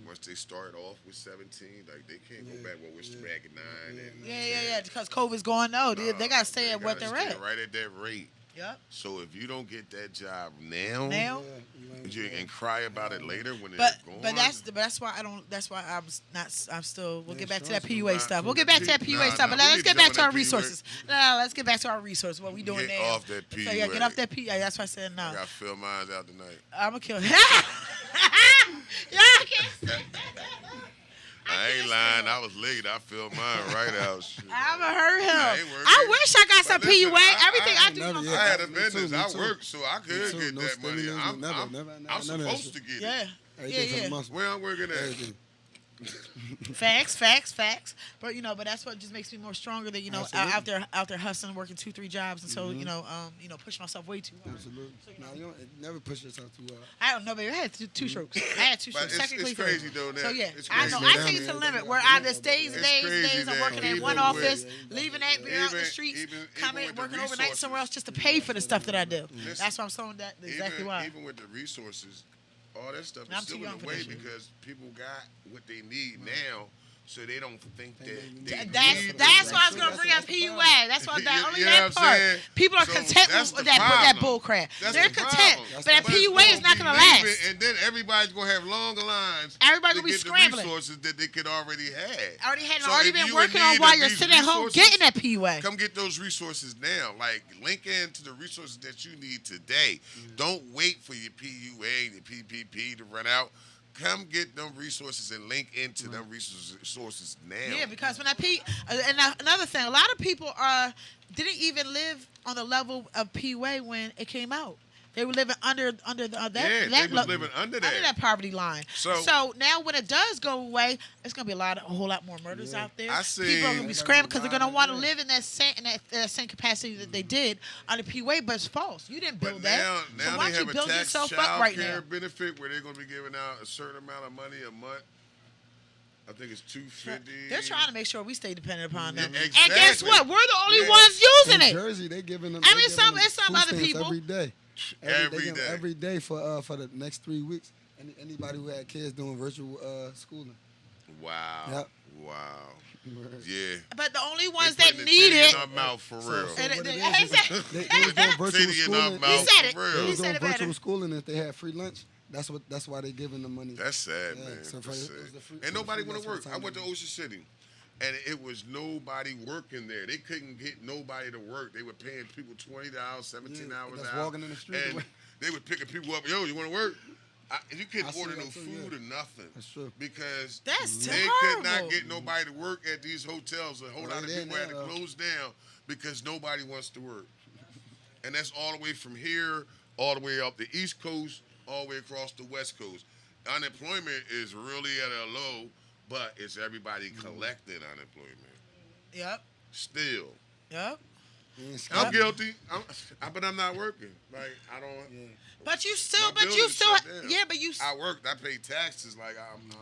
Once they start off with 17, they can't go back with back at 9. Yeah. Because COVID's going. They got to stay at what they're at. Right at that rate. Yep. So if you don't get that job now, and cry about it later when it's gone. But that's why I don't. That's why I'm not. I'm still. We'll get back to that PUA stuff. We'll get back to that PUA stuff. But let's get back to our resources. Let's get back to our resources. What we doing now? Get off that PUA. So get off that PUA. That's why I said no. I got to fill mine out tonight. I'm gonna kill him. I ain't lying. I was late. I filled mine right out. I haven't heard him. I wish I got some PUA. Everything I do. I had a business. I worked, so I could get that money. I'm supposed to get it. Yeah. Where I'm working at. Facts. But but that's what just makes me more stronger than out there hustling, working 2-3 jobs, and so push myself way too hard. Absolutely. So, you never push yourself too hard. I don't know, baby. I had two strokes. I had 2 strokes. It's crazy though. Now. So yeah, I know. I take it to the limit where I just days I'm working at one office, leaving that, being out the streets, coming, working overnight somewhere else just to pay for the stuff that I do. That's why I'm saying that exactly why. Even with the resources. All that stuff is still in the way because people got what they need now, so they don't think that. That's why I was gonna bring up PUA. That's why that part. People are content with that bull crap. They're content, but that PUA is not gonna last. And then everybody's gonna have longer lines. Everybody's gonna be scrambling. The resources that they could already have. Already been working on while you're sitting at home getting that PUA. Come get those resources now. Link into the resources that you need today. Don't wait for your PUA and your PPP to run out. Come get them resources and link into them resources now. Yeah, because when and another thing, a lot of people didn't even live on the level of PUA when it came out. They were living under that. They were living under that poverty line. So now when it does go away, it's gonna be a whole lot more murders out there. People are gonna be scrambling because they're gonna want to live in that same capacity that they did under PUA, but it's false. You didn't build that. Now so why they don't you build yourself up right now? Benefit where they're gonna be giving out a certain amount of money a month. I think it's $250. They're trying to make sure we stay dependent upon them. Exactly. And guess what? We're the only ones using it. In Jersey, they giving them. Some other people every day. Every day. Every day for the next 3 weeks. Anybody who had kids doing virtual schooling. Wow. Yep. Wow. Yeah. But the only ones They that putting the need titty it. in our mouth for real. And what it he is, said, they was doing virtual Titty in our schooling. mouth He said it. for They real. He was said doing it better. virtual schooling. If they had free lunch, that's why they giving them money. That's sad, man. So That's it was sad. the free- And nobody free want to lunch work. for I the went to time. Ocean City, and it was nobody working there. They couldn't get nobody to work. They were paying people $20, 17 hours that's out. walking in the street. And they were picking people up. Yo, you want to work? You couldn't I see order that no too, food yeah. or nothing. That's true. Because That's they could not terrible. get nobody to work at these hotels. A whole Well, lot of they people had to there, though. close down because nobody wants to work. And that's all the way from here, all the way up the East Coast, all the way across the West Coast. Unemployment is really at a low, but it's everybody collecting unemployment. Yep. Still. Yep. I'm guilty. But I'm not working. Like, I don't. But you still, My building shut down. yeah, but you. I worked. I pay taxes. Like,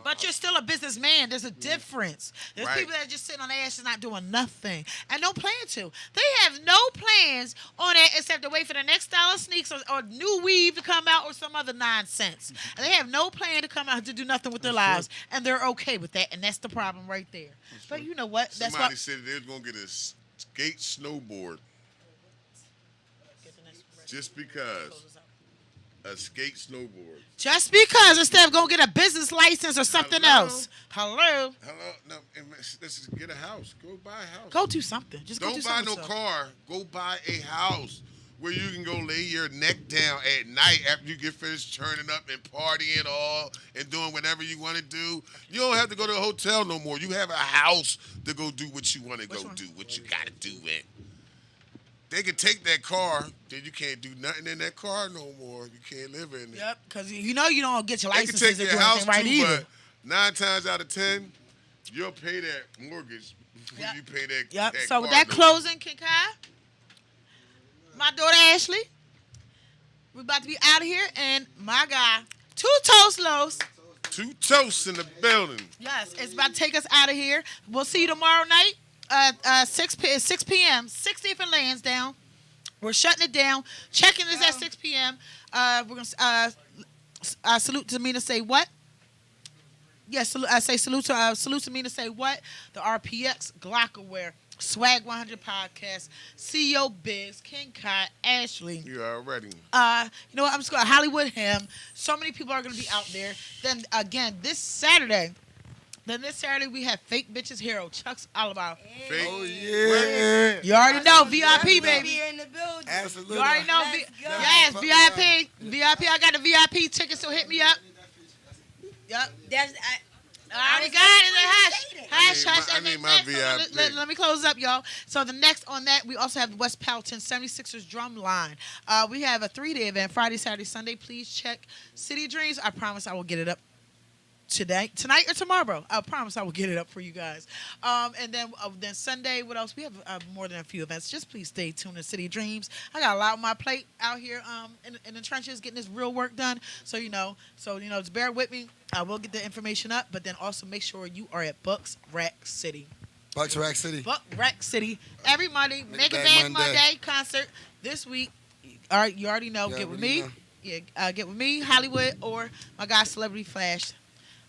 But you're still a businessman. There's a difference. There's Right. people that are just sitting on their asses not doing nothing and don't plan to. They have no plans on it except to wait for the next style of sneaks or new weave to come out or some other nonsense. And they have no plan to come out to do nothing with their lives, and they're okay with that. And that's the problem right there. But you know what? That's Somebody what. said they was gonna get a skate snowboard just because. A skate snowboard. Just because instead of going to get a business license or something else. Hello. No, let's just get a house. Go buy a house. Go do something. Just go do Don't buy something. no car. Go buy a house where you can go lay your neck down at night after you get finished turning up and partying all and doing whatever you want to do. You don't have to go to a hotel no more. You have a house to go do what you want to go do, what you got to do it. They can take that car, then you can't do nothing in that car no more. You can't live in it. Yep, because you know you don't get your They can licenses take to your do house anything right too, either. but 9 times out of 10, you'll pay that mortgage before you pay that. Yep. That So with car that note. closing, Kinkai, my daughter Ashley, we're about to be out of here, and my guy, Two Toast Lows. 2 toasts in the building. Yes, it's about to take us out of here. We'll see you tomorrow night, 6 p.m. 60th and Lansdowne. We're shutting it down. Checking this at 6 p.m. We're going to salute to Mina. Say what? Yes, I say salute to Mina. Say what? The RPX, Glockaware, Swag 100 Podcast, CEO Biz, King Kai, Ashley. You already. You know what? I'm just going to Hollywood him. So many people are going to be out there. Then again, this Saturday we have Fake Bitches Hero, Chuck's Alibi. Fake. Oh, yeah. You already know, VIP, baby. Be in the building. Absolutely. You already know. Let's go. Yes, VIP. VIP, I got the VIP ticket, so hit me up. Yep. I already got it. Hush. I need my VIP. Let me close up, y'all. So the next on that, we also have the West Powelton 76ers drum line. We have a 3-day event, Friday, Saturday, Sunday. Please check City Dreams. I promise I will get it up tonight or tomorrow. I promise I will get it up for you guys. And then Sunday, what else? We have more than a few events. Just please stay tuned to City Dreams. I got a lot on my plate out here in the trenches getting this real work done. So just bear with me. I will get the information up, but then also make sure you are at Bucks Rack City. Bucks Rack City. Buck Rack City every Monday. Make it Bad Bad Monday concert this week. All right, you already know. You Get with already me. know. Yeah, get with me, Hollywood, or my guy Celebrity Flash.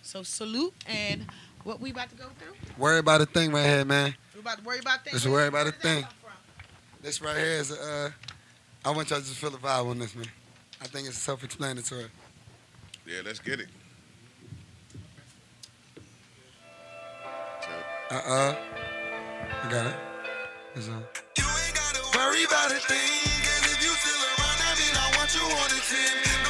So salute, and what we about to go through? Worry about a thing right here, man. We're about to worry about things. Just worry about a Where does that thing. come from? This right here is I want y'all to just feel the vibe on this, man. I think it's self-explanatory. Yeah, let's get it. I got it. It's on. Worry about a thing, 'cause if you still around, that mean I want you on the team.